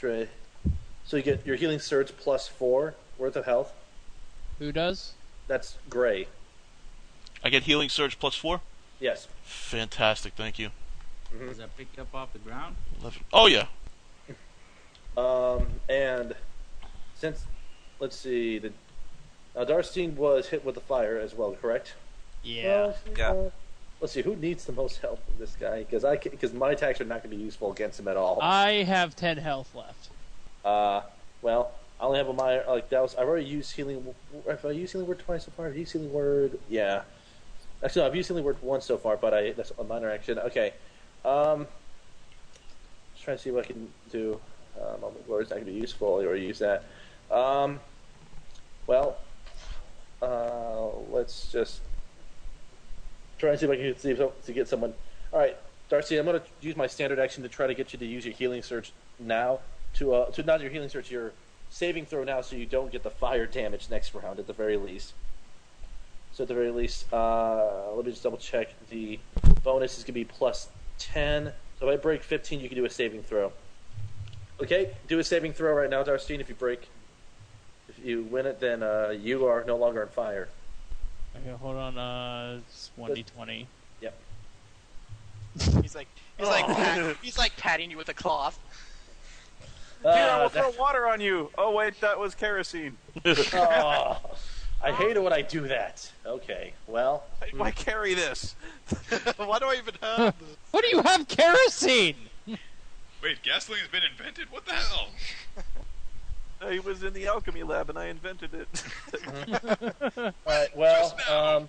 extra. So you get your healing surge plus 4 worth of health. Who does? That's gray. I get healing surge plus 4? Yes. Fantastic, thank you. Mm-hmm. Does that pick you up off the ground? 11. Oh, yeah. And since, let's see, Darstein was hit with the fire as well, correct? Yeah. Yeah. Let's see, who needs the most help from this guy? Because my attacks are not going to be useful against him at all. I have 10 health left. Well, I only have a minor, like, that was, I've already used healing, if I use healing word twice so far, I've used healing word, yeah. Actually, no, I've used healing word once so far, but that's a minor action. Okay. Just trying to see what I can do. Moment glory is not going to be useful, I already used that. Let's just try and see if I can see to get someone. Alright, Darcy, I'm going to use my standard action to try to get you to use your healing surge now. To not your healing surge, your saving throw now, so you don't get the fire damage next round at the very least. So at the very least, let me just double check. The bonus is going to be plus 10. So if I break 15, you can do a saving throw. Okay, do a saving throw right now, Darstine. If you win it, then you are no longer on fire. Okay, hold on. It's 1d20. Yep. He's like patting you with a cloth. Here, I will throw water on you. Oh wait, that was kerosene. I hate it when I do that. Okay, well. Why carry this? Why do I even have this? What do you have kerosene? Wait, gasoline's been invented? What the hell? He was in the alchemy lab and I invented it. Alright, well,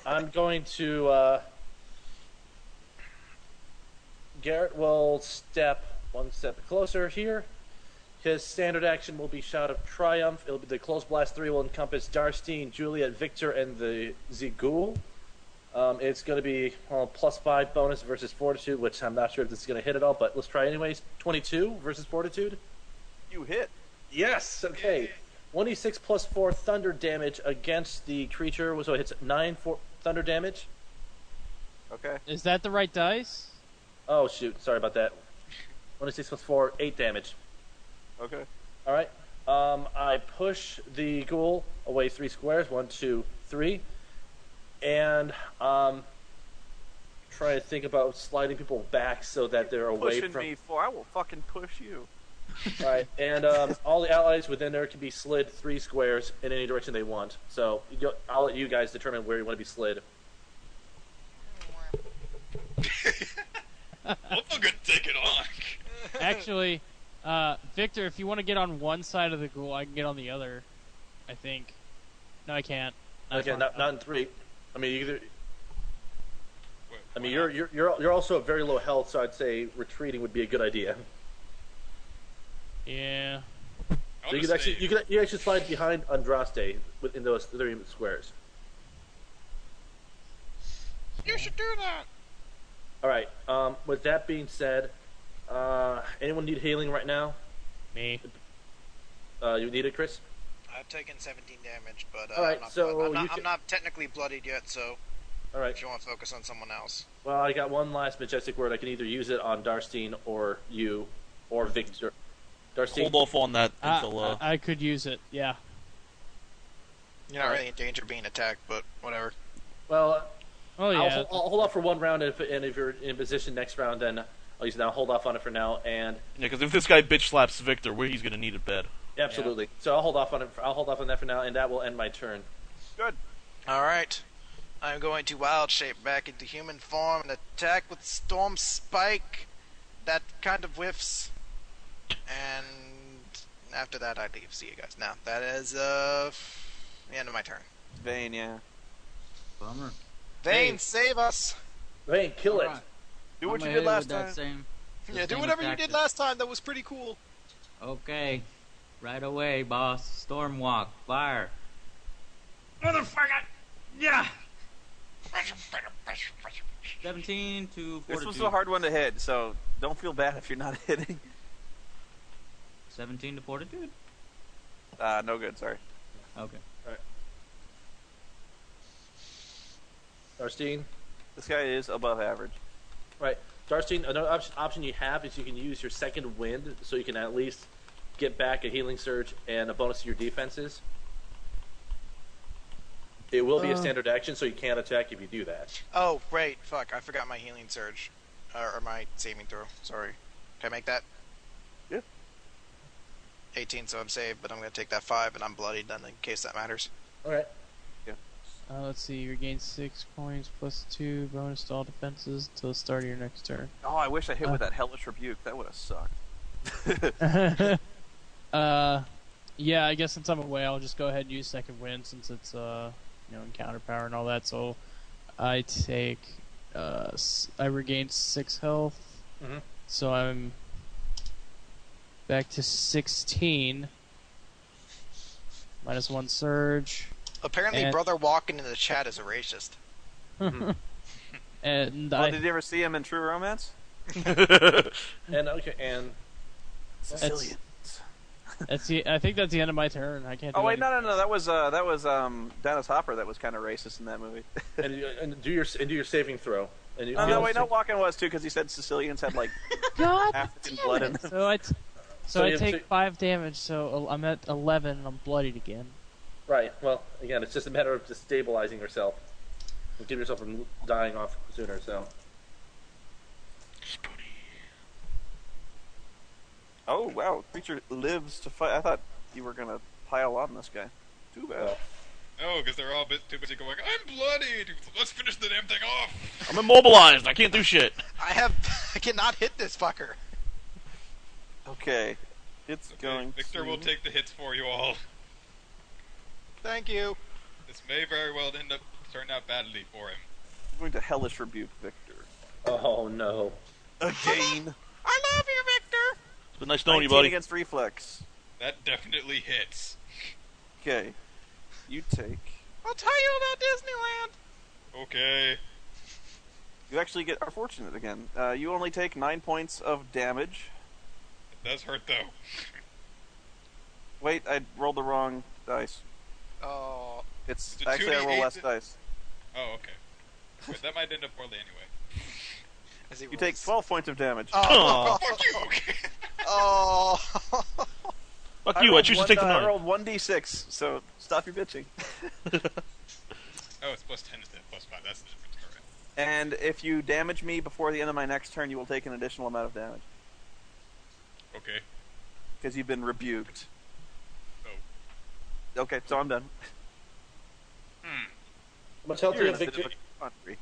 I'm going to, Garrett will step one step closer here. His standard action will be Shout of Triumph. It'll be the Close Blast 3 will encompass Darstein, Juliet, Victor, and the Zigul. It's going to be plus 5 bonus versus Fortitude, which I'm not sure if this is going to hit at all, but let's try anyways. 22 versus Fortitude. You hit. Yes, okay. 1d6 plus 4 thunder damage against the creature, so it hits 9 thunder damage. Okay. Is that the right dice? Oh, shoot, sorry about that. 1d6 plus 4, 8 damage. Okay. Alright. I push the ghoul away 3 squares. 1, 2, 3. And try to think about sliding people back so that they're away Pushing from me for I will fucking push you. Alright, and all the allies within there can be slid 3 squares in any direction they want. So I'll let you guys determine where you want to be slid. I'm gonna take it on. Actually, Victor, if you want to get on one side of the ghoul, I can get on the other. I think. No, I can't. Okay, not in 3. I mean, either. Wait, I mean, you're also at very low health, so I'd say retreating would be a good idea. Yeah. So you could actually slide behind Andraste within those 3 squares. You should do that. All right. With that being said, anyone need healing right now? Me. You need it, Chris? I've taken 17 damage, but all right, I'm not technically bloodied yet, so all right. if you want to focus on someone else. Well, I got one last majestic word. I can either use it on Darstein or you or Victor. Darstein? Hold off on that until... I could use it, yeah. You're not really in danger of being attacked, but whatever. Well, oh yeah. I'll hold off for 1 round, and if you're in position next round, then I'll use it now. Hold off on it for now, and Yeah, because if this guy bitch slaps Victor, he's going to need it bad. absolutely. Yeah. So I'll hold off on it. I'll hold off on that for now, and that will end my turn. Good. Alright. I'm going to wild shape back into human form and attack with Storm Spike. That kind of whiffs. And after that, I leave. See you guys. Now, that is the end of my turn. Vayne, yeah. Bummer. Vayne, save us! Vayne, kill it. Alright. Do what I'm you did ahead last with that time. same Do whatever you did tactic. last time. That was pretty cool. Okay. Right away, boss. Stormwalk. Fire. Motherfucker! Yeah! 17 to 42. This was a hard one to hit, so don't feel bad if you're not hitting. 17 to fortitude? No good, sorry. Okay. Darstein? This guy is above average. Right. Darcy, another option you have is you can use your second wind, so you can at least get back a healing surge and a bonus to your defenses. It will be a standard action, so you can't attack if you do that. Oh, right. Fuck, I forgot my healing surge. Or my saving throw. Sorry. Can I make that? Yeah. 18, so I'm saved, but I'm going to take that 5, and I'm bloodied then in case that matters. Alright. Let's see. You regain 6 points plus 2 bonus to all defenses until the start of your next turn. Oh, I wish I hit with that hellish rebuke. That would have sucked. Yeah, I guess since I'm away, I'll just go ahead and use second wind since it's encounter power and all that. So I take I regain 6 health, so I'm back to 16. Minus 1 surge. Apparently, Brother Walking in the chat is a racist. And Did you ever see him in True Romance? And Sicilian. I think that's the end of my turn. I can't. Oh do wait, anything. no. That was Dennis Hopper. That was kind of racist in that movie. and do your saving throw. And you, No, Walken was too because he said Sicilians had like God African damn blood it. in them. So I take 5 damage. So I'm at 11 and I'm bloodied again. Right. Well, again, it's just a matter of just stabilizing yourself and keep yourself from dying off sooner. So. Spoony. Oh wow, creature lives to fight. I thought you were gonna pile on this guy. Too bad. Oh, because they're all too busy going, I'm bloodied! Let's finish the damn thing off! I'm immobilized. I can't do shit. I cannot hit this fucker. Okay, it's going. Victor will take the hits for you all. Thank you. This may very well end up turning out badly for him. I'm going to hellish rebuke Victor Oh no. again. I love you, Victor. It's been nice knowing you, 19 buddy. against reflex. That definitely hits. Okay, you take. I'll tell you about Disneyland. Okay. You actually are fortunate again. You only take 9 points of damage. It does hurt though. Wait, I rolled the wrong dice. Oh. It's it actually I roll 2d8 less dice. Oh, okay. Wait, that might end up poorly anyway. As he You take 12 points of damage. Oh. Fuck you! Oh. Fuck you. I choose to take the I 9. rolled 1d6, so stop your bitching. Oh, it's plus 10 instead of plus 5. That's the difference. Alright. And if you damage me before the end of my next turn, you will take an additional amount of damage. Okay. Because you've been rebuked. Oh. Okay, so I'm done. How much health do You're you in have, a bit Victor? of a quandary.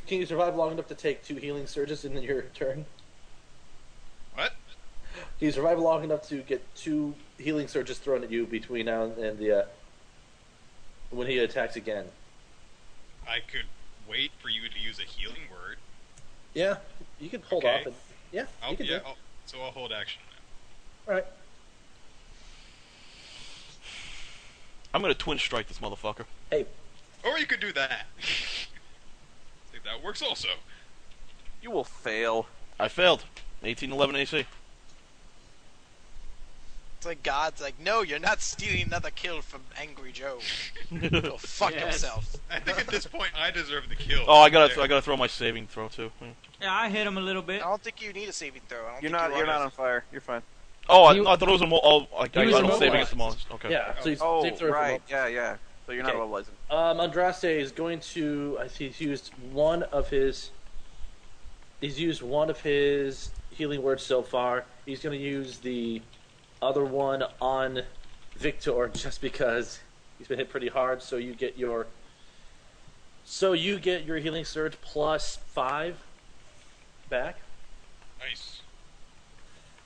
Can you survive long enough to take 2 healing surges in your turn? What? Can you survive long enough to get 2 healing surges thrown at you between now and the when he attacks again? I could wait for you to use a healing word. Yeah, you can hold Okay. off. And, yeah, you can do it. So I'll hold action now. All right. I'm gonna twin strike this motherfucker. Hey, Or you could do that. I think that works also. You will fail. I failed. 1811 AC. It's like God's like, no, you're not stealing another kill from Angry Joe. Go fuck Yes. himself. I think at this point I deserve the kill. Oh, I gotta throw my saving throw too. Yeah, I hit him a little bit. I don't think you need a saving throw. I don't You're think not. You're not on fire. You're fine. Oh, I You- thought it was a I He was don't save immobilized. against the monster. Okay. yeah. So he's Oh, save throw for right. both. Yeah. So you're not Okay. mobilizing. Andraste is going to. I see he's used one of his. He's used one of his healing words so far. He's going to use the other one on Victor just because he's been hit pretty hard. So you get your. So you get your healing surge plus 5 back, Nice.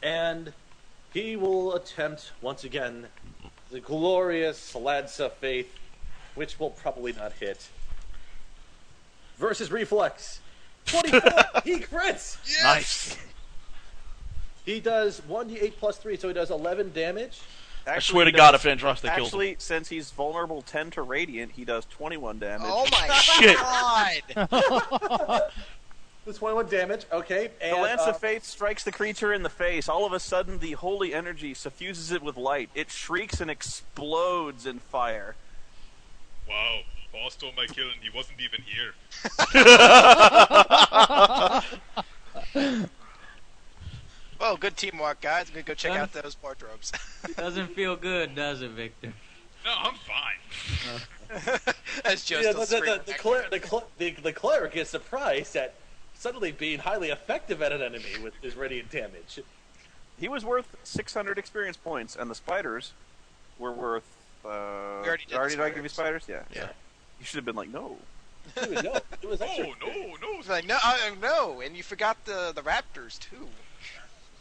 and he will attempt once again the glorious Lance of Faith, which will probably not hit. Versus Reflex. 24! He crits! Yes! Nice. He does 1d8 plus 3, so he does 11 damage. I swear to God, if Andraste kills him. Actually, since he's vulnerable 10 to radiant, he does 21 damage. Oh my Shit. god! With 21 damage, okay. The And, Lance of Faith strikes the creature in the face. All of a sudden, the holy energy suffuses it with light. It shrieks and explodes in fire. Wow. Paul stole my kill and he wasn't even here. Well, good teamwork, guys. I'm gonna go check out those wardrobes. Doesn't feel good, does it, Victor? No, I'm fine. That's just Yeah, the the cleric is surprised at suddenly being highly effective at an enemy with his radiant damage. He was worth 600 experience points, and the spiders were worth. already did did I give you spiders? Yeah. Yeah. You should have been like, no. No, it was No, extra. no. It's like, no, and you forgot the raptors too.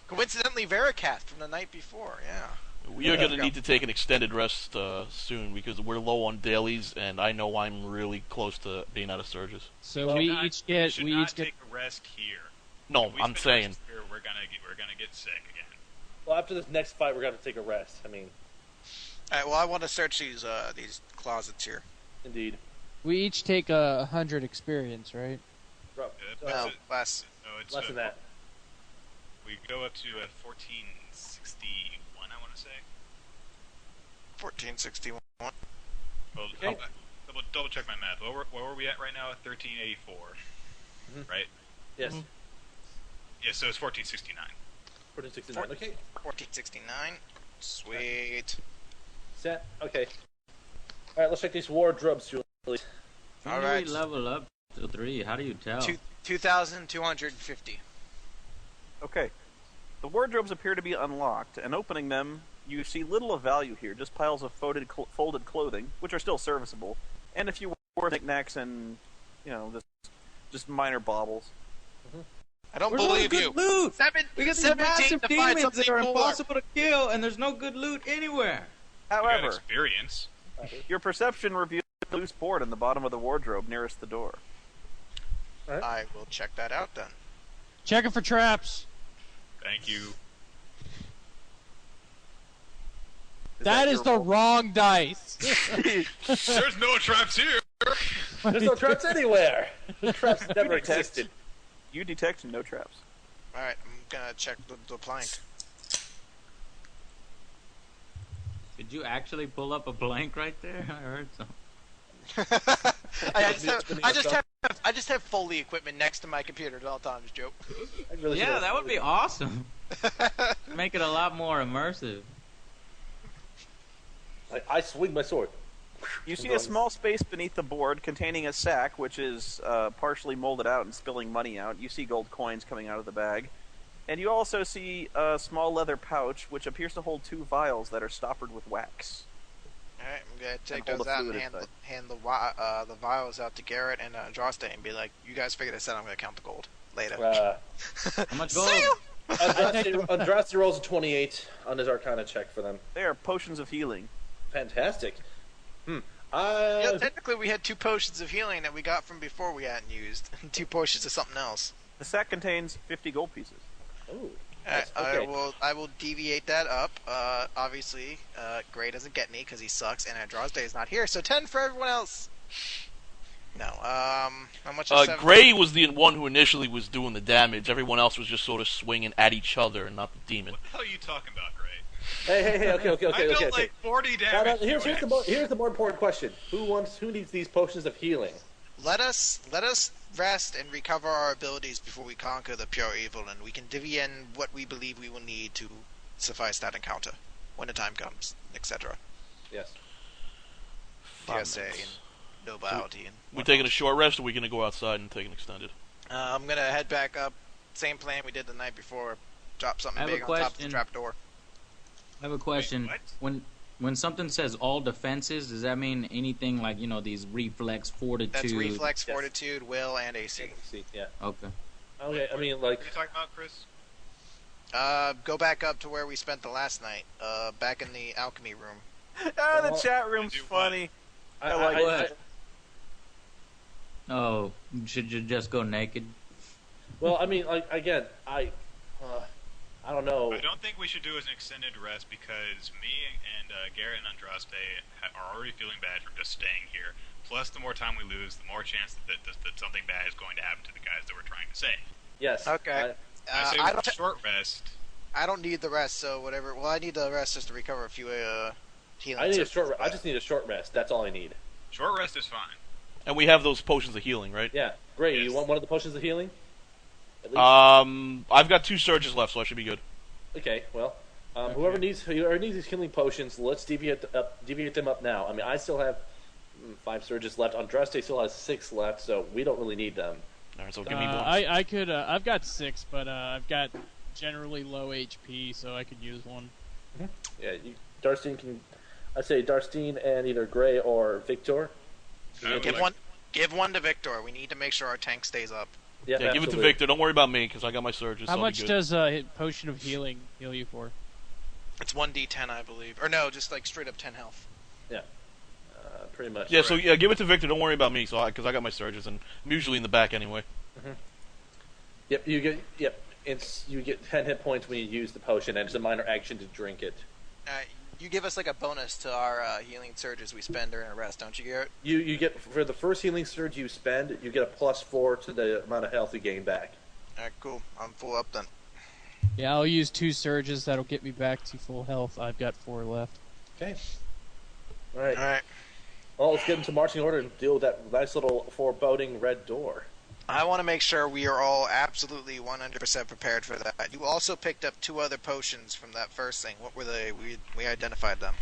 Coincidentally, Vericat from the night before. Yeah. We are going to need to take an extended rest soon because we're low on dailies, and I know I'm really close to being out of surges. So Well, we Not- each get should we not each get take a rest here. No, If we I'm spend a saying. rest here, we're gonna get sick again. Well, after this next fight, we're going to take a rest. I mean, All right. Well, I want to search these closets here. indeed. we each take 100 experience, right? Rough. No, less. No, it's Less than that. We go up to 1461, I want to say. 1461. Well, Okay. double check my math. Where were we at right now? 1384, right? Yes. Yeah, so it's 1469. 1469. Okay. 1469. Sweet. Set. Okay. All right, let's check these wardrobes, Julie. All When right. we level up to 3, how do you tell? 2,250. Okay. The wardrobes appear to be unlocked, and opening them, you see little of value here, just piles of folded clothing, which are still serviceable, and a few knickknacks and, just minor baubles. I don't Where's all the believe good you. loot? We got these 17 massive to find demons that are something more. impossible to kill, and there's no good loot anywhere. We got However, experience. your perception reveals a loose board in the bottom of the wardrobe nearest the door. I will check that out then. Checking for traps. Thank you. That is the wrong dice. There's no traps here. There's no traps anywhere. The traps never existed. You detect no traps. Alright, I'm gonna check the plank. Did you actually pull up a blank right there? I heard something. I just have Foley equipment next to my computer at all times, Joe. I really Yeah, should've- that would be awesome. Make it a lot more immersive. I swing my sword. You see a small space beneath the board containing a sack, which is partially molded out and spilling money out. You see gold coins coming out of the bag. And you also see a small leather pouch, which appears to hold 2 vials that are stoppered with wax. Alright, I'm gonna take hold those the out fluid and inside. hand the vials out to Garrett and Droste and be like, you guys figure this out, I'm gonna count the gold later. How much gold? Andraste rolls a 28 on his Arcana check for them. They are potions of healing. Fantastic. Technically we had 2 potions of healing that we got from before we hadn't used. 2 potions of something else. The sack contains 50 gold pieces. Ooh. Alright, Okay. I will deviate that up. Obviously, Gray doesn't get me because he sucks, and Andraste is not here, so 10 for everyone else. No, how much is 7? Gray was the one who initially was doing the damage. Everyone else was just sort of swinging at each other and not the demon. What the hell are you talking about, Gray? Hey, okay. I dealt like 40 damage. Here's the more important question. Who needs these potions of healing? Let us rest and recover our abilities before we conquer the pure evil, and we can divvy in what we believe we will need to suffice that encounter when the time comes, etc. Yes. PSA and nobility and. We taking a short rest, or we gonna go outside and take an extended? I'm gonna head back up. Same plan we did the night before. Drop something I have big a on top of the question. trapdoor. I have a question. Wait, When something says all defenses, does that mean anything like, these reflex, fortitude? That's reflex, Yes. fortitude, will, and AC. See, yeah. Okay. Okay, I mean, like, What are you talking about, Chris? Go back up to where we spent the last night. Back in the alchemy room. The Well, chat room's do what? funny. Oh, should you just go naked? well, I mean, like, again, I don't know. I don't think we should do an extended rest because me and Garrett and Andraste are already feeling bad for just staying here. Plus, the more time we lose, the more chance that something bad is going to happen to the guys that we're trying to save. Yes. Okay. I say I with don't. a short rest. I don't need the rest, so whatever. Well, I need the rest just to recover a few healing. I need a tips. short. I just need a short rest. That's all I need. Short rest is fine. And we have those potions of healing, right? Yeah. Great. Yes. You want one of the potions of healing? At least? I've got 2 surges left, so I should be good. Okay, well, whoever needs these healing potions, let's deviate them up now. I mean, I still have 5 surges left. Andraste still has 6 left, so we don't really need them. All right, so give me 1. I could. I've got 6, but I've got generally low HP, so I could use 1. Yeah, Darstine can. I'd say Darstine and either Gray or Victor. Give one to Victor. We need to make sure our tank stays up. Yeah, give it to Victor. Don't worry about me, because I got my surges. How so much does Potion of Healing heal you for? It's 1d10, I believe. Or no, just like straight up 10 health. Yeah, pretty much. Yeah, so give it to Victor. Don't worry about me, because I got my surges, and I'm usually in the back anyway. Yep, you get 10 hit points when you use the potion, and it's a minor action to drink it. You give us like a bonus to our healing surges we spend during a rest, don't you, Garrett? You get, for the first healing surge you spend, you get a +4 to the amount of health you gain back. Alright, cool. I'm full up then. Yeah, I'll use 2 surges. That'll get me back to full health. I've got 4 left. Okay. Alright. Alright. Well, let's get into marching order and deal with that nice little foreboding red door. I want to make sure we are all absolutely 100% prepared for that. You also picked up 2 other potions from that first thing. What were they? We identified them.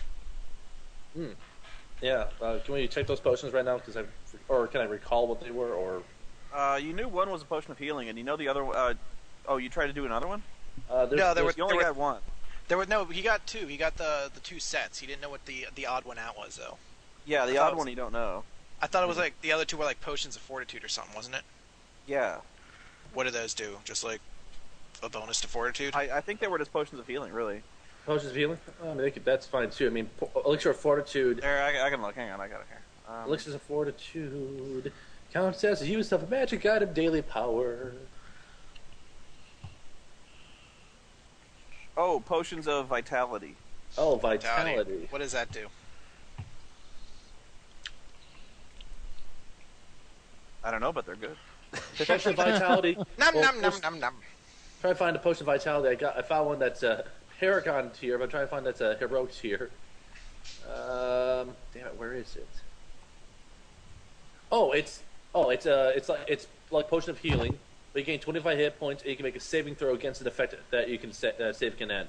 Yeah, can we check those potions right now? Or can I recall what they were? Or you knew one was a potion of healing, and you know the other. Oh, you tried to do another one? No, You only got one. He got 2. He got the 2 sets. He didn't know what the odd one out was though. Yeah, the odd one you don't know. I thought it was like the other 2 were like potions of fortitude or something, wasn't it? Yeah. What do those do? Just like a bonus to fortitude? I think they were just potions of healing, really. potions of healing? I mean, that's fine too. I mean, elixir of fortitude. There, I can look. Hang on, I got it here. Elixirs of fortitude counts as the use of a magic item daily power. Oh, potions of vitality. Oh, vitality. What does that do? I don't know, but they're good. Potion of vitality. Num num num num num. Trying to find a potion of vitality. I found one that's a Paragon tier, but I'm trying to find that's a heroic tier. Damn it, where is it? It's like potion of healing. But you gain 25 hit points, and you can make a saving throw against an effect that you can save can end.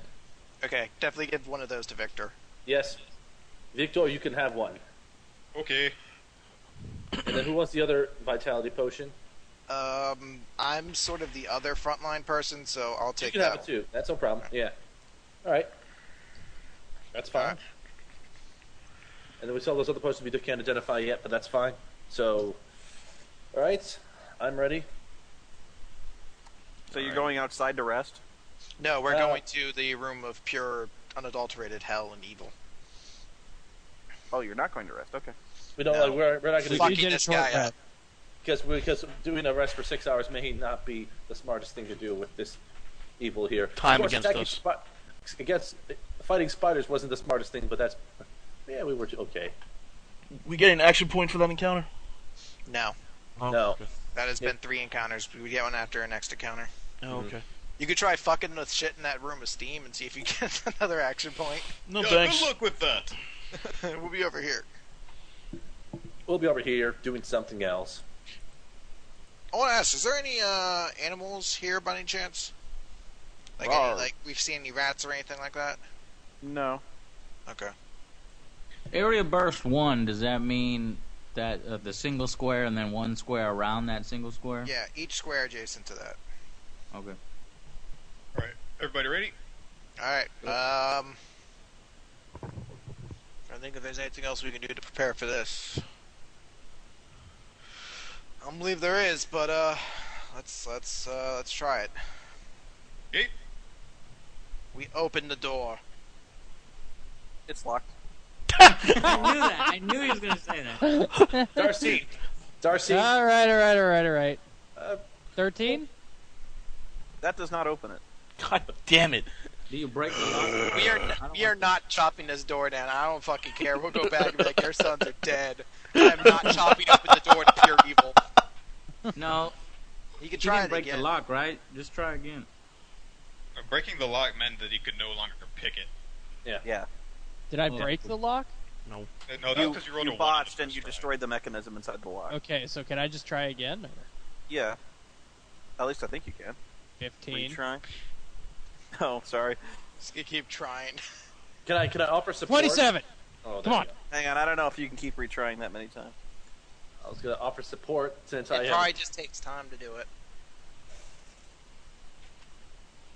Okay, definitely give one of those to Victor. Yes, Victor, you can have one. Okay. And then who wants the other vitality potion? I'm sort of the other frontline person, so I'll take that. You can have it too. That's no problem. Yeah. All right. That's fine. Right. And then we saw those other potions we can't identify yet, but that's fine. So, all right, I'm ready. So you're going outside to rest? No, we're going to the room of pure, unadulterated hell and evil. Oh, you're not going to rest. Okay. We don't. No. We're not going to Fucking this guy up. because doing a rest for 6 hours may not be the smartest thing to do with this evil here. Time Of course, against us. Against fighting spiders wasn't the smartest thing, but that's we were okay. We get an action point for that encounter? No. Oh, No. Okay. That has been 3 encounters. We get one after our next encounter. Oh, okay. You could try fucking with shit in that room of steam and see if you get another action point. No Yeah, thanks. good luck with that. We'll be over here. We'll be over here doing something else. I want to ask, is there any animals here by any chance? Like, Rawr. like we've seen any rats or anything like that? No. Okay. Area burst 1, does that mean that the single square and then 1 square around that single square? Yeah, each square adjacent to that. Okay. Alright, everybody ready? Alright, I think if there's anything else we can do to prepare for this. I don't believe there is, but let's try it. Okay. We open the door. It's locked. I knew that. I knew he was going to say that. Darcy. All right. 13? That does not open it. God damn it. Do you break the lock? We are not chopping this door down. I don't fucking care. We'll go back and be like, your sons are dead. I'm not chopping open the door to pure evil. No. You can You try didn't it break again. the lock, right? Just try again. Breaking the lock meant that you could no longer pick it. Yeah. Did I Yeah. break the lock? No, that's because you rolled a 1 on the botched and first you try. destroyed the mechanism inside the lock. Okay, so can I just try again? Or? Yeah. At least I think you can. 15. Retry. Oh, sorry. Just gonna keep trying. Can I offer support? 27. Oh, there Come you on. go. Hang on, I don't know if you can keep retrying that many times. I was gonna offer support since I It have. probably just takes time to do it.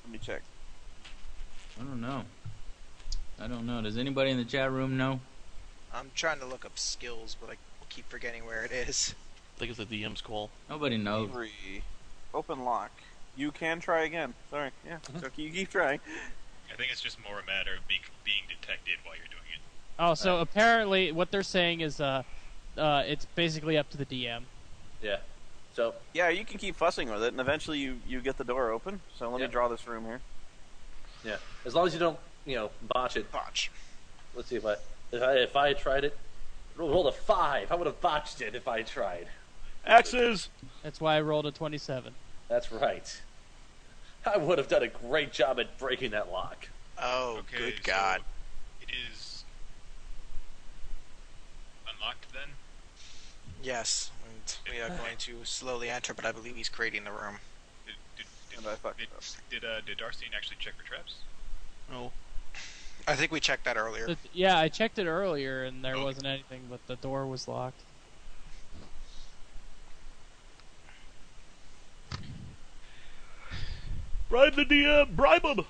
Let me check. I don't know. Does anybody in the chat room know? I'm trying to look up skills, but I keep forgetting where it is. I think it's the DM's call. Nobody knows. Free. Open lock. You can try again. Sorry. Yeah. So you keep trying. I think it's just more a matter of being detected while you're doing it. Oh, so apparently what they're saying is it's basically up to the DM. Yeah. So Yeah, you can keep fussing with it, and eventually you get the door open. So let me Yeah. draw this room here. yeah, as long as you don't botch it. Botch. Let's see if I tried it. Rolled a 5. I would have botched it if I tried. Axes! That's why I rolled a 27. That's right. I would have done a great job at breaking that lock. Oh, Okay, good so God. it is unlocked then? Yes, and we are going to slowly enter, but I believe he's creating the room. And I fucked it up. Did Darcy actually check for traps? No. I think we checked that earlier. Yeah, I checked it earlier and there Okay. wasn't anything, but the door was locked. Bribe the DM! Bribe him!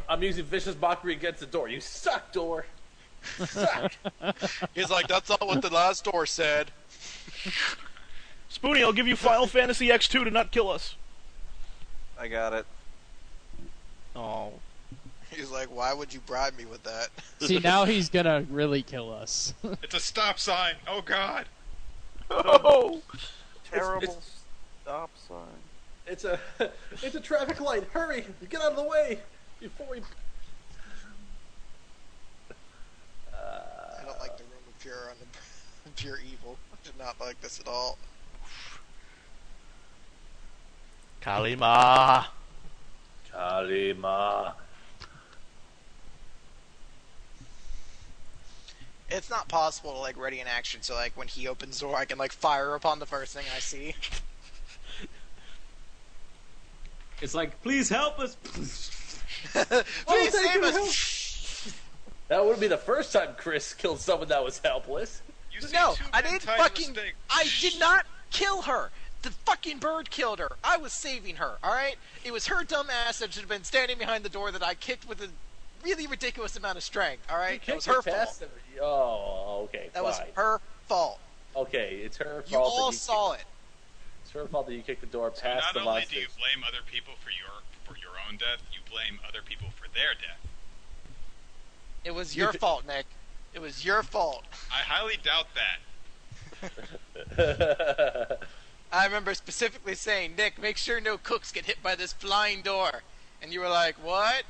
I'm using vicious mockery against the door. You suck, door. You suck. He's like, that's not what the last door said. Spoony, I'll give you Final Fantasy X2 to not kill us. I got it. Oh. He's like, why would you bribe me with that? See, now he's gonna really kill us. It's a stop sign! Oh god! Oh! Terrible stop sign. It's a traffic light. Hurry, get out of the way before we. I don't like the room of pure evil. I did not like this at all. Kalima! Kalima. It's not possible to like ready an action, so like when he opens the door, I can like fire upon the first thing I see. It's like, please help us. Please save us! That would be the first time Chris killed someone that was helpless. You see No, two I men didn't tied to a fucking. stake. I did not kill her. The fucking bird killed her. I was saving her. All right. It was her dumb ass that should have been standing behind the door that I kicked with a really ridiculous amount of strength. All right. It was her fault. Oh, okay. That was fine. her fault. Okay, it's her fault. You all that saw it. It's her fault that you kicked the door So past the not only do you monsters. blame other people for your own death, you blame other people for their death. It was your fault, Nick. It was your fault. I highly doubt that. I remember specifically saying, Nick, make sure no cooks get hit by this flying door. And you were like, what?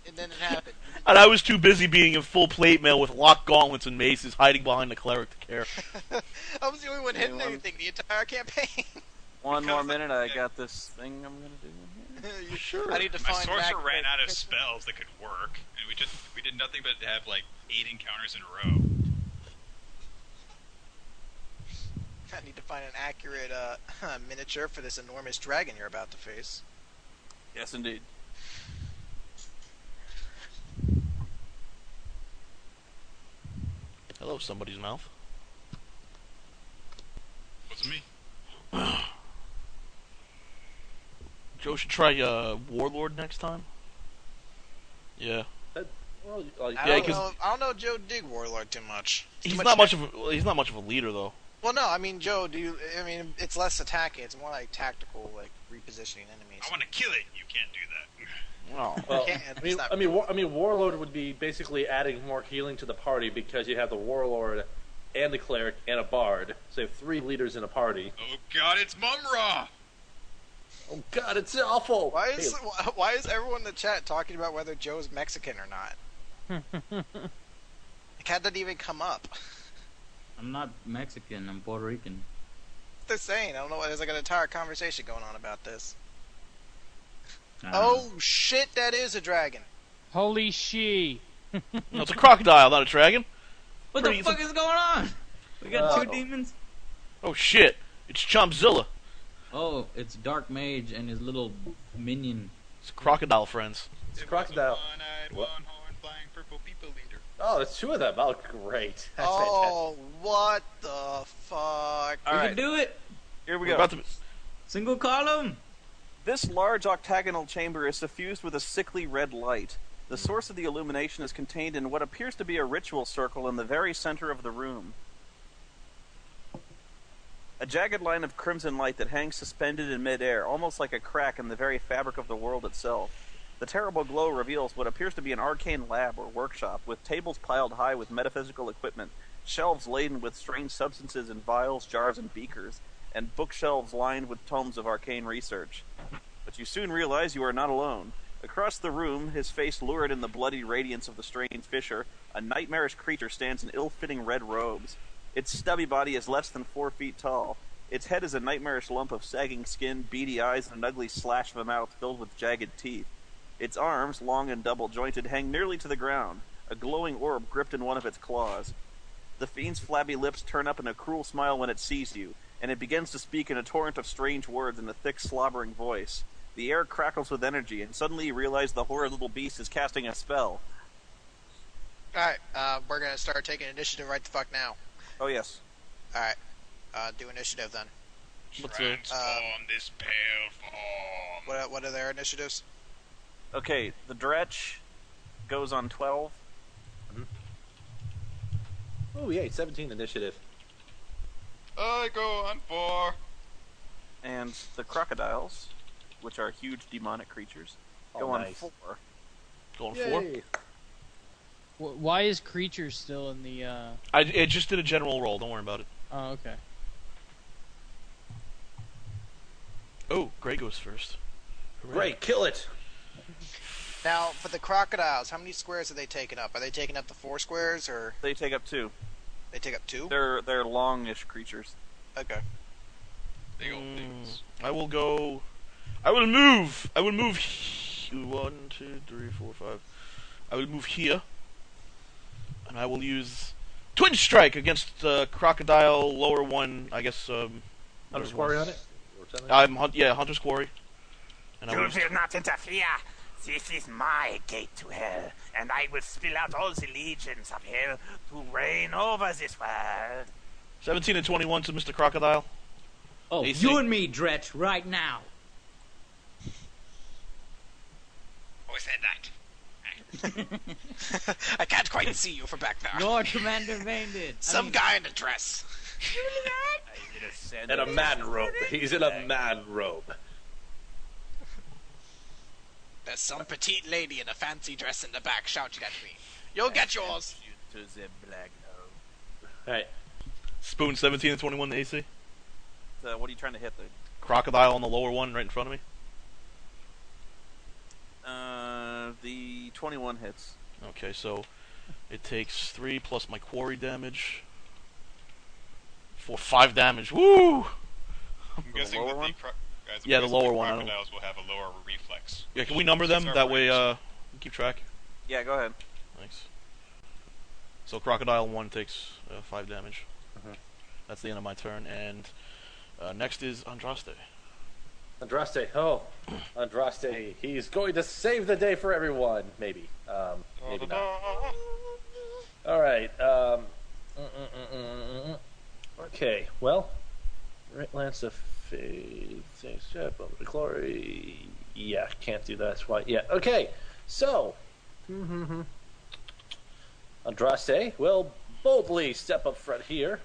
And then it happened. And I was too busy being in full plate mail with locked gauntlets and maces hiding behind the cleric to care. I was the only one hitting Anyone? anything the entire campaign. One more Because, minute, I yeah. got this thing I'm gonna do. Sure. I need to My find sorcerer back ran the- out of spells that could work, and we did nothing but have like 8 encounters in a row. I need to find an accurate miniature for this enormous dragon you're about to face. Yes, indeed. Hello, somebody's mouth. Wasn't me. Joe should try Warlord next time. Yeah. Well, I Yeah, don't 'cause- know. I don't know Joe dig Warlord too much. It's He's too not much of a, he's not much of a leader though. Well, no, I mean Joe. I mean it's less attacking. It's more like tactical, like repositioning enemies. I want to kill it. You can't do that. Oh. well, Can't. I mean, It's not- I mean, Warlord would be basically adding more healing to the party because you have the Warlord and the Cleric and a Bard. So you have 3 leaders in a party. Oh god, it's Mumra! Oh God, it's awful. Why Hey, is everyone in the chat talking about whether Joe's Mexican or not? Like, how did that even come up? I'm not Mexican. I'm Puerto Rican. They're saying. I don't know. There's like an entire conversation going on about this. I don't know. Oh shit! That is a dragon. Holy she. No, it's a crocodile, not a dragon. What pretty- the fuck is going on? We got Oh. 2 demons. Oh shit! It's Chompzilla. Oh, it's Dark Mage and his little minion. It's crocodile friends. It's crocodile. One-eyed, What? one-horned, flying purple people eater. Oh, there's two of them. Oh, great. That's Oh, what the fuck? All We right, can do it. here we We're go. about to. Single column. This large octagonal chamber is suffused with a sickly red light. The source of the illumination is contained in what appears to be a ritual circle in the very center of the room. A jagged line of crimson light that hangs suspended in midair, almost like a crack in the very fabric of the world itself. The terrible glow reveals what appears to be an arcane lab or workshop, with tables piled high with metaphysical equipment, shelves laden with strange substances in vials, jars, and beakers, and bookshelves lined with tomes of arcane research. But you soon realize you are not alone. Across the room, his face lurid in the bloody radiance of the strange fissure, a nightmarish creature stands in ill-fitting red robes. Its stubby body is less than 4 feet tall. Its head is a nightmarish lump of sagging skin, beady eyes, and an ugly slash of a mouth filled with jagged teeth. Its arms, long and double-jointed, hang nearly to the ground, a glowing orb gripped in one of its claws. The fiend's flabby lips turn up in a cruel smile when it sees you, and it begins to speak in a torrent of strange words in a thick, slobbering voice. The air crackles with energy, and suddenly you realize the horrid little beast is casting a spell. Alright, we're gonna start taking initiative right the fuck now. Oh, yes. Alright, do initiative then. What's the- Transform this pale form. What are their initiatives? Okay, the Dretch goes on 12. Oh, yay, 17 initiative. I go on 4. And the crocodiles, which are huge demonic creatures, go Oh, on nice. 4. Going Yay. 4. Why is creature still in the? It just did a general roll. Don't worry about it. Oh, okay. Oh, Gray goes first. Great, kill it. Now, for the crocodiles, how many squares are they taking up? Are they taking up the 4 squares, or They take up 2. they take up 2? They're longish creatures. Okay. Big old things. I will go. I will move. 1, 2, 3, 4, 5. I will move here, and I will use Twin Strike against the crocodile lower one. I guess. Hunter's Quarry on it? Or something? Hunter's Quarry. And I will use not interfere. This is my gate to hell, and I will spill out all the legions of hell to reign over this world. 17 and 21 to Mr. Crocodile. Oh, AC. you and me, Dretch, right now. Who said that? I can't quite see you from back there. Lord Commander Vane did. Some guy in a dress. In a man robe. He's in a man robe. There's some petite lady in a fancy dress in the back shouting at me. You'll get yours. To the black hole. Alright. Spoon 17 and 21 to AC. What are you trying to hit? Crocodile on the lower one right in front of me. The 21 hits. Okay, so it takes 3 plus my quarry damage for 5 damage. Woo! I'm guessing lower that one? guys, Yeah, I'm the guessing lower the one, I don't- crocodiles will have a lower reflex. Yeah, can we number them? Since That our way, range. keep track. Yeah, go ahead. Thanks. So Crocodile 1 takes 5 damage. Mhm. That's the end of my turn, and next is Andraste. Andraste. Oh, Andraste. He's going to save the day for everyone. Maybe. Maybe not. Alright. Okay, well. Right Lance of Faith. Thanks, Jeff. Moment of Glory. Yeah, can't do that. That's why. Yeah, okay. So. Andraste will boldly step up front here.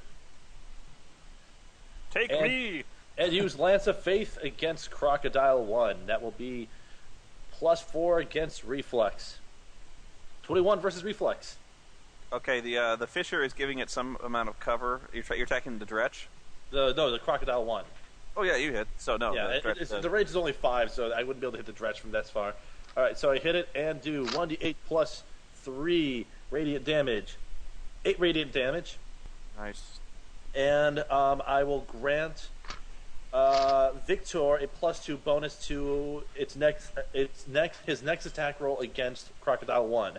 Take And- me! And use Lance of Faith against Crocodile 1. That will be +4 against Reflex. 21 versus Reflex. Okay, the Fisher is giving it some amount of cover. You're attacking the Dretch? No, the Crocodile 1. Oh, yeah, you hit. So, no. Yeah, the Dretch, the range is only 5, so I wouldn't be able to hit the Dretch from that far. Alright, so I hit it and do 1d8 plus 3 radiant damage. 8 radiant damage. Nice. And I will grant Victor a +2 bonus to his next attack roll against Crocodile 1.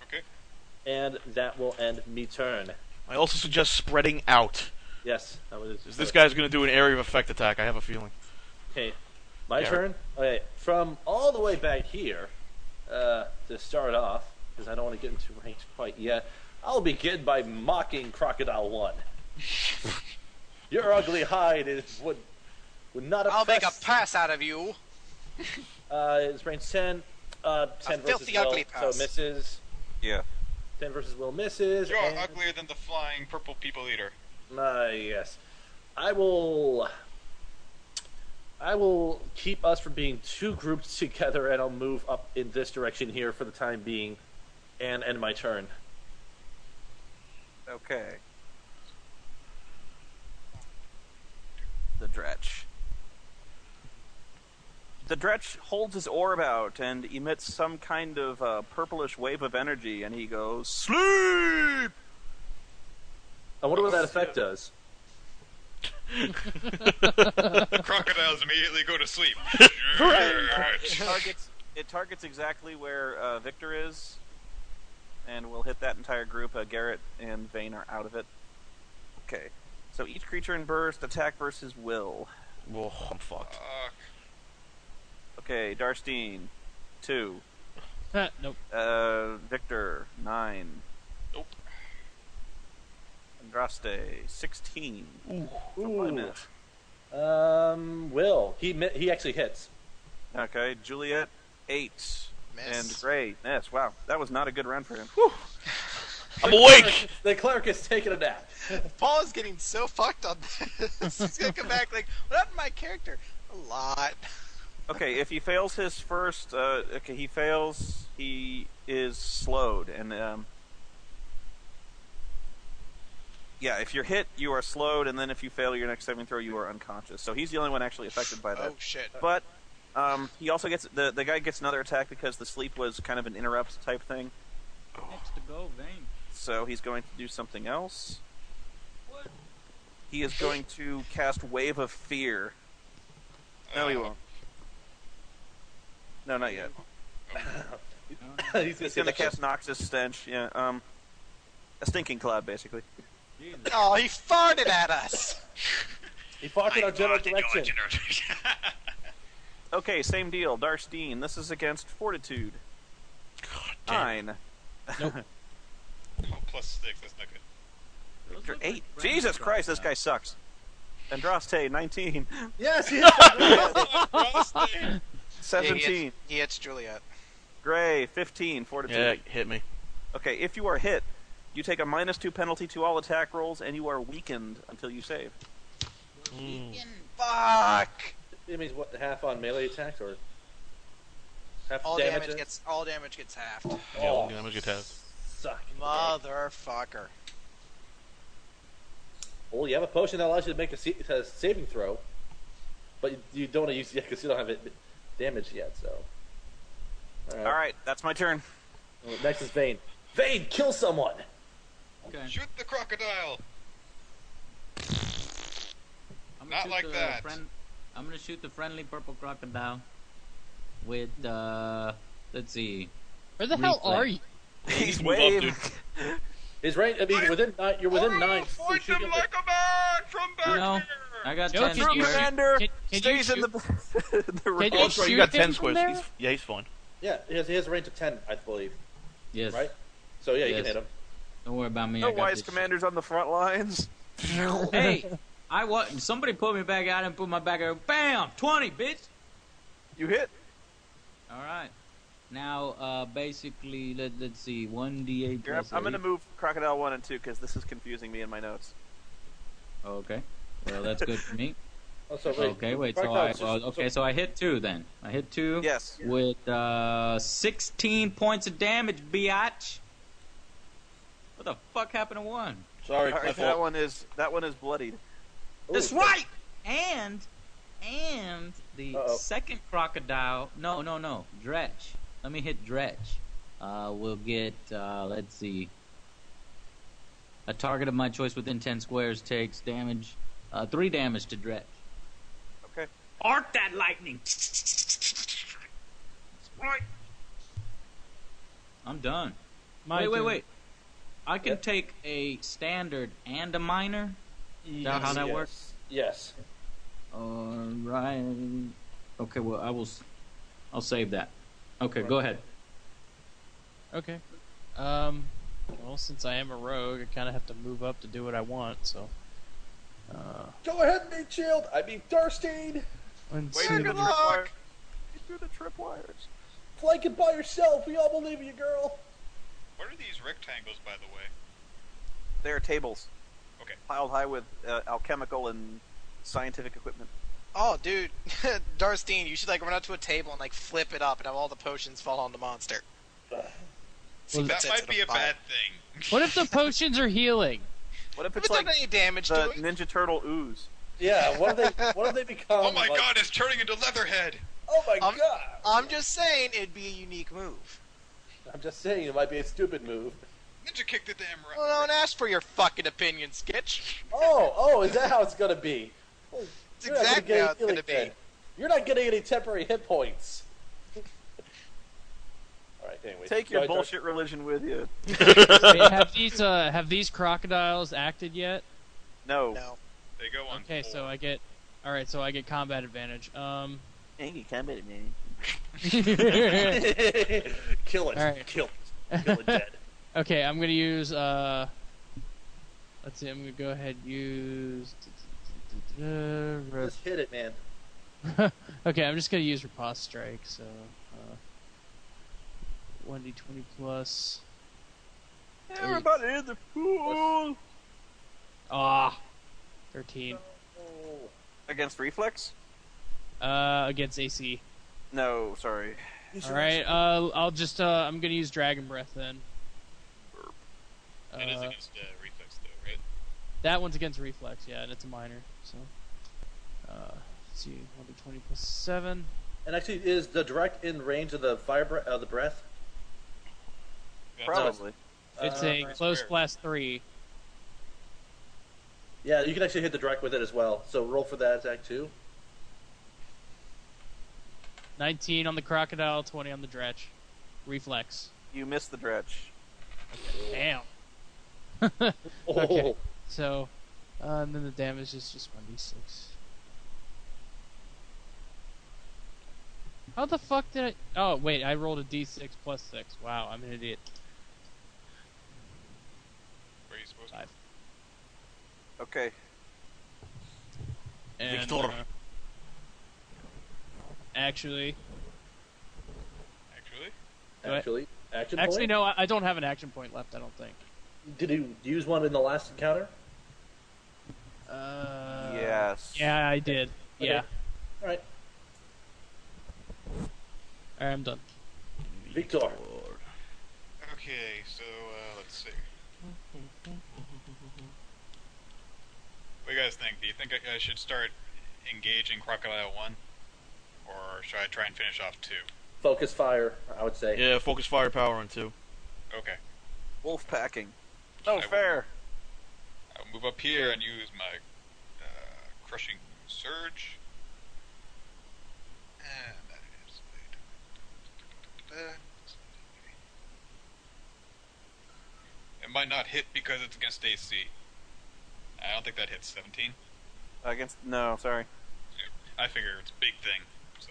Okay. And that will end me turn. I also suggest spreading out Yes, that was. This guy's going to do an area of effect attack. I have a feeling. Okay, my Yeah. turn. Okay, from all the way back here to start off, because I don't want to get into range quite yet. I'll begin by mocking Crocodile 1. Your ugly hide would not I'll make a oppress. pass out of you. It's range 10. 10 versus filthy Will, ugly so pass. misses. Yeah. 10 versus Will misses. You're and, uglier than the flying purple people eater. yes. I will keep us from being too grouped together, and I'll move up in this direction here for the time being, and end my turn. Okay. The Dretch. The Dretch holds his orb out and emits some kind of purplish wave of energy, and he goes, "Sleep!" I wonder what that effect does. The crocodiles immediately go to sleep. It targets exactly where Victor is, and we'll hit that entire group. Garrett and Vane are out of it. Okay. So each creature in burst, attack versus will. Whoa, I'm fucked. Okay, Darstein, 2. Nope. Victor, 9. Nope. Andraste, 16. Ooh. I miss. Will. He actually hits. Okay, Juliet, 8. Miss. And Gray, miss. Wow, that was not a good run for him. I'm awake! The cleric is taking a nap. Paul is getting so fucked on this. He's gonna come back like, what happened to my character? A lot. Okay, if he fails his first, he fails, he is slowed, and, yeah, if you're hit, you are slowed, and then if you fail your next saving throw, you are unconscious. So he's the only one actually affected by that. Oh shit. But, he also gets, the guy gets another attack because the sleep was kind of an interrupt type thing. Next to go, Vane. So he's going to do something else. He is going to cast Wave of Fear. No, he won't. No, not yet. He's He's going to cast Noxus Stench. Yeah, a stinking cloud, basically. Oh, he farted at us. He fought in our general thought in your direction. general direction. Okay, same deal. Darstein. This is against Fortitude. damn. 9. Nope. Oh, +6, that's not good. Victor, 8. Jesus Christ, this guy sucks. Andraste, 19. Yes, he Frosty. 17. He hits Juliet. Gray, 15. Fortitude. Yeah, hit me. Okay, if you are hit, you take a -2 penalty to all attack rolls, and you are weakened until you save. Fuck. It means what? Half on melee attacks, or half All damage? damage gets halved. Yeah, all damage get halved. Suck. Motherfucker. Well, you have a potion that allows you to make a saving throw, but you don't want to use it because you don't have it damaged yet. So. All right, that's my turn. Well, next is Vane. Vane, kill someone. Okay. Shoot the crocodile. I'm Not shoot like the that. I'm gonna shoot the friendly purple crocodile with let's see. Where the hell Reflex. are you? He's move up, wave. His range. I mean, within 9. You're within 9. So Fight shoot them him. like a man from back You know, here. I got Joe, 10 can you squares. Commander Can you stays in the. Can the you Oh, sorry, you got shoot 10 him squares. from there? He's fine. Yeah, he has a range of 10, I believe. Yes. Right. So yeah, you can Yes. hit him. Don't worry about me. No I got wise this. commanders on the front lines. Hey, somebody put me back out and put my back out. Bam! 20, bitch. You hit. All right. Now, basically, let's see. 1d8 Here, plus I'm going to 8. move Crocodile 1 and 2 because this is confusing me in my notes. Okay. Well, that's good for me. Oh, so wait. Okay, wait. Crocodile's just- So I hit 2 then. I hit 2. Yes. With 16 points of damage, biatch. What the fuck happened to 1? Sorry, All my right, fault. that one is bloodied. That's Ooh, right. And the Uh-oh. second crocodile. No. Dretch. Let me hit Dretch. We'll get. Let's see. A target of my choice within 10 squares takes damage. 3 damage to Dretch. Okay. Arc that lightning. Right. I'm done. My turn. Wait. I can Yep. take a standard and a minor. Is that how that Yes. works? Yes. Alright. Okay, well, I'll save that. Okay, go ahead. Okay. Well, since I am a rogue, I kind of have to move up to do what I want. So. Go ahead, Meat Shield. I mean, Darstein. One, Wait two, through the Good trip luck. wires. Wait through the tripwires. Flank it by yourself. We all believe you, girl. What are these rectangles, by the way? They are tables. Okay. Piled high with alchemical and scientific equipment. Oh, dude, Darstein, you should like run up to a table and like flip it up and have all the potions fall on the monster. See if it That sets might it be a afire. bad thing. What if the potions are healing? What if If it's it's like not any damage the to it. Ninja Turtle ooze? Yeah. What have they become? Oh my like- god, it's turning into Leatherhead! Oh my I'm- god. I'm just saying it'd be a unique move. I'm just saying it might be a stupid move. Ninja kick the damn Well, don't ask for your fucking opinion, Sketch. Oh, is that how it's gonna be? Well, It's you're not exactly get how any it's gonna healing be. then. You're not getting any temporary hit points. Alright, anyways. Take your Go ahead, bullshit religion with you. Wait, have these crocodiles acted yet? No. No. They go on. Okay, so I get. All right, so I get combat advantage. Angry combat, man. Darstein. Kill it. Alright. Kill it. Kill it dead. Okay, I'm gonna use. Let's see. I'm gonna go ahead and use. Just hit it, man. Okay, I'm just gonna use Riposte Strike. So, 1d20 plus. Everybody in the pool. Ah, 13. Against reflex? Against AC. No, sorry. All right. I'll just. I'm gonna use Dragon Breath then. It is against reflex, though, right? That one's against reflex, yeah, and it's a minor. So, let's see, 1d20 plus 7. And actually, is the direct in range of the the breath? That's Probably. It's a that's close fair. blast 3. Yeah, you can actually hit the direct with it as well. So roll for that attack too. 19 on the crocodile, 20 on the dretch. Reflex. You missed the dredge. Damn. Oh. Okay. So, and then the damage is just 1d6. How the fuck did I... Oh, wait, I rolled a d6 plus 6. Wow, I'm an idiot. Where are you supposed to? 5. Okay. And, Victor. actually... Actually? Action Actually, point? no, I don't have an action point left, I don't think. Did you use one in the last encounter? Yes. Yeah, I did. Okay. Yeah. Alright. Alright, I'm done. Victor. Okay, so, let's see. What do you guys think? Do you think I should start engaging Crocodile 1? Or should I try and finish off 2? Focus fire, I would say. Yeah, focus firepower on 2. Okay. Wolf packing. I No will- fair. I'll move up here and use my crushing surge. And that is. It might not hit because it's against AC. I don't think that hits 17. No, sorry. I figure it's a big thing, so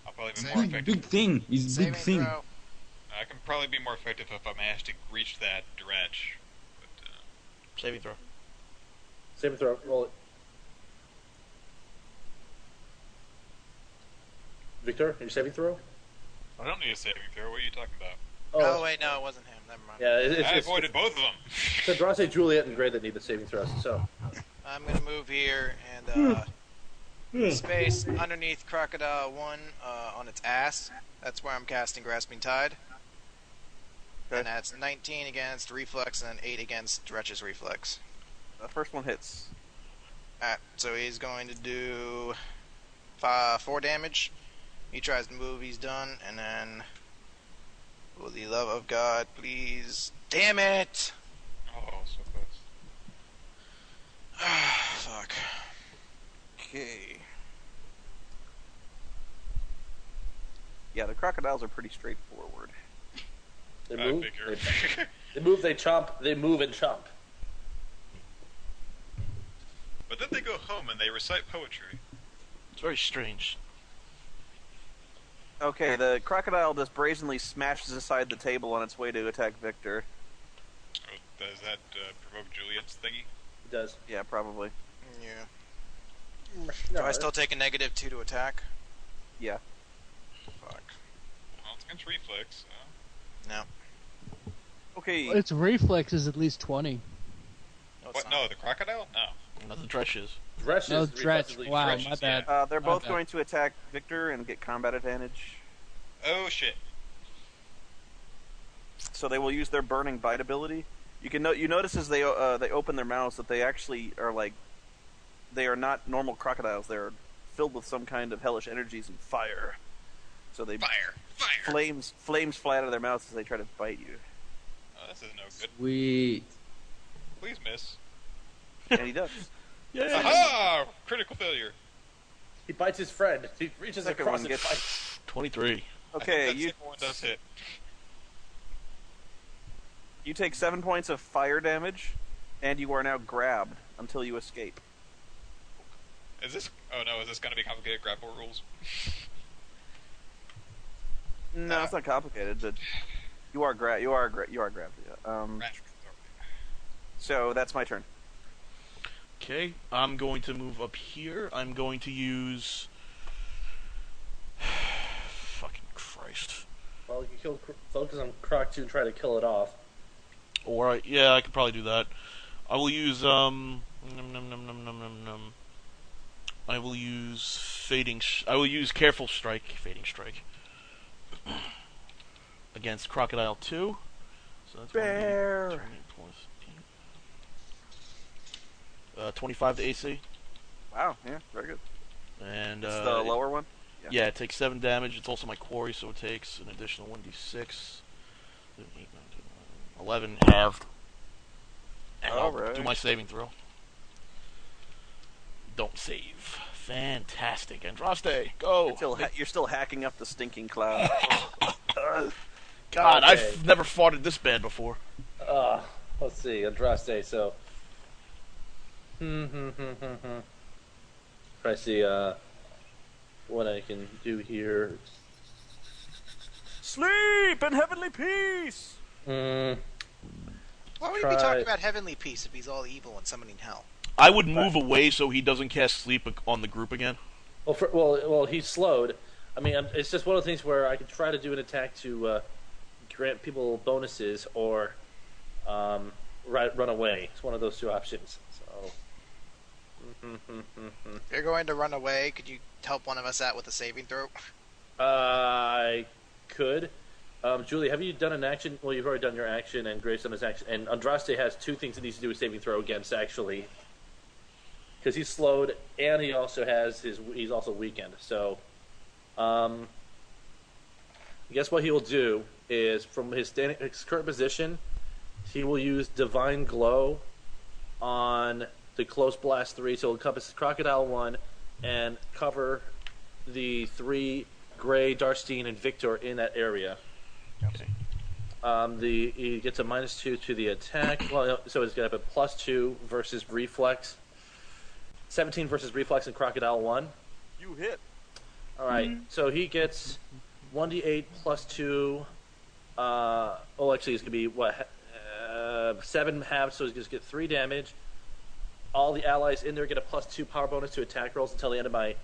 I'll probably be more Saving- effective. Big thing. He's a Saving big thing. throw. I can probably be more effective if I manage to reach that dredge. But, Saving throw. Save and throw. Roll it. Victor, your saving throw? I don't need a saving throw. What are you talking about? Oh, wait, no, it wasn't him. Never mind. Yeah, I avoided both of them. It's Andraste, Juliet, and Gray that need the saving throws. So, I'm gonna move here and space underneath Crocodile 1 on its ass. That's where I'm casting Grasping Tide. Okay. And that's 19 against Reflex and 8 against Dretch's Reflex. The first one hits. Alright, so he's going to do 4 damage. He tries to move, he's done, and then... For the love of God, please... Damn it! Oh, so close. Fuck. Okay. Yeah, the crocodiles are pretty straightforward. they I move. figure. They move, they chomp, they move and chomp. go home and they recite poetry. It's very strange. Okay, the crocodile just brazenly smashes aside the table on its way to attack Victor. Oh, does that provoke Juliet's thingy? It does. Yeah, probably. Yeah. No, Do I still take a -2 to attack? Yeah. Fuck. Well, it's against reflex. No. Okay. Its reflex is at least 20. No, it's What? not. No, the crocodile? No. Not the Dresh is. Dretch No, is Dretch. reflexively Wow, Dretch my is- bad. They're My both bad. going to attack Victor and get combat advantage. Oh shit. So they will use their burning bite ability. You notice as they open their mouths that they actually are like, they are not normal crocodiles. They're filled with some kind of hellish energies and fire. So they Fire! flames fly out of their mouths as they try to bite you. Oh, this is no good. Sweet. Please miss. And he does. Yeah. Aha! Critical failure. He bites his friend. He reaches Second across one and gets- bites. 23. Okay, that you second one does hit. you take 7 points of fire damage, and you are now grabbed until you escape. Is this? Oh no! Is this gonna be complicated grapple rules? No, it's not complicated. But you are grabbed. Yeah. So that's my turn. Okay, I'm going to move up here. I'm going to use... Fucking Christ. Well, you can focus on Croc 2 and try to kill it off. Or, yeah, I could probably do that. I will use, I will use I will use Careful Strike, Fading Strike. Against Crocodile 2. So that's Bear! 20 plus 25 to AC. Wow. Yeah. Very good. And, It's the lower one. Yeah, it takes 7 damage. It's also my quarry, so it takes an additional 1d6. 11 halved. And I'll Alright. do my saving throw. Don't save. Fantastic. Andraste, go! You're still hacking up the stinking cloud. God, Okay. I've never fought it this bad before. Let's see, Andraste, so... Try to see, what I can do here. Sleep in heavenly peace! Why would he Try- be talking about heavenly peace if he's all evil and summoning hell? I would move away so he doesn't cast sleep on the group again. Well, he's slowed. I mean, it's just one of the things where I can try to do an attack to grant people bonuses or run away. It's one of those two options. So, If you're going to run away, could you help one of us out with a saving throw? I could. Julie, have you done an action? Well, you've already done your action, and Grace done his action. And Andraste has 2 things that he needs to do a saving throw against, actually. Because he's slowed, and he also has he's also weakened. So, I guess what he will do is, from his current position, he will use Divine Glow on the Close Blast 3, so it'll encompass Crocodile 1, and cover the 3 Gray, Darstein, and Victor in that area. Okay. He gets a -2 to the attack. Well, so he's going to have a +2 versus reflex. 17 versus reflex and Crocodile 1. You hit. All right, so he gets 1d8 +2. Actually, it's going to be, 7 halves, so he's going to get 3 damage. All the allies in there get a +2 power bonus to attack rolls until the end of my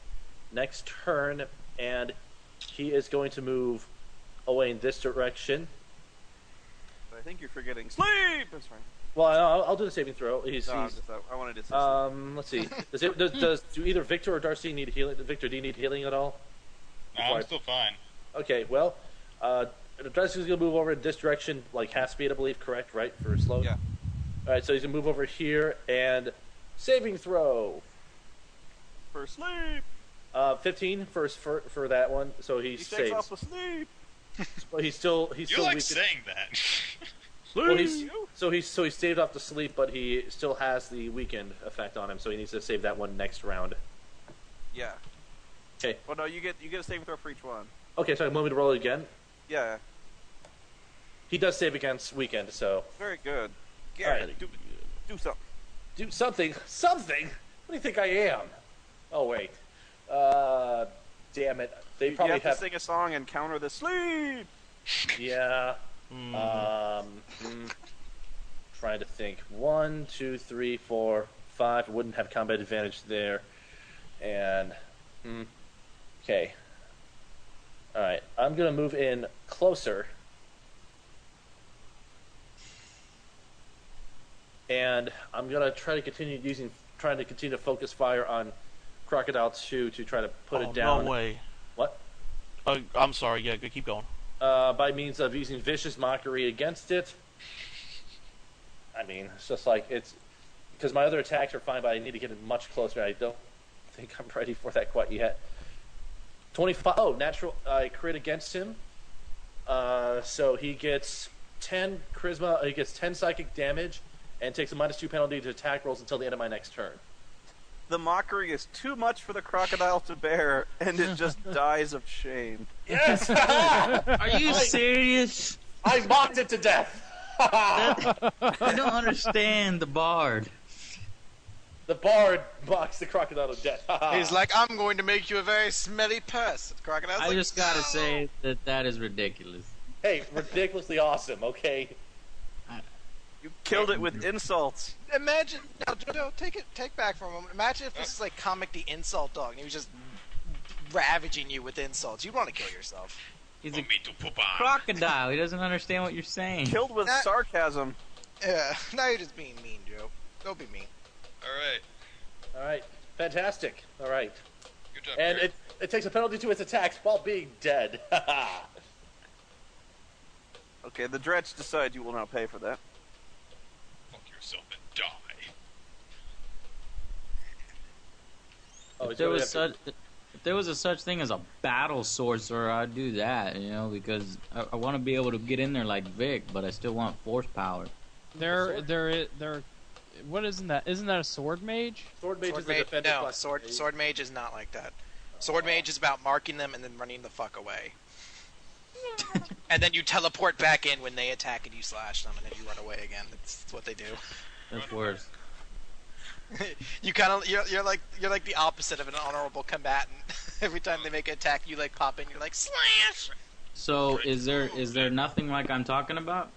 next turn, and he is going to move away in this direction. But I think you're forgetting sleep. That's right. Well, I'll do the saving throw. I wanted to say Let's see. Do either Victor or Darcy need healing? Victor, do you need healing at all? No, I'm still fine. Okay, well, Darcy's going to move over in this direction, like half speed, I believe, correct, right, for slow? Yeah. All right, so he's going to move over here, and saving throw. for sleep. 15 for that one, so he He takes saves. off the sleep. But he's still You still like weak. saying that? Well, he saved off the sleep, but he still has the weakened effect on him, so he needs to save that one next round. Yeah. Okay. Well, no, you get a saving throw for each one. Okay, so I want me to roll it again. Yeah. He does save against weakened, so Very good. all Garrett, right. do something. Do something. Something. do you think I am? Oh wait. Damn it. They You probably have to sing a song and counter the sleep. Yeah. Trying to think. 1, 2, 3, 4, 5. Wouldn't have combat advantage there. And okay. All right. I'm gonna move in closer. And I'm gonna try to continue to focus fire on Crocodile 2 to try to put it down. No way. What? I'm sorry. Yeah, keep going. By means of using vicious mockery against it. I mean, it's just like it's because my other attacks are fine, but I need to get it much closer. I don't think I'm ready for that quite yet. 25. Oh, natural. I crit against him. So he gets 10 charisma. He gets 10 psychic damage. And takes a -2 penalty to attack rolls until the end of my next turn. The mockery is too much for the crocodile to bear, and it just dies of shame. Yes! Are you serious? I mocked it to death! I don't understand the bard. The bard mocks the crocodile to death. He's like, I'm going to make you a very smelly purse. The crocodile's I like, just gotta "No." say that is ridiculous. Hey, ridiculously awesome, okay? You killed it with insults. Imagine, no, Jojo, take back for a moment. Imagine if this is like Comic the Insult Dog, and he was just ravaging you with insults. You'd want to kill yourself. He's Want a me to poop on? crocodile. He doesn't understand what you're saying. Killed with That- sarcasm. Yeah, now you're just being mean, Joe. Don't be mean. Alright. Alright, fantastic. Alright. Good job, And Garrett. it takes a penalty to its attacks while being dead. Okay, the Dretch decide you will now pay for that. Fuck yourself and die. Oh, If there was a such thing as a battle sorcerer, I'd do that, because I want to be able to get in there like Vic, but I still want force power. What isn't that? Isn't that a sword mage? Sword mage Sword is the mage, defender no, class. sword mage is not like that. Sword mage is about marking them and then running the fuck away. And then you teleport back in when they attack and you slash them and then you run away again. That's what they do. That's worse. You kind of you're like the opposite of an honorable combatant. Every time they make an attack, you like pop in. You're like slash. So is there nothing like I'm talking about?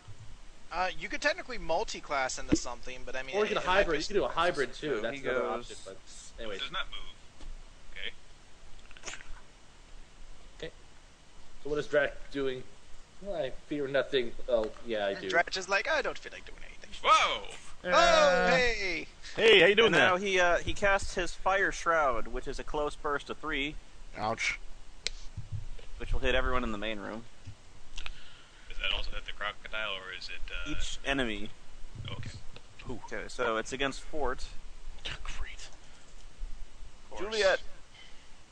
You could technically multi-class into something, but I mean, Or you can it might hybrid. just- You can do a hybrid too. So That's he another goes- option. But anyways, Does not move. Okay. so what is Drac doing? Well, I fear nothing. Oh, yeah, I do. Dredge is like, I don't feel like doing anything. Whoa! Oh, hey! Hey, how you doing And now there? he casts his Fire Shroud, which is a close burst of 3, Ouch. which will hit everyone in the main room. Does that also hit the crocodile, or is it, Each enemy. Okay. Okay, so it's against Fort. Great. Of course. Juliet,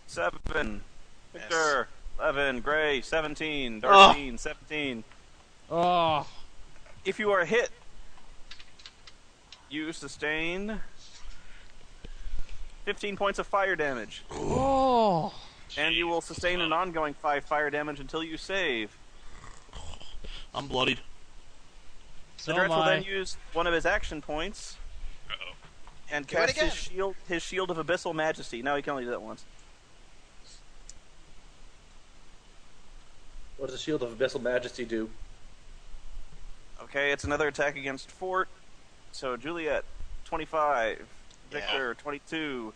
7. Yes. Victor, 11. Gray, 17. Darcy, 17. Oh, If you are hit, you sustain 15 points of fire damage. oh. And you will sustain an ongoing 5 fire damage until you save. I'm bloodied. So The Dretch am will I. then use one of his action points Uh-oh. and Do it cast his shield of Abyssal Majesty. Now he can only do that once. What does the Shield of Abyssal Majesty do? Okay, it's another attack against Fort. So Juliet, 25. Victor, 22.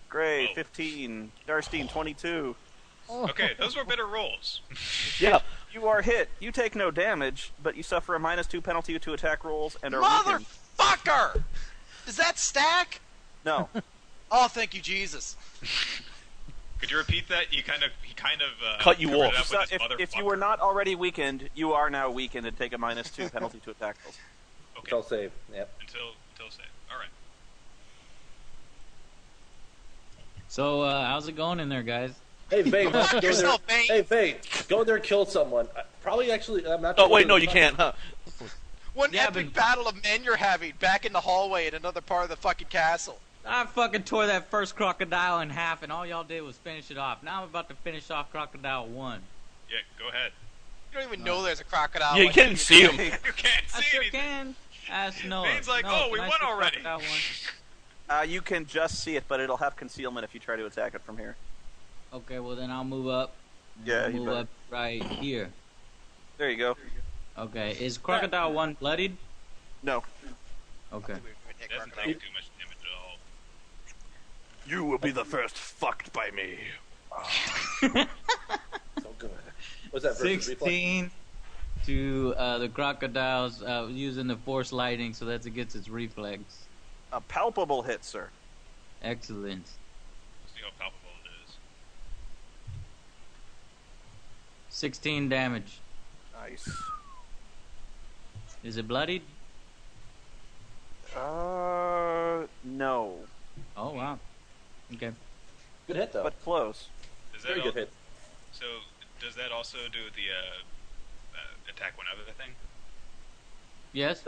Gray, Oh. 15. Darstein, 22. Okay, those were better rolls. Yeah. You are hit. You take no damage, but you suffer a -2 penalty to attack rolls and are weakened. Motherfucker! Does that stack? No. Oh, thank you, Jesus. Could you repeat that? He kind of Cut you covered it off. up So with this if you motherfucker. were not already weakened, you are now weakened and take a -2 penalty to attack rolls. Okay. I'll save. Yep. Until save. All right. So how's it going in there, guys? Hey, Vane, let's go there. Yourself, Vane. Hey, Vane, go there and kill someone. Probably, actually, I'm not. Oh sure wait, whether- no, you can't. Huh? What Yeah, epic but- battle of men you're having back in the hallway in another part of the fucking castle. I fucking tore that first crocodile in half, and all y'all did was finish it off. Now I'm about to finish off Crocodile 1. Yeah, go ahead. You don't even know there's a crocodile. Yeah, you like, can't see him. You can't I see sure anything. can. Ask Noah. Vane's like, Noah, oh, we can I won see already. Crocodile 1? You can just see it, but it'll have concealment if you try to attack it from here. Okay, well then I'll move up. Yeah, I'll you move better. up right here. There you go. Okay, is Crocodile 1 bloodied? No. Okay. We would hit It doesn't crocodile. take too much damage at all. You will be the first fucked by me. So good. What's that versus reflex? 16 to the crocodiles using the force lighting, so that's against its reflex. A palpable hit, sir. Excellent. Let's see how palpable it is. 16 damage. Nice. Is it bloodied? No. Oh wow. Okay. Good hit though. But close. Does that Very good al- hit. So, does that also do the attack one other thing? Yes.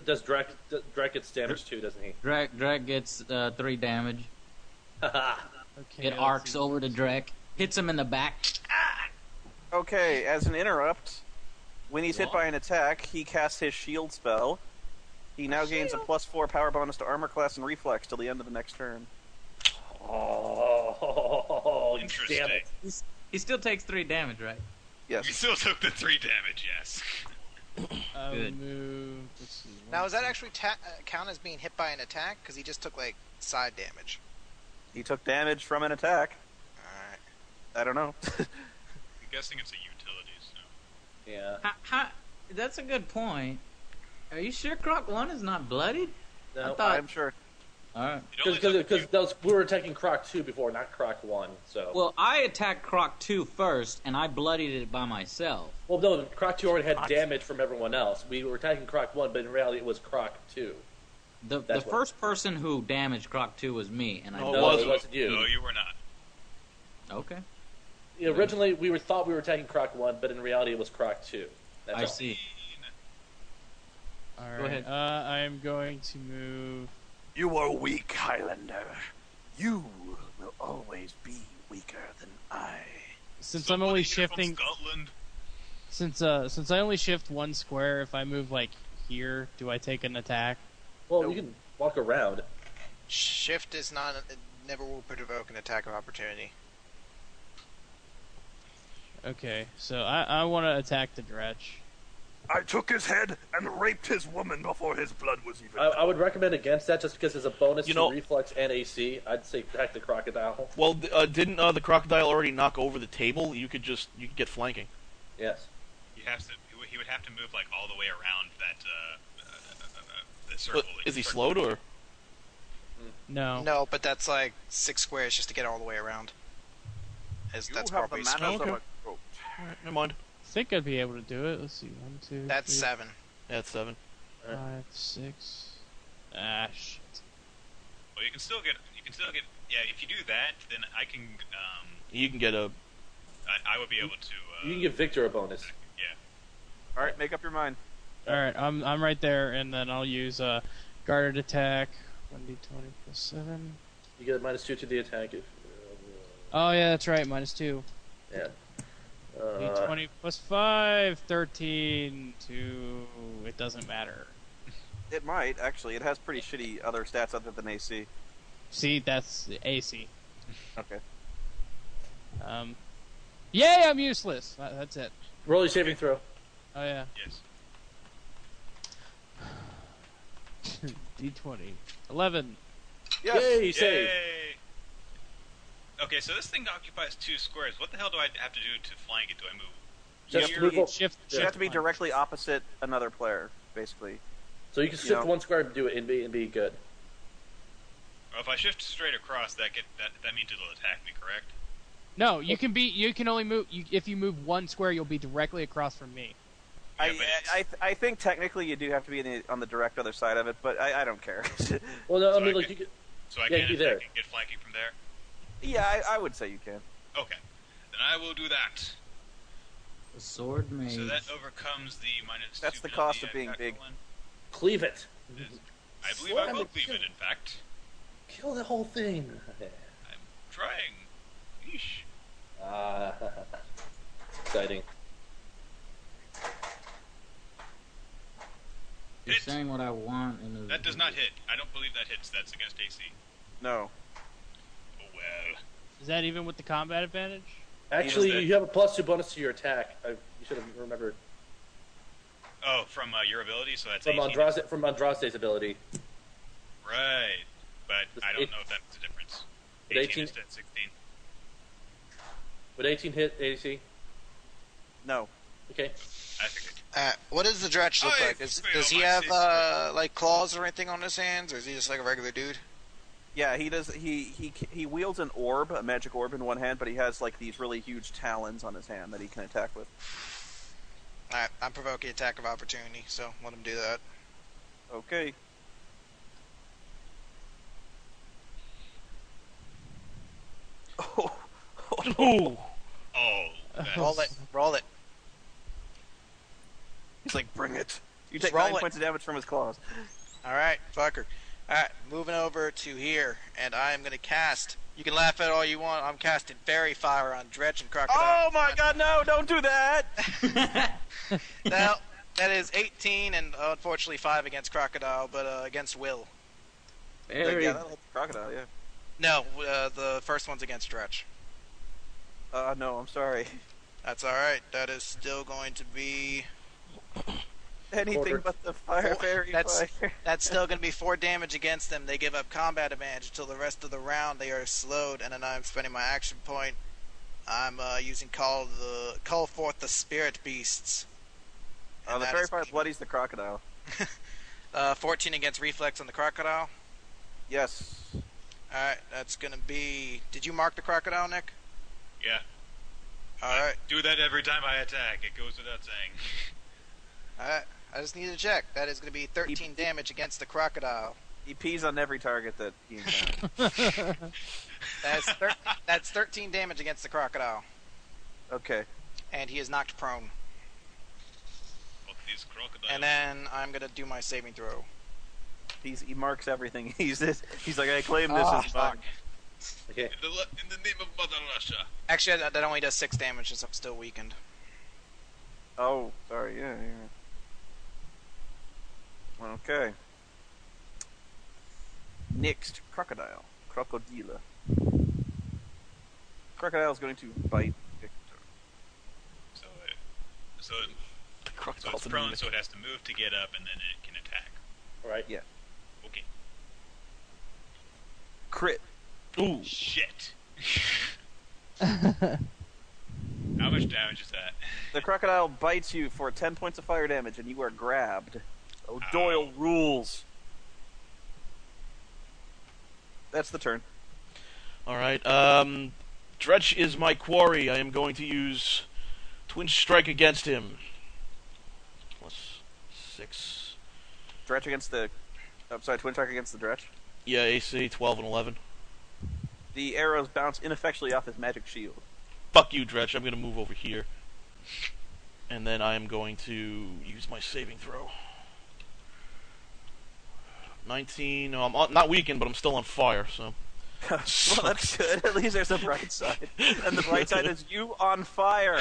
Does Drek gets damage too, doesn't he? Drek gets 3 damage. Okay, It let's arcs see. over to Drek, hits him in the back. Okay, as an interrupt, when he's hit What? by an attack, he casts his shield spell. He now gains a +4 power bonus to armor class and reflex till the end of the next turn. Oh, Interesting. damn it! He still takes 3 damage, right? You Yes. still took the 3 damage, yes. I'll Good. move. Let's see. Now, does that actually count as being hit by an attack? Because he just took, like, side damage. He took damage from an attack. Alright. I don't know. I'm guessing it's a utility, so. Yeah. That's a good point. Are you sure Croc 1 is not bloodied? I No, thought. I'm sure. Alright. It only took because we were attacking Croc 2 before, not Croc 1. So. Well, I attacked Croc 2 first, and I bloodied it by myself. Well, no, Croc 2 already had damage from everyone else. We were attacking Croc 1, but in reality it was Croc 2. The That's what- first person who damaged Croc 2 was me, and I No, No, was- it wasn't you. No, you were not. Okay. Yeah, originally, thought we were attacking Croc 1, but in reality it was Croc 2. That's I all. see. All Go right. ahead. I'm going to move. You are weak, Highlander. You will always be weaker than I. Since I'm only Somebody here shifting, from Scotland. since I only shift 1 square, if I move like here, do I take an attack? Well, you can walk around. Shift is not... It never will provoke an attack of opportunity. Okay, so I want to attack the Dretch. I took his head and raped his woman before his blood was even. I would recommend against that just because it's a bonus You to know- reflex and AC. I'd say attack the crocodile. Well, didn't the crocodile already knock over the table? You could get flanking. Yes. He would have to move like all the way around that the circle. But is he slowed or? No. No, but that's like 6 squares just to get all the way around. You That's have the probably manners of Okay. a goat. Alright, never mind. I think I'd be able to do it. Let's see. 1, 2. That's 3, 7. Yeah, it's 7. 5, 6. Ah, shit. Well, you can still get. Yeah, if you do that, then I can. You can get a. I would be able to. You can give Victor a bonus. Yeah. All right, make up your mind. All right, I'm right there, and then I'll use guarded attack. 1d20 plus 7. You get a -2 to the attack. If, Oh yeah, that's right. -2. yeah. D20 plus 5, 13 to. It doesn't matter. It might, actually. It has pretty shitty other stats other than AC. See, that's the AC. Okay. Yay, I'm useless. That's it. Roll your saving throw. Oh yeah. Yes. D20. 11. Yes. Yay, you save. Yay! Okay, so this thing occupies 2 squares. What the hell do I have to do to flank it? Do I move? Just here? move up. Shift. You have to be punch. directly opposite another player, basically. So you can shift know. 1 square and do it and be good. Or if I shift straight across, that means it'll attack me, correct? No, you can be. You can only move. If you move 1 square, you'll be directly across from me. Yeah, but I think technically you do have to be on the direct other side of it, but I don't care. Well, no, So I mean, I like, could- you could, So I Yeah, can be attack there. and get flanking from there? Yeah, I would say you can. Okay. Then I will do that. The sword mage. So that overcomes the -2 That's the penalty cost of I've being got big. going. cleave it. I believe I Slam will it, cleave kill it, in fact. Kill the whole thing. I'm trying. Yeesh. Ah, exciting. You're Hit. saying what I want. And That does not hit. I don't believe that hits. That's against AC. No. Oh well. Is that even with the combat advantage? Actually, Even you have a +2 bonus to your attack. You should have remembered Oh, from your ability, so that's from 18. Andraste's ability. Right. But I don't It- know if that's the difference. Would 18 18 instead of 16. Would 18 hit AC? No. Okay. I figured. What does the Dretch look I like? Does fail he my have sister. like claws or anything on his hands, or is he just like a regular dude? Yeah, he does. He wields an orb, a magic orb in one hand, but he has like these really huge talons on his hand that he can attack with. Alright, I'm provoking attack of opportunity, so let him do that. Okay. Oh. Ooh. Oh. Roll it. Roll it. He's like, bring it. You Just take roll 9 it. points of damage from his claws. Alright, fucker. Alright, moving over to here, and I am going to cast. You can laugh at all you want. I'm casting Fairy Fire on Dretch and Crocodile. Oh my god, no, don't do that! Now, that is 18 and unfortunately 5 against Crocodile, but against Will. Very. Yeah, that'll hit the crocodile, yeah. No, the first one's against Dretch. No, I'm sorry. That's alright. That is still going to be. Anything Quarter. but the fire fairy That's fire. that's still going to be 4 damage against them. They give up combat advantage until the rest of the round. They are slowed, and then I'm spending my action point. I'm using call forth the spirit beasts. And The that fairy is fire bloodies the crocodile. 14 against reflex on the crocodile. Yes. All right, that's going to be. Did you mark the crocodile, Nick? Yeah. All right, Do that every time I attack. It goes without saying. all right. I just need to check. That is going to be 13 damage against the crocodile. He pees on every target that he encounters. That's 13 damage against the crocodile, Okay. and he is knocked prone. Fuck these crocodiles. And then I'm going to do my saving throw. He marks everything. He's like, I claim this as mine. Okay. In the name of Mother Russia. Actually, that only does 6 damage since I'm still weakened. Oh, sorry. Yeah. Okay. Next, crocodile. Crocodile. Crocodile is going to bite Victor. So The it's crocodile's a prone, mimic. so it has to move to get up, and then it can attack. All right. Yeah. Okay. Crit. Ooh. Shit. How much damage is that? The crocodile bites you for 10 points of fire damage, and you are grabbed. Oh, Ow. Doyle rules. That's the turn. Alright, Dretch is my quarry. I am going to use Twin Strike against him. Plus 6. Dretch against the... I'm sorry, Twin Strike against the Dretch. Yeah, AC 12 and 11. The arrows bounce ineffectually off his magic shield. Fuck you, Dretch. I'm going to move over here. And then I am going to use my saving throw. 19. No, I'm not weakened, but I'm still on fire, so... Well, that's good. At least there's a bright side. And the bright side is you on fire.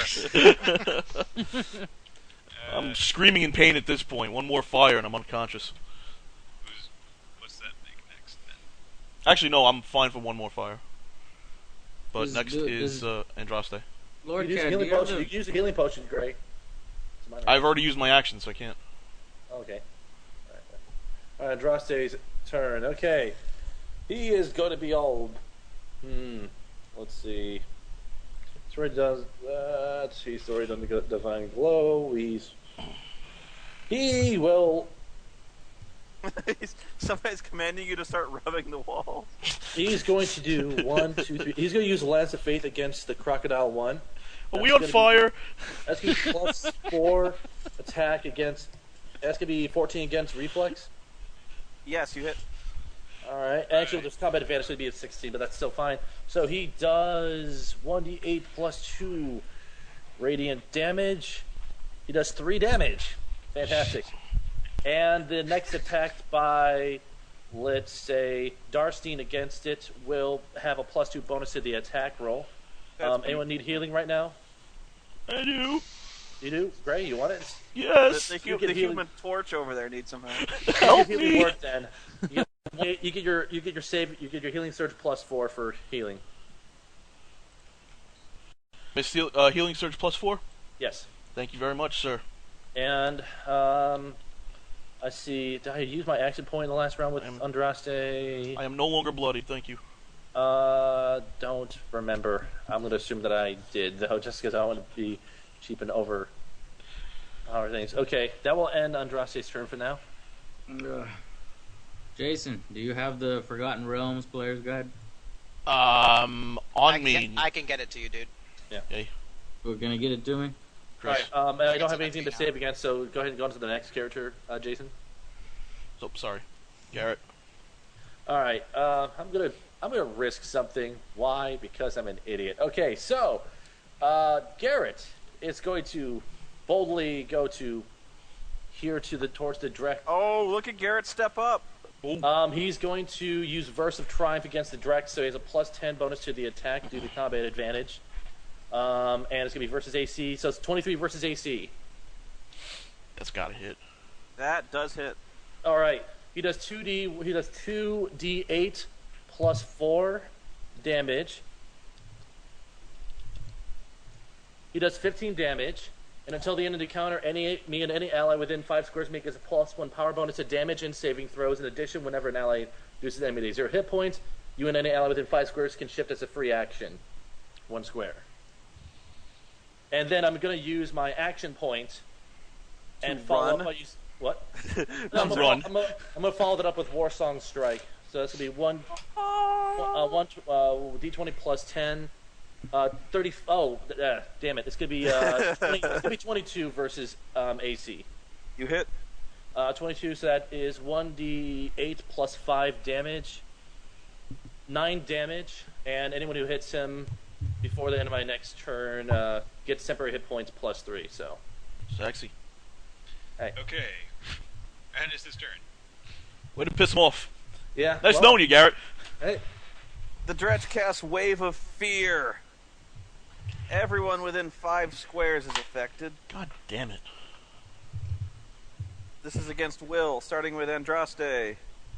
I'm screaming in pain at this point. One more fire and I'm unconscious. What's that thing next then? Actually, no, I'm fine for one more fire. But Does- next does- is Andraste. Lord You can use a Cat, do healing you have potion. the- You can use a healing potion, Gray. It's mine. I've already used my action, so I can't. Okay. All right. Andraste's turn. Okay. He is going to be all. Let's see. He's already done that. He's already done the divine glow. He will. Somebody's commanding you to start rubbing the wall. He's going to do 1, 2, 3. He's going to use the Lance of Faith against the Crocodile 1. Are we That's on gonna fire? That's going to be plus 4 attack against. That's going to be 14 against reflex. Yes, you hit. Alright, actually there's combat advantage, so it'd be at 16, but that's still fine. So he does 1d8 plus 2 radiant damage. He does 3 damage. Fantastic. And the next attack by, let's say, Darstein against it will have a plus 2 bonus to the attack roll. That's Anyone need healing right now? I do. You do? Gray, you want it? Yes. The You can heal- human torch over there needs some help. Help healing me. word then. You get your healing surge +4 for healing. Miss healing surge +4. Yes. Thank you very much, sir. And I see. Did I use my action point in the last round with Andraste? I am no longer bloody. Thank you. Don't remember. I'm gonna assume that I did though, just because I don't want to be cheap and over things. Okay, that will end Andraste's turn for now. Jason, do you have the Forgotten Realms player's guide? On me. I can get it to you, dude. Yeah. Okay. We're gonna get it to me. Right. I don't have anything to save against, so go ahead and go on to the next character, Jason. So sorry, Garrett. All right. I'm gonna risk something. Why? Because I'm an idiot. Okay. So, Garrett is going to boldly go to here towards the direct. Oh, look at Garrett step up. He's going to use Verse of Triumph against the Drex, so he has a +10 bonus to the attack due to combat advantage. And it's going to be versus AC, so it's 23 versus AC. That's gotta hit. That does hit. All right, he does 2d8 +4 damage. He does 15 damage, and until the end of the counter, me and any ally within 5 squares make a +1 power bonus to damage and saving throws. In addition, whenever an ally reduces the enemy to 0 hit points, you and any ally within 5 squares can shift as a free action, 1 square. And then I'm going to use my action point and follow up by using what? No, I'm going to follow that up with War Song Strike. So that's going to be one d20 +10. 30. Oh, damn it! It's gonna be 20, it's gonna be 22 versus AC. You hit. 22, so that is 1d8 +5 damage, 9 damage, and anyone who hits him before the end of my next turn gets temporary hit points +3. So Sexy. hey. Okay. And it's his turn. Way to piss him off. Yeah. Nice knowing you, Garrett. Hey. The Dretch casts Wave of Fear. Everyone within 5 squares is affected. God damn it. This is against Will, starting with Andraste.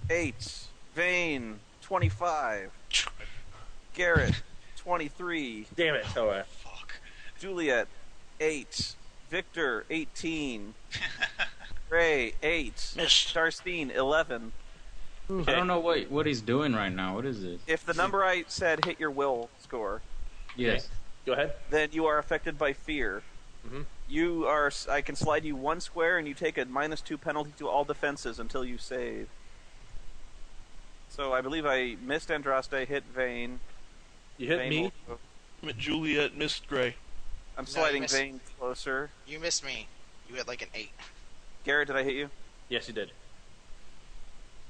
8. Vane, 25. Garrett, 23. Damn it! All right. Fuck. Juliet, 8. Victor, 18. Ray, 8. Missed. Darstine, 11. I don't know what he's doing right now. What is this? If the number I said hit your will score, Yes. Go ahead. then you are affected by fear. Mm-hmm. I can slide you 1 square, and you take a -2 penalty to all defenses until you save. So I believe I missed Andraste, hit Vane. You hit Vane me. will- Juliet missed Gray. I'm No, sliding you missed. Vane closer. You missed me. You hit like an 8. Garrett, did I hit you? Yes, you did.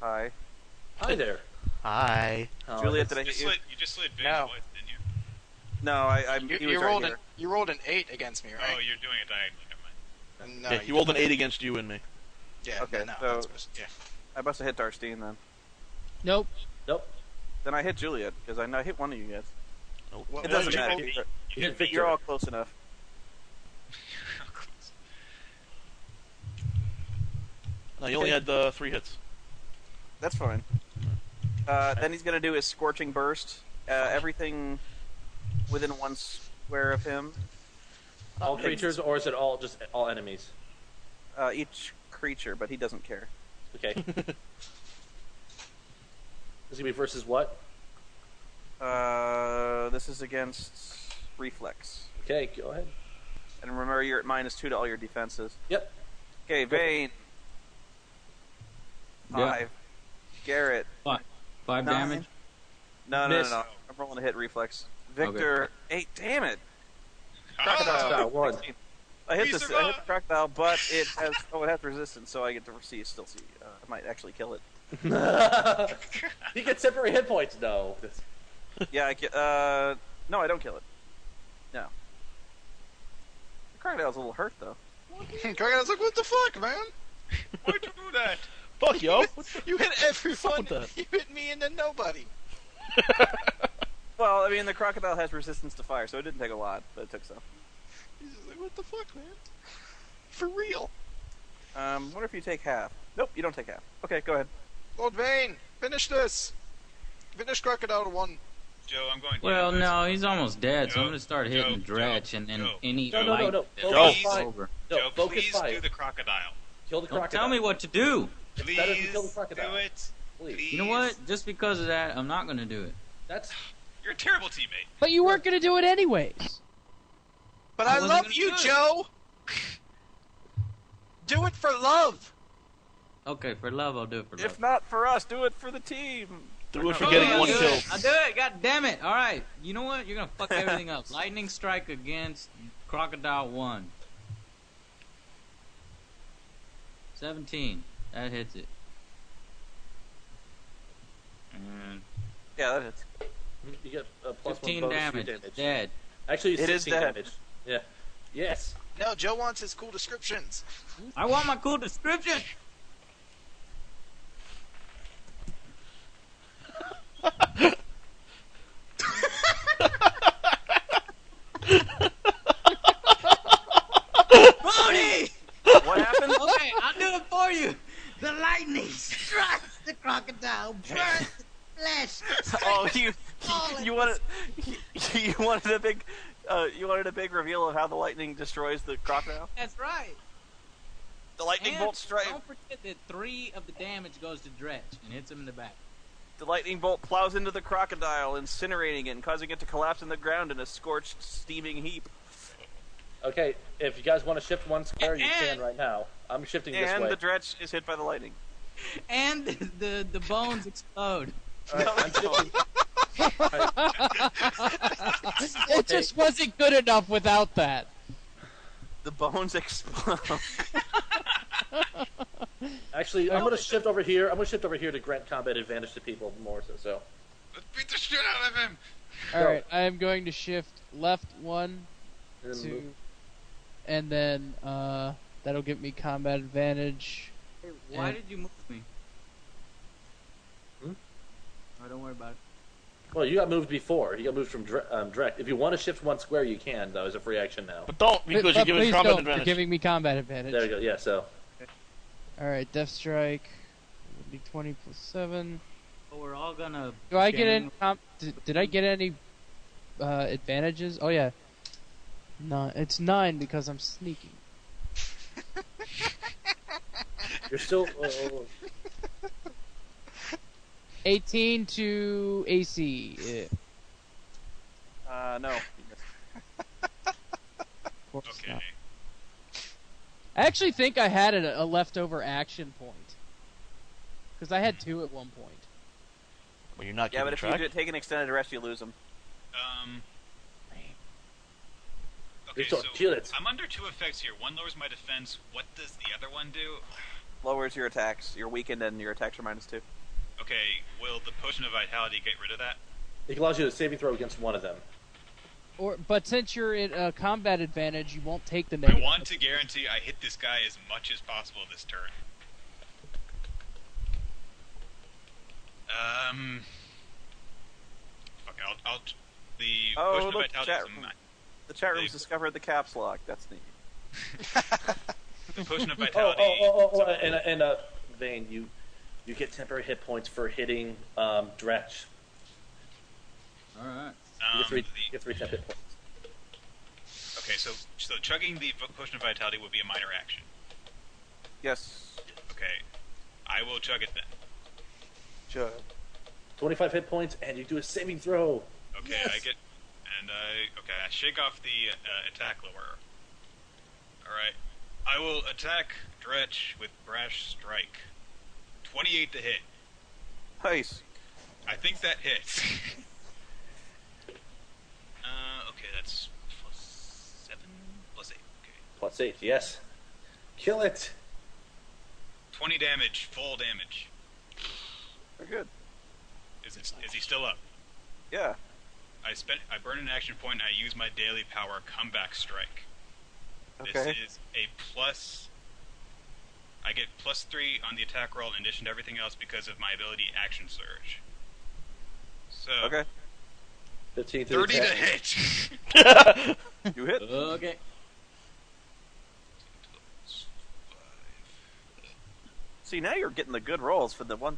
Hi. Hi there. Hi. Oh, Juliet, that's- did I hit you? You just slid Vane's No. voice, didn't you? No, he was right here. You rolled an 8 against me, right? Oh, you're doing it diagonally. Never mind. No, Yeah, he rolled an 8 against you and me. Yeah. Okay, No, so- that's supposed- yeah. I must have hit Darstine then. Nope. Nope. Then I hit Juliet, because I know I hit one of you guys. Nope. What- It doesn't what did you matter. roll? You hit Victor. You're all close enough. No, he only had 3 hits. That's fine. Then he's going to do his Scorching Burst. Everything within 1 square of him. All creatures, or is it just all enemies? Each creature, but he doesn't care. Okay. This is gonna be versus what? This is against Reflex. Okay, go ahead. And remember, you're at -2 to all your defenses. Yep. Okay, Vane. Yeah. 5. Garrett. 5 9. damage. No. Miss. I'm rolling a hit reflex. Victor. 8. Damn it. Oh, Crocodile, 1. I hit We the survived. crocodile, but it has resistance, so I get to still see. I might actually kill it. He gets temporary hit points. No. Yeah, no, I don't kill it. No. The crocodile's a little hurt though. Crocodile's like, what the fuck, man? Why'd you do that? Fuck, yo. You hit everyone. with that? You hit me and then nobody. Well, I mean, the crocodile has resistance to fire, so it didn't take a lot, but it took some. He's just like, what the fuck, man? For real. Wonder if you take half. Nope, you don't take half. Okay, go ahead. Lord Vane, finish this. Finish Crocodile 1. Joe, I'm going to. Well, no, he's almost dead, so I'm Joe, gonna start hitting Joe, Dretch, Joe, and then Joe. any No. light Focus that is fight. over. No, Joe, focus please fight. do the crocodile. Kill the Don't crocodile. tell me what to do. It's Please better to kill the crocodile. do it. Please. You know what? Just because of that, I'm not gonna do it. That's You're a terrible teammate. But you weren't gonna do it anyways. But I I wasn't love gonna you, do it. Joe. Do it for love. Okay, for love, I'll do it for love. If not for us, do it for the team. Do it for Okay, getting I'll one do kill. it. I'll do it. God damn it! All right. You know what? You're gonna fuck everything up. Lightning strike against Crocodile 1. 17. That hits it. And Yeah, that hits. you get a plus 15 one bonus damage. to your damage. Dead. Actually, it's It is 16 dead. damage. Yeah. Yes. No, Joe wants his cool descriptions. I want my cool description. Spoony! What happened? Okay, I'll do it for you. The lightning strikes the crocodile, burns its flesh. Oh, you wanted you wanted a big reveal of how the lightning destroys the crocodile. That's right. The lightning And bolt strike. don't forget that 3 of the damage goes to Dretch and hits him in the back. The lightning bolt plows into the crocodile, incinerating it and causing it to collapse in the ground in a scorched, steaming heap. Okay, if you guys want to shift one square, you can And- right now. I'm shifting this And way. the dretch is hit by the lightning. And the bones explode. All right, I'm shifting. All right, It just wasn't good enough without that. The bones explode. actually, I'm going to shift over here. I'm going to shift over here to grant combat advantage to people more so. Let's beat the shit out of him. All right, I am going to shift left 1, And then 2, move. and then that'll give me combat advantage. Why And- did you move me? Hmm? Oh, don't worry about it. Well, you got moved before. You got moved from direct. If you want to shift one square, you can, though, as a free action now. But don't, because But you're giving please combat don't. advantage. You're giving me combat advantage. There you go. Yeah, so. All right, Death Strike would be 20 plus 7. But we're all gonna. Do I get stand- any? Did I get any advantages? Oh yeah. No, it's 9 because I'm sneaking. You're still. 18 to AC. Yeah, No. of course Okay. not. I actually think I had a leftover action point. Because I had 2 at one point. Well, you're not Yeah, keeping but if track. you take an extended rest, you lose them. Okay, So, so kill it. I'm under 2 effects here. One lowers my defense. What does the other one do? Lowers your attacks. You're weakened and your attacks are -2. Okay, will the potion of vitality get rid of that? It allows you to saving throw against one of them. But since you're in combat advantage, you won't take the I negative. want to guarantee I hit this guy as much as possible this turn. Fuck it, I'll the Oh, potion of look, vitality chat is room. The chat room's They- discovered the caps lock. That's neat. the potion of Oh, vitality. and Vane, you get temporary hit points for hitting Dretch. Alright. You get 3, the- you get 3 temp hit points. okay, so chugging the potion of vitality would be a minor action. Yes. Okay, I will chug it then. Sure. 25 hit points, and you do a saving throw. Okay, Yes. I get, and I shake off the attack lower. All right, I will attack Dretch with brash strike. 28 to hit. Nice. I think that hits. Okay, that's +7, +8. Okay, +8, yes. Kill it. 20 damage, full damage. Very good. Is he still up? Yeah. I burn an action point and I use my daily power comeback strike. Okay. This is a plus. I get +3 on the attack roll in addition to everything else because of my ability Action Surge. So Okay. 15 to 30 to attack. hit. You hit. Okay. See, now you're getting the good rolls for the one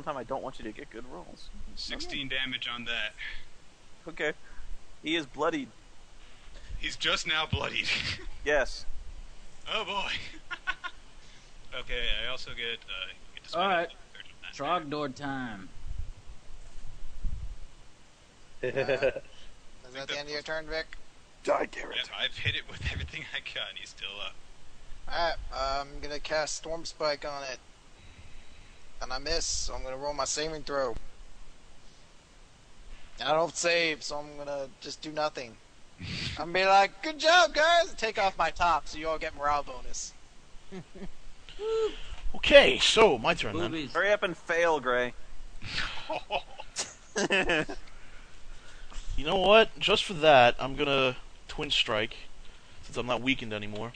time I don't want you to get good rolls. 16 damage on that. Okay. He is bloodied. He's just now bloodied. Yes. Oh boy. Okay, I also get to spend Alright. a third of that. Trogdor time. Is that the end of your turn, Vic? Die, Garrett. Yep, I've hit it with everything I got, and he's still up. Alright, I'm gonna cast Storm Spike on it. And I miss, so I'm gonna roll my saving throw. I don't save, so I'm gonna just do nothing. I'm gonna be like, good job, guys! Take off my top so you all get morale bonus. Okay, so my turn then. Boobies. Hurry up and fail, Gray. You know what? Just for that, I'm gonna Twin Strike, since I'm not weakened anymore.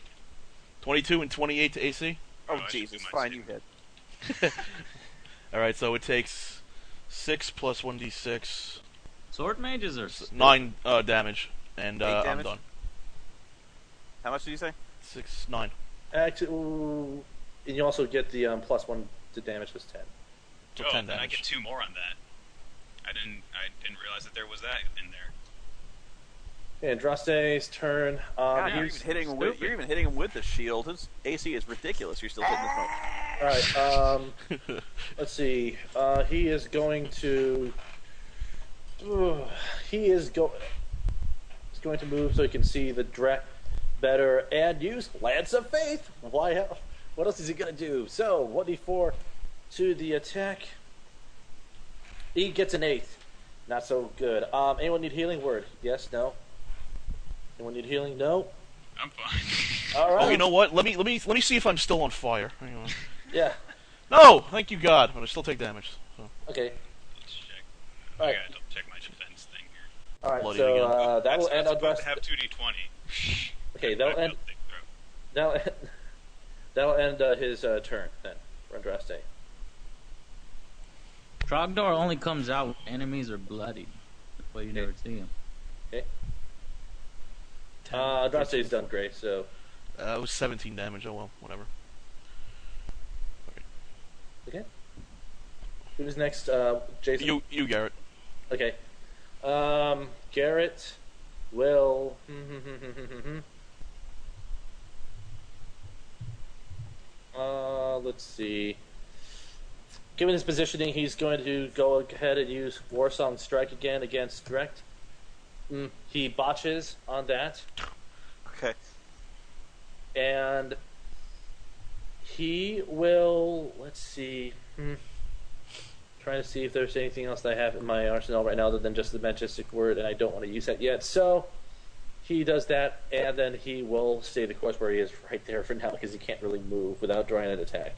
22 and 28 to AC. Oh, I should Jesus. do my Fine, saving. you hit. Alright, so it takes 6 plus 1d6, Sword mages are 9 damage, and 8 I'm damage? done. How much did you say? 6, 9. Actually, ooh, and you also get the +1 to damage was 10. So Oh, 10 then I damage. get 2 more on that. I didn't realize that there was that in there. And Andraste's turn. God, you're He's even hitting him with, you're even hitting him with the shield. His AC is ridiculous. You're still hitting the smoke. Alright, let's see. He is going to... he's going to move so he can see the Drek better and use Lance of Faith. Why? What else is he going to do? So, 1d4 to the attack. He gets an 8. Not so good. Anyone need healing word? Yes, no? Anyone need healing? No? I'm fine. Alright. Oh, you know what? Let me see if I'm still on fire. Hang on. Yeah. No, thank you God, but I still take damage. So. Okay. Let's check. Alright. I gotta double check my defense thing here. Alright, Bloody so again. that will end That's on supposed to have 2d20. Okay, that'll end. That'll end his turn then. For Andraste. Trogdor only comes out when enemies are bloodied. That's why you never see him. Okay. Andraste's done great. So It was 17 damage. Oh well, whatever. okay. Who's next? Jason. You Garrett. Okay. Garrett will. Let's see. Given his positioning, he's going to go ahead and use Warsong Strike again against Direct. He botches on that, Okay. and he will. Let's see. Trying to see if there's anything else that I have in my arsenal right now other than just the majestic word, and I don't want to use that yet. So he does that, and then he will stay the course where he is right there for now because he can't really move without drawing an attack.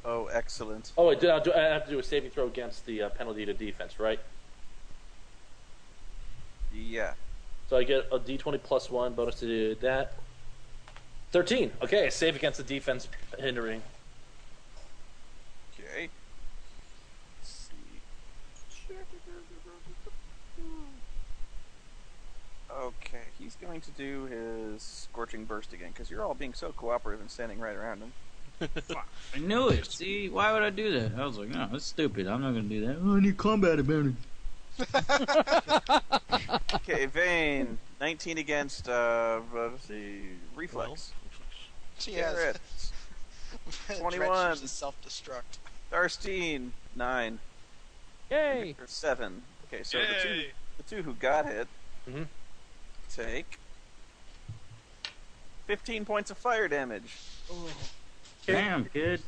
Oh, excellent. Oh, I have to do a saving throw against the penalty to defense, right? Yeah. So I get a d20 plus 1 bonus to do that. 13. Okay, save against the defense hindering. Okay. Let's see. Okay, he's going to do his Scorching Burst again, because you're all being so cooperative and standing right around him. I knew it. See, why would I do that? I was like, no, that's stupid. I'm not gonna do that. Oh, I need combat advantage. Okay, Vane. 19 against, let's see, Reflex. She Garrett. has 21. Dredge uses self-destruct. Darstine. 9. Yay! 7. Okay, so Yay! the two who got hit Mhm. take 15 points of fire damage. Damn, kid.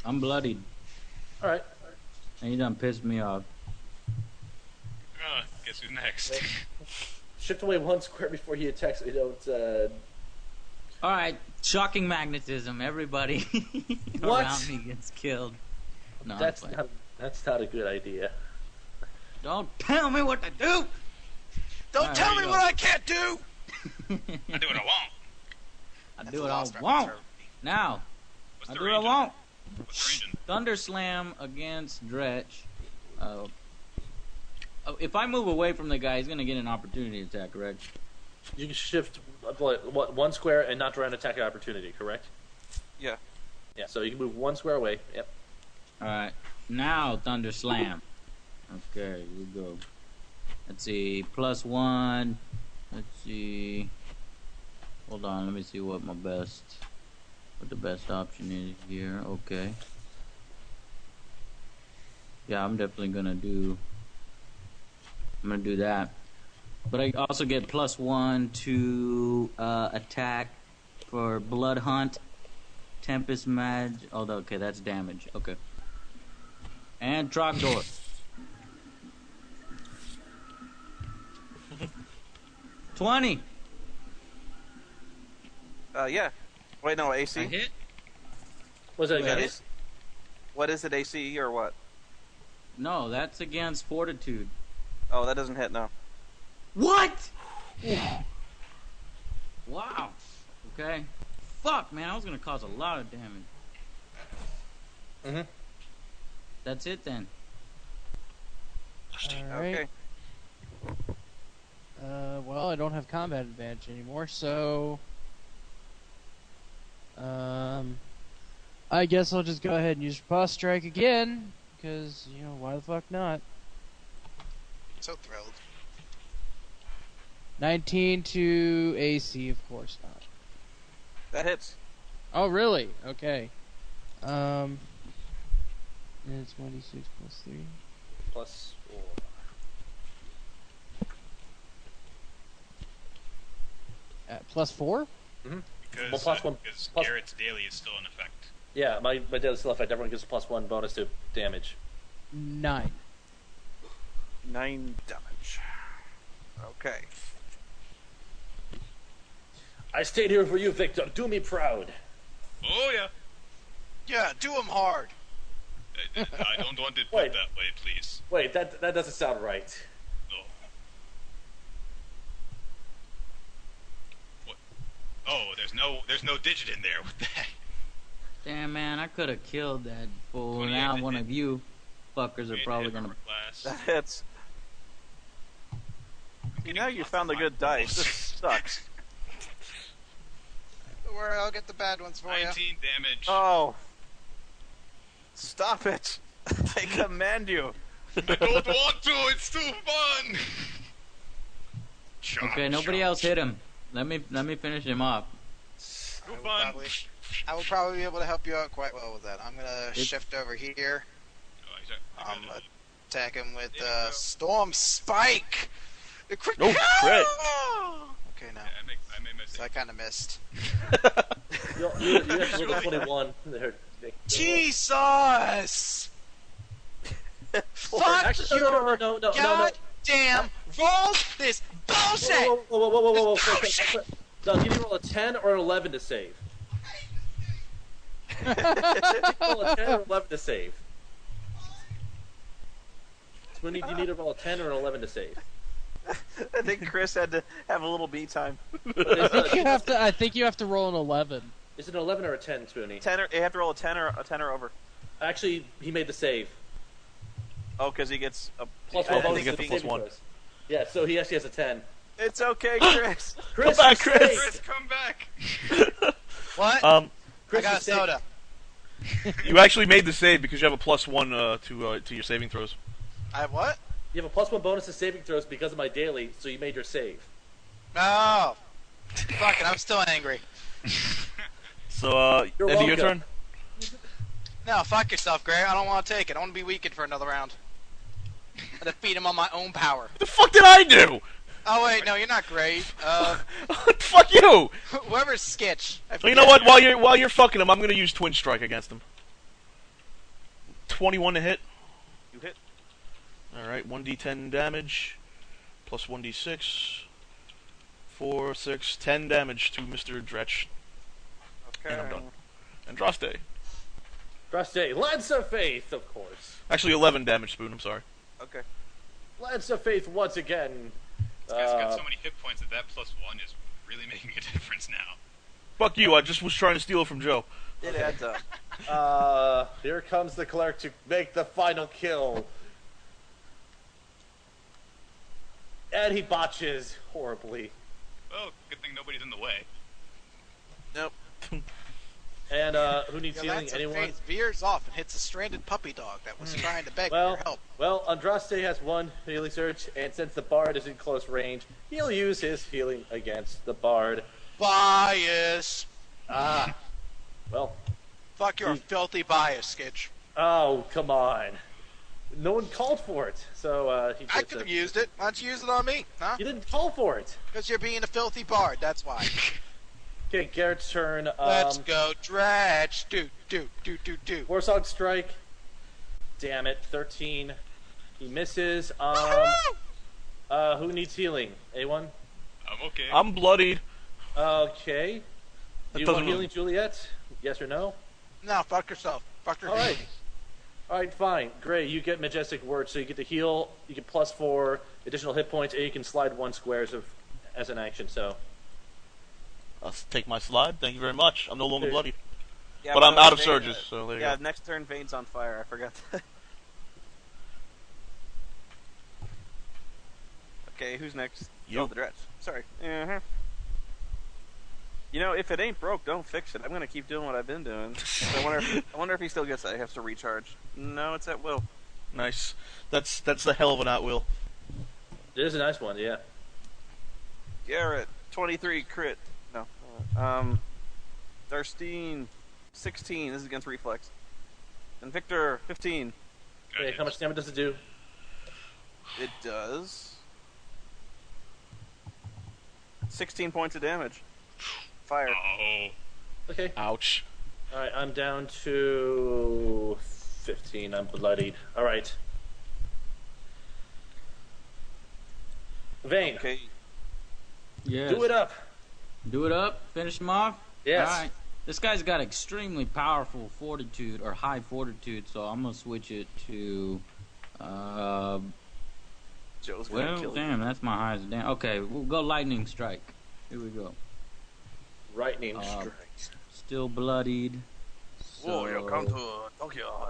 I'm bloodied. All right. And you done pissed me off. Guess who's next? Shift away 1 square before he attacks so you don't... Alright, shocking magnetism. Everybody What? around me gets killed. No, that's I'm fine. that's not a good idea. Don't tell me what to do! Don't Alright, tell there me you what go. I can't do! I do what I want. I That's do a what I lost want. reference. Now, What's I the do what I range? want. What's the range? Thunder Slam against Dretch. If I move away from the guy, he's gonna get an opportunity attack, correct? You can shift what, 1 square and not draw an attack opportunity, correct? Yeah. Yeah, so you can move 1 square away. Yep. Alright. Now, Thunder Slam. Okay, here we go. Let's see. +1. Let's see. Hold on, let me see what the best option is here. Okay. Yeah, I'm definitely gonna do that. But I also get +1 to attack for Blood Hunt, Tempest Mag. Oh, okay, that's damage. Okay. And Trogdor. $20. Yeah. Wait, no, AC? I hit? Was that Wait, against? What is it, AC or what? No, that's against Fortitude. Oh, that doesn't hit, no. What? Wow. Okay. Fuck, man, I was gonna cause a lot of damage. Mhm. That's it then. Alright. Okay. Well, I don't have combat advantage anymore, so I guess I'll just go ahead and use Boss Strike again, because, you know, why the fuck not? So thrilled. 19 to AC, of course not. That hits. Oh, really? Okay. And it's 1d6 plus 3. Plus 4. Plus 4? Because, Well, plus one- because plus- Garrett's daily is still in effect. Yeah, my daily skill effect, everyone gets a +1 bonus to damage. 9. 9 damage. Okay. I stayed here for you, Victor. Do me proud. Oh yeah. Yeah, do him hard. I don't want it Wait. put that way, please. Wait, that doesn't sound right. Oh. What? Oh, there's no digit in there with that. Damn, man, I could have killed that fool. 28 Now to one hit. of you fuckers are Hit probably armor gonna... class. That hits. Now you found a good dice. This sucks. Don't worry, I'll get the bad ones for you. 19 damage. Oh. Stop it. I command you. I don't want to. It's too fun. Chop, Okay, nobody chop, else hit him. Let me finish him off. Too I will probably be able to help you out quite well with that. I'm gonna shift over here. I'm gonna attack him with Storm Spike. The crit. No crit. Okay, no. I made my So I kind of missed. You have to roll a 21. There. Jesus! Fuck Actually, you! no. God damn! Roll this bullshit! Whoa. Bullshit! No, you need to roll a 10 or an 11 to save. Roll a 10 or 11 to save. Spoony, do you need to roll a 10 or an 11 to save? I think Chris had to have a little B time. I think you have to roll an 11. Is it an 11 or a 10, Spoony? 10 or, you have to roll a 10 or over. Actually, he made the save. Oh, because he gets a Plus I one think bonus get to the the plus saving one. throws. Yeah, so he actually has a 10. It's okay, Chris. Chris, Come back, you Chris. saved. Come back. What? Um, Chris, I got you a saved. soda. you actually made the save because you have a +1 to your saving throws. I have what? You have a +1 bonus to saving throws because of my daily, so you made your save. No. Fuck it, I'm still angry. So, You're Eddie, your welcome. turn. No, fuck yourself, Gray. I don't want to take it. I want to be weakened for another round. I defeat him on my own power. What the fuck did I do? Oh wait, no, you're not Gray. Fuck you! Whoever's Skitch. I Well, you know forget. what? While you're fucking him, I'm gonna use Twin Strike against him. 21 to hit. You hit. All right, 1d10 damage, plus 1d6, 4, 6, 10 damage to Mr. Dretch. Okay. And I'm done. And Droste. Droste, Lance of Faith, of course. Actually, 11 damage, Spoon. I'm sorry. Okay. Lance of Faith once again. This guy's got so many hit points that that +1 is really making a difference now. Fuck you! I just was trying to steal it from Joe. It adds up. Here comes the clerk to make the final kill. And he botches horribly. Well, good thing nobody's in the way. Nope. And who needs Yeah, healing? that's a Anyone? faith veers off and hits a stranded puppy dog that was trying to beg for your help. Well, Andraste has one healing surge, and since the bard is in close range, he'll use his healing against the bard. Bias. Ah, well. Fuck your filthy bias, Skitch. Oh, come on. No one called for it, so he I gets could have a- used it. Why don't you use it on me, huh? You didn't call for it. Because you're being a filthy bard, that's why. Okay, Garrett's turn. Let's go, Dredge. Do. Warsog strike. Damn it, 13. He misses. Who needs healing? A1? I'm okay. I'm bloodied. Okay. That Do you doesn't want really- healing, Juliet? Yes or no? No, fuck yourself. Fuck your All right. All right, fine. Great. You get Majestic Word, so you get to heal. You get +4 additional hit points, and you can slide 1 squares as an action. So I'll take my slide. Thank you very much. I'm no longer Okay. bloodied. Yeah, But I'm out of Vane- surges, so there you Yeah, go. next turn, Vane's on fire. I forgot that. Okay, who's next? You. Oh, the Dretch. Sorry. Uh-huh. You know, if it ain't broke, don't fix it. I'm gonna keep doing what I've been doing. So I wonder if he still gets that. He has to recharge. No, it's at will. Nice. That's the hell of an at will. it is a nice one, yeah. Garrett, 23 crit. No. Darstine, 16. This is against reflex. And Victor, 15. Okay, how much damage does it do? It does 16 points of damage. Fire. Oh. Okay. Ouch. All right, I'm down to 15. I'm bloodied. All right. Vane, Okay. Yes. do it up. Do it up. Finish him off. Yes. All right. This guy's got extremely powerful fortitude or high fortitude, so I'm gonna switch it to. Joe's gonna Well, kill you. damn, that's my highest damn. Okay, we'll go lightning strike. Here we go. Lightning Uh, strike. Still bloodied. So... Tokyo.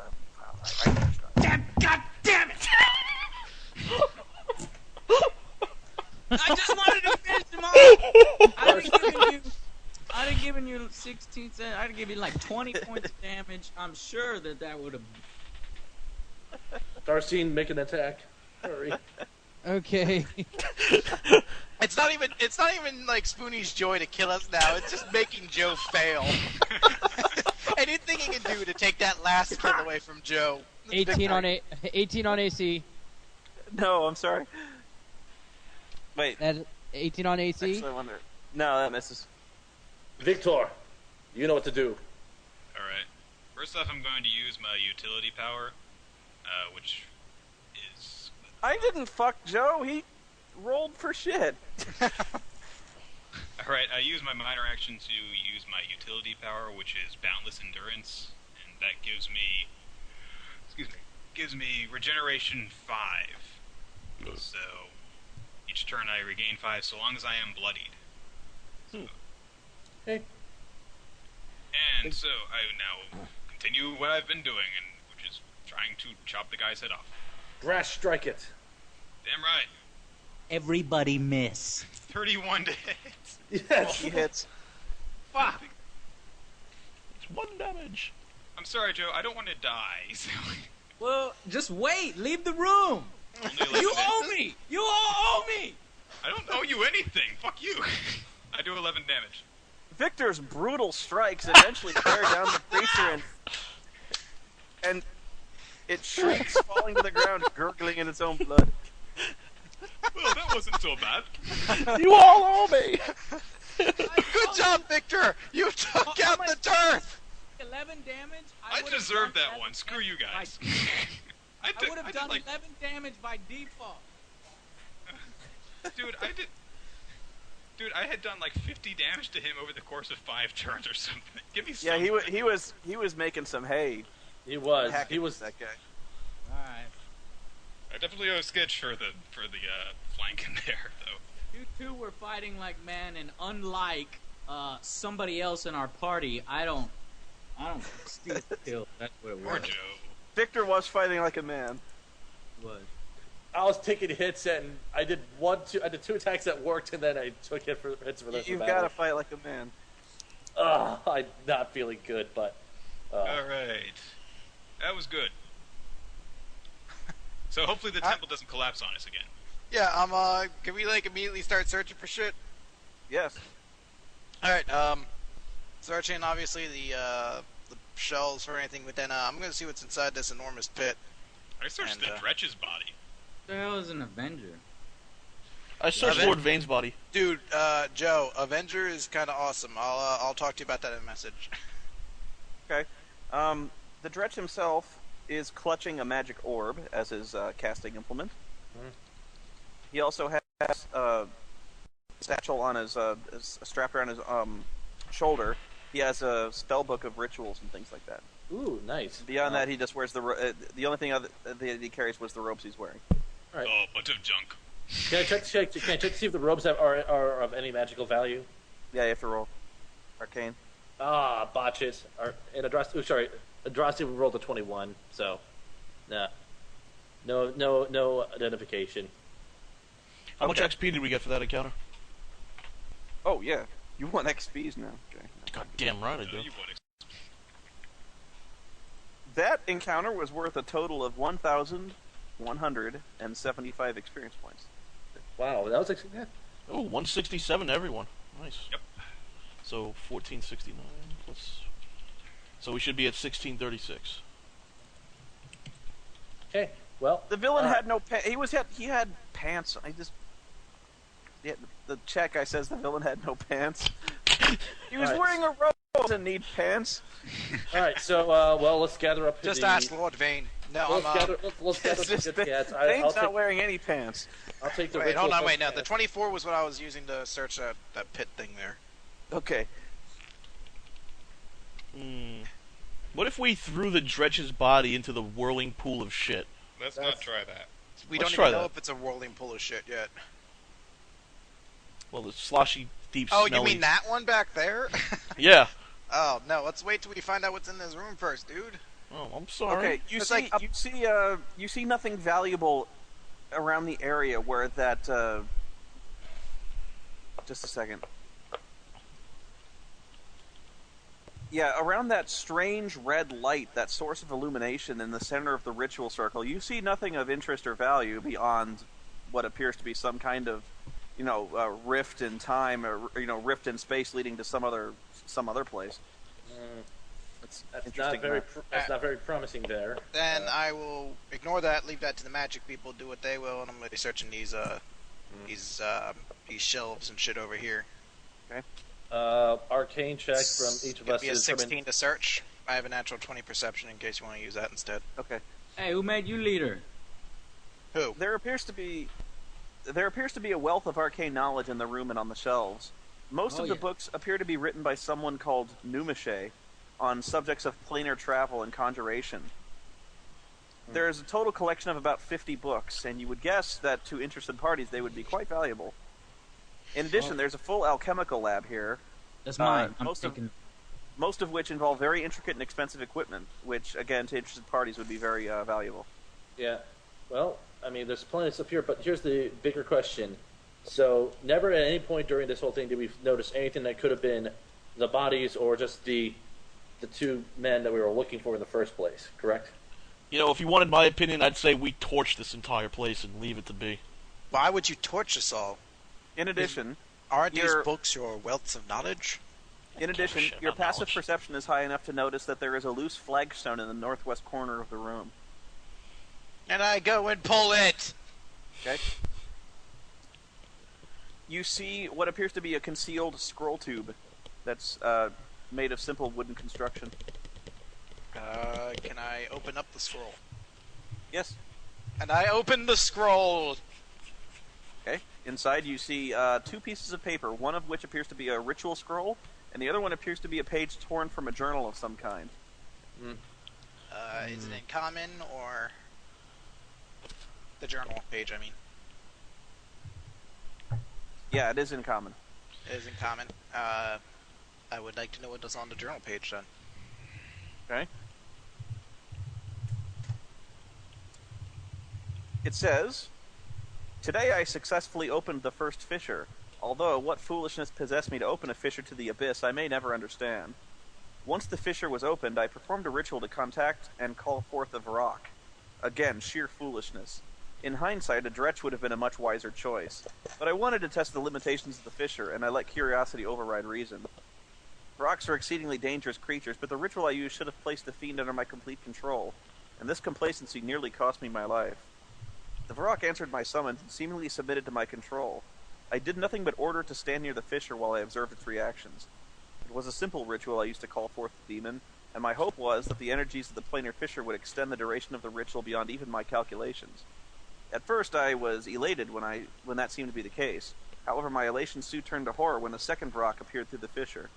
I just wanted to finish him off. I'd have given you 16 cents. I'd have given you like 20 points of damage. I'm sure that would have. Darstine, make an attack. Hurry. Okay. It's not even like Spoony's joy to kill us now. It's just making Joe fail. Anything he can do to take that last kill away from Joe. 18 on AC. No, I'm sorry. Wait. That 18 on AC. Actually, I wonder. No, that misses. Victor, you know what to do. Alright. First off, I'm going to use my utility power, which is... I didn't fuck Joe. He rolled for shit. Alright, I use my minor action to use my utility power, which is Boundless Endurance, and that gives me... gives me regeneration 5. So, each turn I regain 5 so long as I am bloodied. Okay. And so, I now continue what I've been doing, and which is trying to chop the guy's head off. Brash strike it. Damn right. Everybody miss. 31 to hit. Yes. He hits. Fuck. It's 1 damage. I'm sorry, Joe. I don't want to die. So Well, just wait. Leave the room. only 11 You hits. owe me. You all owe me. I don't owe you anything. Fuck you. I do 11 damage. Victor's brutal strikes eventually tear down the creature and it shrieks, falling to the ground, gurgling in its own blood. Well, that wasn't so bad. You all owe me. Good job, Victor. You took out the turf. 11 damage. I would've deserved done that one. 11 Screw you guys. I did- would have did done like, 11 damage by default. dude, I had done like 50 damage to him over the course of 5 turns or something. Give me Yeah, something. he was making some hay. He was. Hacking He was. that guy. All right. I definitely owe a sketch for the flank in there, though. You two were fighting like men, and unlike somebody else in our party, I don't steal the kill. That's what it Poor was. Joe. Victor was fighting like a man. Was. I was taking hits, and I did I did 2 attacks that worked, and then I took hits for the rest of the You've battle. got to fight like a man. I'm not feeling good, but. Alright. That was good. So hopefully the temple doesn't collapse on us again. Yeah, can we, like, immediately start searching for shit? Yes. Alright, searching, obviously, the shelves for anything, but then, I'm gonna see what's inside this enormous pit. I searched the Dretch's body. What the hell is an Avenger? I searched Lord Vane's body. Dude, Joe, Avenger is kinda awesome. I'll talk to you about that in a message. Okay. The Dretch himself is clutching a magic orb as his casting implement. He also has a satchel on his strapped around his shoulder. He has a spell book of rituals and things like that. Ooh, nice. Beyond that, he just wears the only thing that he carries was the robes he's wearing. All right. Oh, a bunch of junk. Can I check to see if the robes are of any magical value? Yeah, you have to roll arcane. Botches. Adrasti rolled a 21, so nah. No identification. How much XP did we get for that encounter? Oh yeah, you want XPs now. Okay. God damn right I do. You would That encounter was worth a total of 1,175 experience points. Wow, that was yeah. Oh, 167 to everyone. Nice. Yep. So 1469 plus. So we should be at 1636. Okay, well The villain had no pants. He had pants. The Czech guy says the villain had no pants. He was All right. wearing a robe. Doesn't need pants. All right, so let's gather up. Just ask Lord Vane. No, Let's gather some good cats. Vane's not wearing any pants. I'll take the. Wait, hold ritual on, wait, no. cats. The 24 was what I was using to search that pit thing there. Okay. What if we threw the Dretch's body into the whirling pool of shit? Let's not try that. We Let's don't try even know that. if it's a whirling pool of shit yet. Well, the sloshy, deep, Oh, smelly... you mean that one back there? Yeah. Oh, no, let's wait till we find out what's in this room first, dude. Oh, I'm sorry. Okay. You see nothing valuable around the area where that. Just a second. Yeah, around that strange red light, that source of illumination in the center of the ritual circle, you see nothing of interest or value beyond what appears to be some kind of, rift in time or rift in space leading to some other place. That's interesting. That's not very promising there. Then I will ignore that, leave that to the magic people, do what they will, and I'm going to be searching these shelves and shit over here. Okay. Arcane check from each of us. Be a 16 to search. I have a natural 20 perception in case you want to use that instead. Okay. Hey, who made you leader? Who? There appears to be a wealth of arcane knowledge in the room and on the shelves. Most of the books appear to be written by someone called Numiche on subjects of planar travel and conjuration. There is a total collection of about 50 books, and you would guess that to interested parties they would be quite valuable. In addition, there's a full alchemical lab here. That's mine. Most of which involve very intricate and expensive equipment, which, again, to interested parties would be very valuable. Yeah. Well, I mean, there's plenty of stuff here, but here's the bigger question. So, never at any point during this whole thing did we notice anything that could have been the bodies or just the two men that we were looking for in the first place, correct? If you wanted my opinion, I'd say we torch this entire place and leave it to be. Why would you torch us all? In addition, Aren't these books your wealths of knowledge? In addition, shit your about passive knowledge. perception is high enough to notice that there is a loose flagstone in the northwest corner of the room. And I go and pull it! Okay? You see what appears to be a concealed scroll tube that's made of simple wooden construction. Can I open up the scroll? Yes. And I open the scroll! Okay. Inside you see 2 pieces of paper, one of which appears to be a ritual scroll, and the other one appears to be a page torn from a journal of some kind. Is it in common, or... the journal page, I mean. Yeah, it is in common. It is in common. I would like to know what is on the journal page, then. Okay. It says, Today I successfully opened the first fissure, although what foolishness possessed me to open a fissure to the abyss I may never understand. Once the fissure was opened, I performed a ritual to contact and call forth a Varrock. Again, sheer foolishness. In hindsight, a Dretch would have been a much wiser choice, but I wanted to test the limitations of the fissure, and I let curiosity override reason. Varrocks are exceedingly dangerous creatures, but the ritual I used should have placed the fiend under my complete control, and this complacency nearly cost me my life. The Varrock answered my summons and seemingly submitted to my control. I did nothing but order it to stand near the fissure while I observed its reactions. It was a simple ritual I used to call forth the demon, and my hope was that the energies of the planar fissure would extend the duration of the ritual beyond even my calculations. At first I was elated when that seemed to be the case. However, my elation soon turned to horror when a second Varrock appeared through the fissure.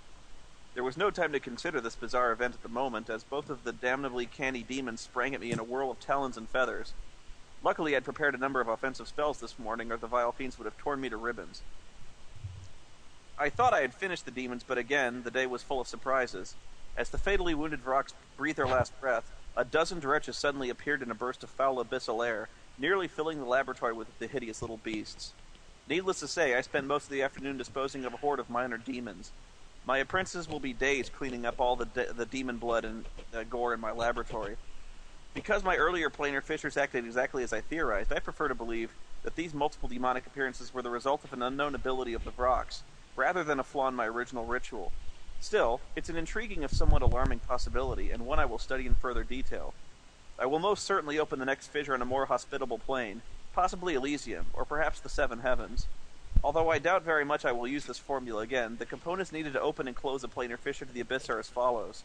There was no time to consider this bizarre event at the moment, as both of the damnably canny demons sprang at me in a whirl of talons and feathers. Luckily, I'd prepared a number of offensive spells this morning, or the vile fiends would have torn me to ribbons. I thought I had finished the demons, but again, the day was full of surprises. As the fatally wounded Varrocks breathed their last breath, a dozen Dretches suddenly appeared in a burst of foul abyssal air, nearly filling the laboratory with the hideous little beasts. Needless to say, I spent most of the afternoon disposing of a horde of minor demons. My apprentices will be days cleaning up all the demon blood and gore in my laboratory. Because my earlier planar fissures acted exactly as I theorized, I prefer to believe that these multiple demonic appearances were the result of an unknown ability of the Vrocks, rather than a flaw in my original ritual. Still, it's an intriguing if somewhat alarming possibility, and one I will study in further detail. I will most certainly open the next fissure on a more hospitable plane, possibly Elysium, or perhaps the Seven Heavens. Although I doubt very much I will use this formula again, the components needed to open and close a planar fissure to the abyss are as follows.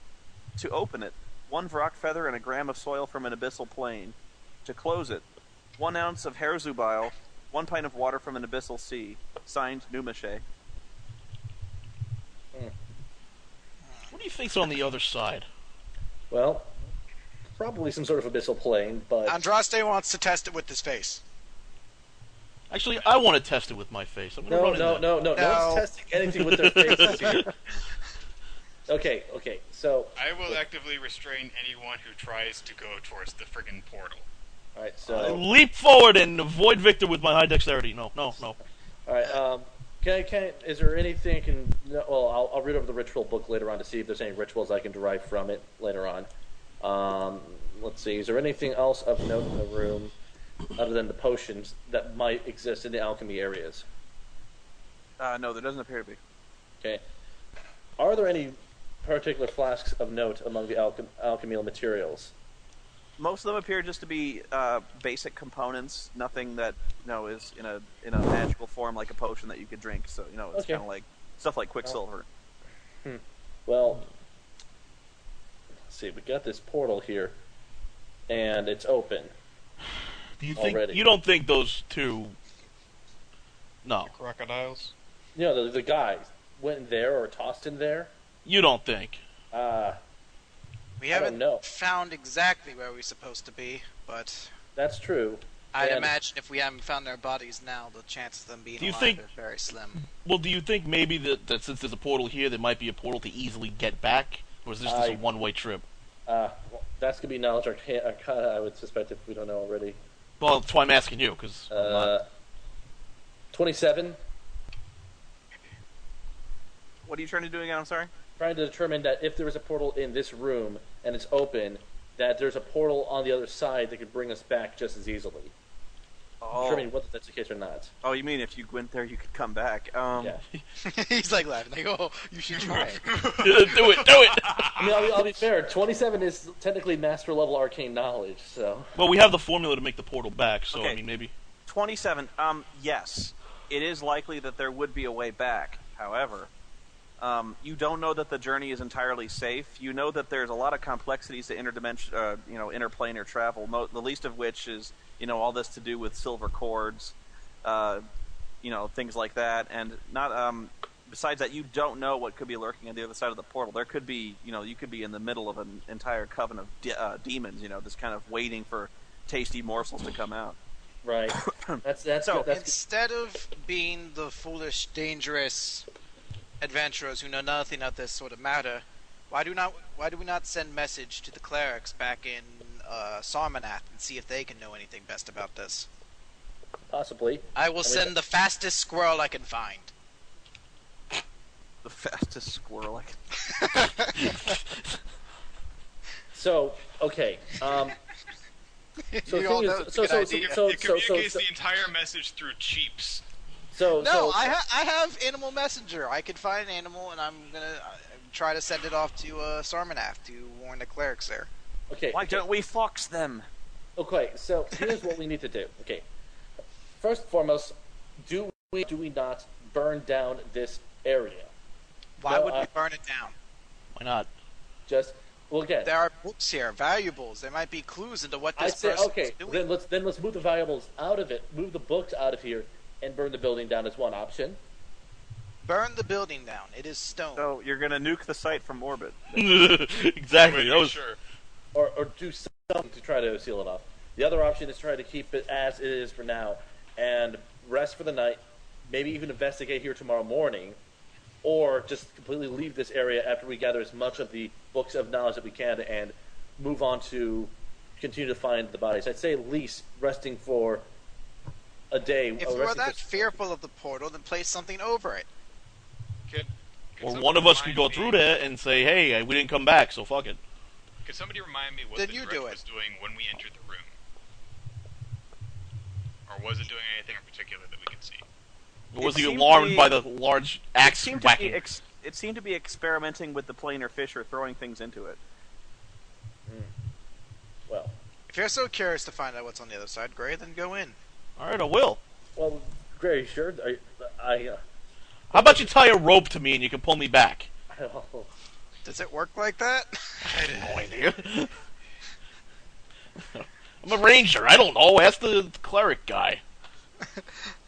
To open it, 1 Varrock feather and a gram of soil from an abyssal plane. To close it, 1 ounce of Herzubile, 1 pint of water from an abyssal sea. Signed, Numache. What do you think's on the other side? Well, probably some sort of abyssal plane, but... Andraste wants to test it with his face. Actually, I want to test it with my face. I'm gonna run in there. No one's testing anything with their faces here. Okay, so... I will actively restrain anyone who tries to go towards the friggin' portal. Alright, so... leap forward and avoid Victor with my high dexterity. No. Alright, is there anything I'll read over the ritual book later on to see if there's any rituals I can derive from it later on. Let's see, is there anything else of note in the room other than the potions that might exist in the alchemy areas? No, there doesn't appear to be. Okay. Are there any particular flasks of note among the alchemical materials? Most of them appear just to be basic components, nothing that is in a magical form like a potion that you could drink. So it's kind of like stuff like Quicksilver. Well, let's see. We got this portal here, and it's open. Do you think already. You don't think those two? No, Crocodiles? The guy went in there or tossed in there. you don't think. We I don't haven't know. found exactly where we're supposed to be, but That's true. I'd And- imagine if we haven't found their bodies now, the chances of them being Do you alive think- are very slim. Well, do you think maybe that since there's a portal here, there might be a portal to easily get back, or is this just a one-way trip? Well, that's gonna be knowledge arcana, I would suspect, if we don't know already. Well, that's why I'm asking you, because 27. What are you trying to do again? I'm sorry. Trying to determine that if there is a portal in this room and it's open, that there's a portal on the other side that could bring us back just as easily. Determining whether that's the case or not. Oh, you mean if you went there, you could come back? Yeah. He's like laughing, like, "Oh, you should try it." do it. I mean, I'll be fair. 27 is technically master level arcane knowledge, so. Well, we have the formula to make the portal back, so Okay. I mean, maybe. 27. Yes, it is likely that there would be a way back. However, you don't know that the journey is entirely safe. You know that there's a lot of complexities to interplanar travel. The least of which is, all this to do with silver cords, things like that, and not. Besides that, you don't know what could be lurking on the other side of the portal. There could be, you could be in the middle of an entire coven of demons, just kind of waiting for tasty morsels to come out. Right. That's Instead of being the foolish, dangerous adventurers who know nothing of this sort of matter, why do we not send message to the clerics back in Sarmanath and see if they can know anything best about this? possibly. I will send the fastest squirrel I can find. The fastest squirrel I can... So, okay. So You all know it's a good idea. It communicates the entire message through cheeps. I have Animal Messenger. I can find an animal, and I'm gonna try to send it off to Sarmanath to warn the clerics there. Okay. Why don't we fox them? Okay, so here's what we need to do. Okay. First and foremost, do we not burn down this area? Why would we burn it down? Why not? Well, again, There are books here, valuables. There might be clues into what this say, person okay, is doing. then let's move the valuables out of it, move the books out of here, and burn the building down as one option. Burn the building down. It is stone. So you're gonna nuke the site from orbit. Exactly. That was Sure. Or do something to try to seal it off. The other option is try to keep it as it is for now and rest for the night, maybe even investigate here tomorrow morning, or just completely leave this area after we gather as much of the books of knowledge that we can and move on to continue to find the bodies. I'd say at least resting for a day. If you are that fearful of the portal, then place something over it. Could Or somebody one of us could remind go through me- there and say, hey, we didn't come back, so fuck it. Could somebody remind me what Then the you drift do it. was doing when we entered the room? Or was it doing anything in particular that we could see? Or was It he seemed alarmed to be- by the large axe whacking? It seemed to be experimenting with the planar fissure, throwing things into it. Well, If you're so curious to find out what's on the other side, Gray, then go in. Alright, I will. Gray, sure. How about you tie a rope to me and you can pull me back? Does it work like that? I have no idea. I'm a ranger. I don't know. Ask the cleric guy.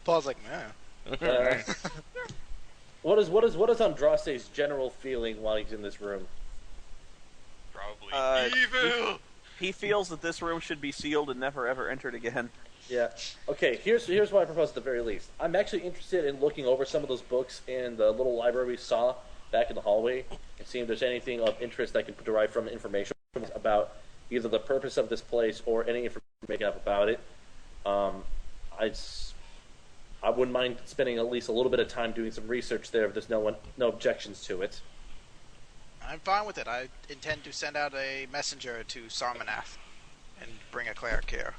Paul's like, nah. What is Andraste's general feeling while he's in this room? Probably evil! He feels that this room should be sealed and never ever entered again. Yeah. Okay, here's what I propose at the very least. I'm actually interested in looking over some of those books in the little library we saw back in the hallway and seeing if there's anything of interest I can derive from information about either the purpose of this place or any information I have about it. I wouldn't mind spending at least a little bit of time doing some research there if there's no objections to it. I'm fine with it. I intend to send out a messenger to Sarmanath and bring a cleric here.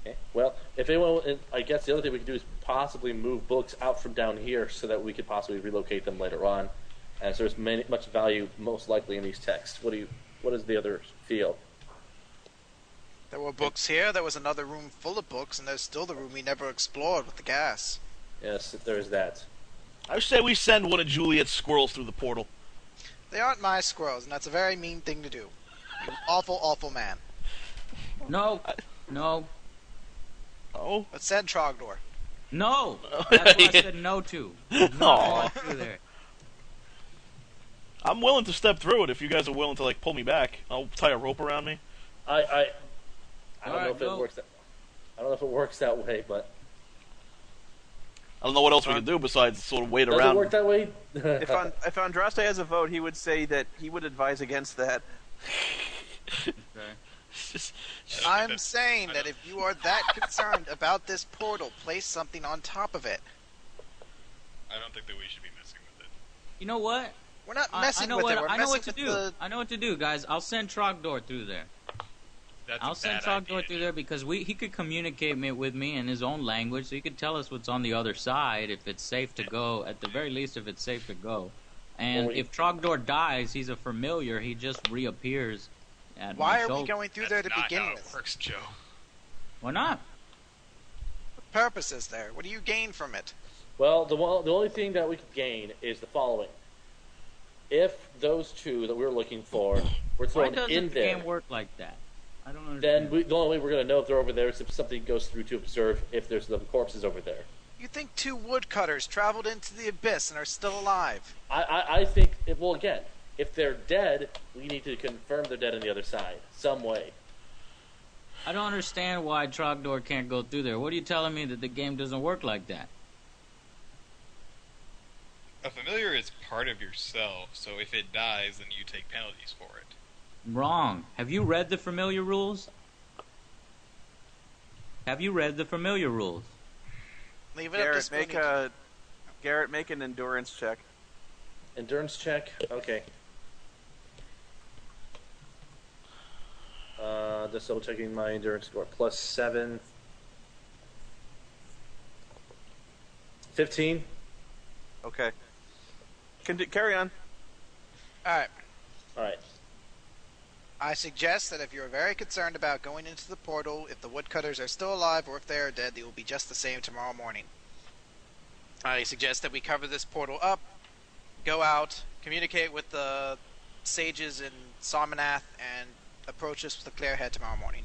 Okay. Well, if anyone, I guess the other thing we could do is possibly move books out from down here so that we could possibly relocate them later on, as there's much value most likely in these texts. What does the others feel? There were books here. There was another room full of books, and there's still the room we never explored with the gas. Yes, there is that. I say we send one of Juliet's squirrels through the portal. They aren't my squirrels, and that's a very mean thing to do. You awful, awful man. No. Oh? Let's send Trogdor. No. That's what I said no to. No Aw. through there. I'm willing to step through it if you guys are willing to like pull me back. I'll tie a rope around me. I don't know Alright, if it go. works. I don't know if it works that way, but I don't know what else we can do besides sort of wait does around. it work that way? If Andraste has a vote, he would say that he would advise against that. Just- I'm saying that if you are that concerned about this portal, place something on top of it. I don't think that we should be messing with it. You know what? We're not I messing know with what it. We're I know what messing to with do. the... I know what to do, guys. I'll send Trogdor through there. That's I'll a send bad Trogdor idea. through there because he could communicate with me in his own language, so he could tell us what's on the other side if it's safe to go. At the very least, if it's safe to go. And Well, if Trogdor dies, he's a familiar. He just reappears. At Why my are we shoulder. going through there to That's not begin how with? it works, Joe. Why not? What purpose is there? What do you gain from it? Well, the only thing that we could gain is the following: if those two that we were looking for were Why thrown doesn't in the there, game work like that? I don't understand. then the only way we're going to know if they're over there is if something goes through to observe if there's the corpses over there. You think two woodcutters traveled into the abyss and are still alive? I think, well, again, if they're dead, we need to confirm they're dead on the other side, some way. I don't understand why Trogdor can't go through there. What are you telling me that the game doesn't work like that? A familiar is part of yourself, so if it dies, then you take penalties for it. Wrong. Have you read the familiar rules? Have you read the familiar rules? Leave it up to Spoony. Garrett, make an endurance check. Endurance check. Okay. Just double checking my endurance score. +7. 15. Okay. Carry on. Alright. Alright. I suggest that if you're very concerned about going into the portal, if the woodcutters are still alive or if they are dead, they will be just the same tomorrow morning. I suggest that we cover this portal up, go out, communicate with the sages in Sarmanath, and approach us with a clear head tomorrow morning.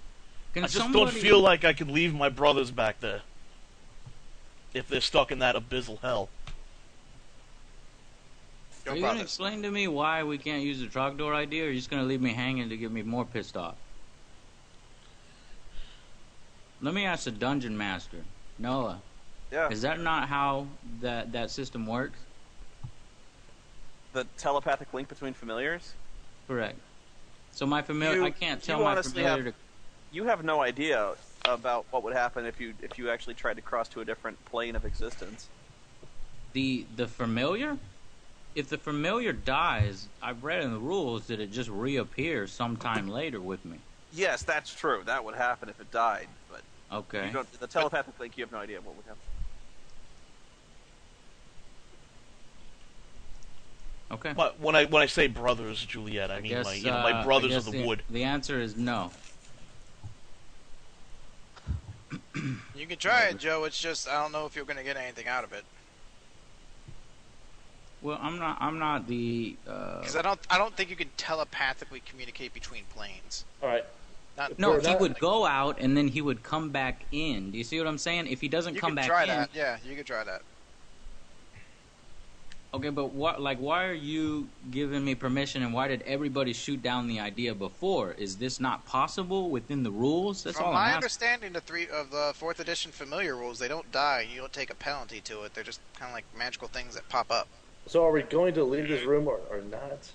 I just don't feel like I can leave my brothers back there. If they're stuck in that abyssal hell. Are you going to explain to me why we can't use the trogdor idea, or are you just going to leave me hanging to get me more pissed off? Let me ask the dungeon master, Noah. Yeah. Is that not how that system works? The telepathic link between familiars? Correct. So my familiar, I can't tell my familiar to... You have no idea about what would happen if you actually tried to cross to a different plane of existence. The familiar? If the familiar dies, I've read in the rules that it just reappears sometime later with me. Yes, that's true. That would happen if it died, but okay. The telepathic link, you have no idea what would happen. Okay. But when I say brothers, Juliet, I mean guess, my brothers of the wood. The answer is no. You can try it, Joe. It's just I don't know if you're going to get anything out of it. Well, I'm not the. Because I don't think you can telepathically communicate between planes. All right. He would go out and then he would come back in. Do you see what I'm saying? If he doesn't come back in, try that. Yeah, you could try that. Okay, but why are you giving me permission, and why did everybody shoot down the idea before? Is this not possible within the rules? That's all I'm asking. From my understanding, of the 4th edition familiar rules, they don't die. You don't take a penalty to it. They're just kind of like magical things that pop up. So are we going to leave this room or not?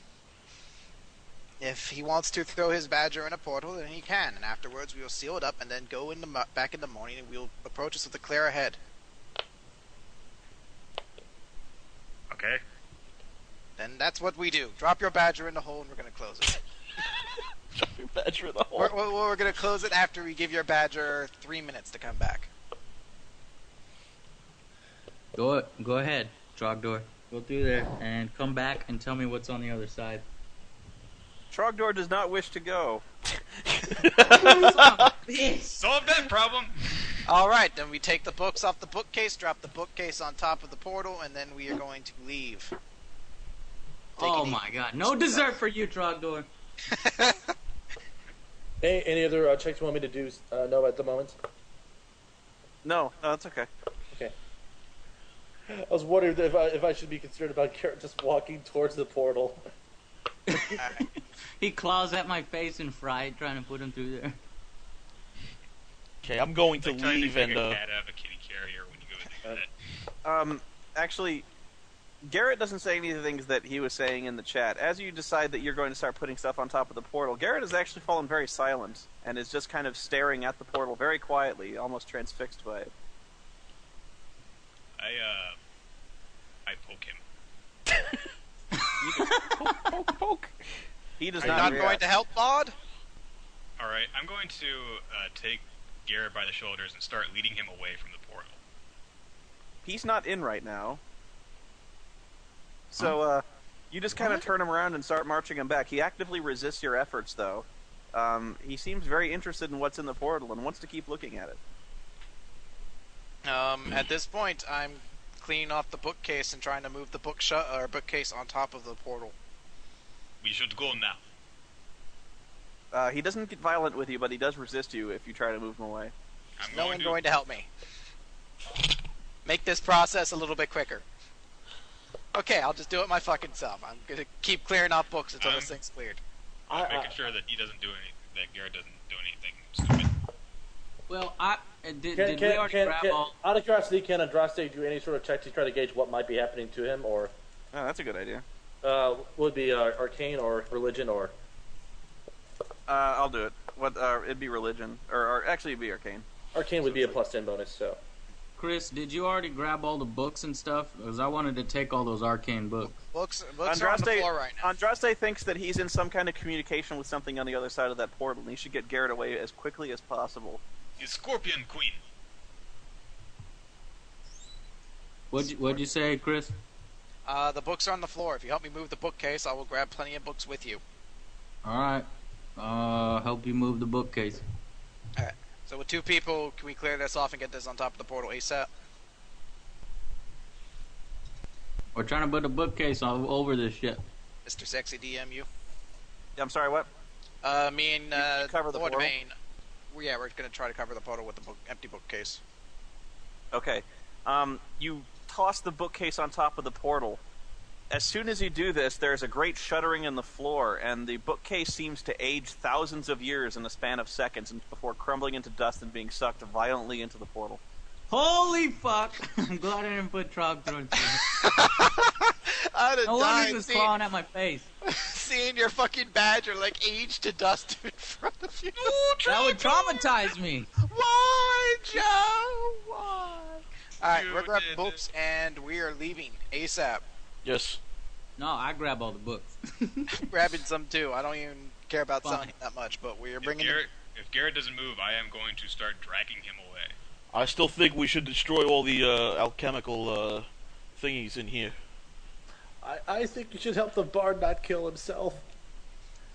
If he wants to throw his badger in a portal, then he can. And afterwards, we will seal it up and then go back in the morning, and we'll approach us with a clear head. Okay. Then that's what we do. Drop your badger in the hole, and we're going to close it. Drop your badger in the hole. We're going to close it after we give your badger 3 minutes to come back. Go ahead, Trogdor. Go through there and come back and tell me what's on the other side. Trogdor does not wish to go. Solve that problem. Alright, then we take the books off the bookcase, drop the bookcase on top of the portal, and then we are going to leave. Oh my god, no dessert for you, Trogdor. Any other checks you want me to do, no, at the moment? No, that's okay. Okay. I was wondering if I should be concerned about Garrett just walking towards the portal. He claws at my face in fright, trying to put him through there. Okay, I'm going to leave and. A cat out of a kitty carrier when you go into that. Actually, Garrett doesn't say any of the things that he was saying in the chat. As you decide that you're going to start putting stuff on top of the portal, Garrett has actually fallen very silent and is just kind of staring at the portal very quietly, almost transfixed by it. I poke him. Poke. He does Are not. you not going to help, Maud? All right, I'm going to take Garrett by the shoulders and start leading him away from the portal. He's not in right now. So, you just kind of turn him around and start marching him back. He actively resists your efforts, though. He seems very interested in what's in the portal and wants to keep looking at it. At this point, I'm cleaning off the bookcase and trying to move the bookcase on top of the portal. We should go now. He doesn't get violent with you, but he does resist you if you try to move him away. No one going to help me. Make this process a little bit quicker. Okay, I'll just do it my fucking self. I'm gonna keep clearing off books until this thing's cleared. I'm making sure that he doesn't do anything, that Garrett doesn't do anything stupid. Well, did we already grab all... Out of curiosity, can Andraste do any sort of check to try to gauge what might be happening to him, or... Oh, that's a good idea. Would it be arcane or religion, or... I'll do it. It'd be religion. Or actually, it'd be arcane. Arcane would be a +10 bonus, so... Chris, did you already grab all the books and stuff? Because I wanted to take all those arcane books. Books are on the floor right now. Andraste thinks that he's in some kind of communication with something on the other side of that portal, and he should get Garrett away as quickly as possible. The Scorpion Queen. What'd you say, Chris? The books are on the floor. If you help me move the bookcase, I will grab plenty of books with you. Alright. Help you move the bookcase. Alright. So with 2 people, can we clear this off and get this on top of the portal ASAP? We're trying to put a bookcase over this shit. Mr. Sexy DMU? I'm sorry, what? Me and You cover the Lord portal? Vane. Yeah, we're gonna try to cover the portal with the empty bookcase. Okay. You toss the bookcase on top of the portal. As soon as you do this, there's a great shuddering in the floor, and the bookcase seems to age thousands of years in the span of seconds before crumbling into dust and being sucked violently into the portal. Holy fuck! I'm glad I didn't put Trog through. I'd have No wonder died he was seeing, clawing at my face. seeing your fucking badger like age to dust in front of you. That would traumatize me. Why, Joe? Why? Alright, You we're grabbing did books and we are leaving ASAP. Yes. No, I grab all the books. Grabbing some too. I don't even care about Fine. selling it that much, but we're If bringing If Garrett doesn't move, I am going to start dragging him away. I still think we should destroy all the alchemical thingies in here. I think you should help the bard not kill himself.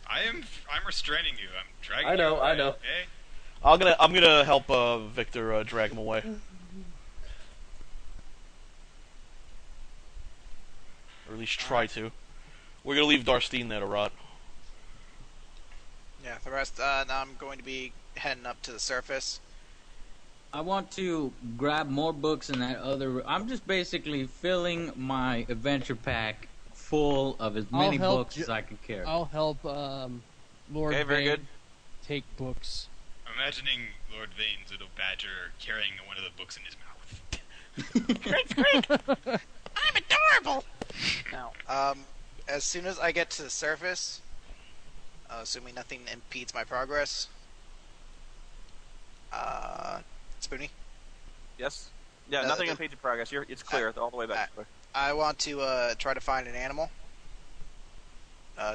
I'm restraining you. I'm dragging I know, you away. I know. Okay? I'm gonna help Victor drag him away. Or at least try to. We're gonna leave Darstine there to rot. Yeah, the rest, now I'm going to be heading up to the surface. I want to grab more books in that other. I'm just basically filling my adventure pack full of as many help books as I can carry. I'll help Lord Okay, very Vane good. take books. I'm imagining Lord Vane's little badger carrying one of the books in his mouth. I'm adorable! Now, as soon as I get to the surface, assuming nothing impedes my progress, Spoony, Yes? Yeah, No, nothing the- impedes your progress. It's clear all the way back. I want to try to find an animal.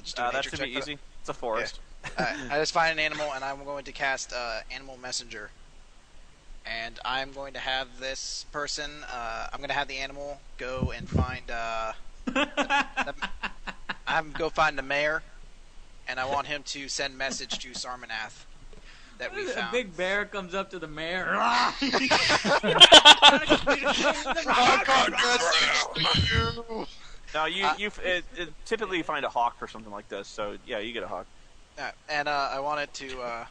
Just do a That nature should check be for easy. It's a forest. I just find an animal, and I'm going to cast Animal Messenger. And I'm going to have this person, I'm going to have the animal go and find, go find the mayor, and I want him to send message to Sarmanath that we A found. big bear comes up to the mayor. Now, you typically find a hawk or something like this, so yeah, you get a hawk. And I wanted to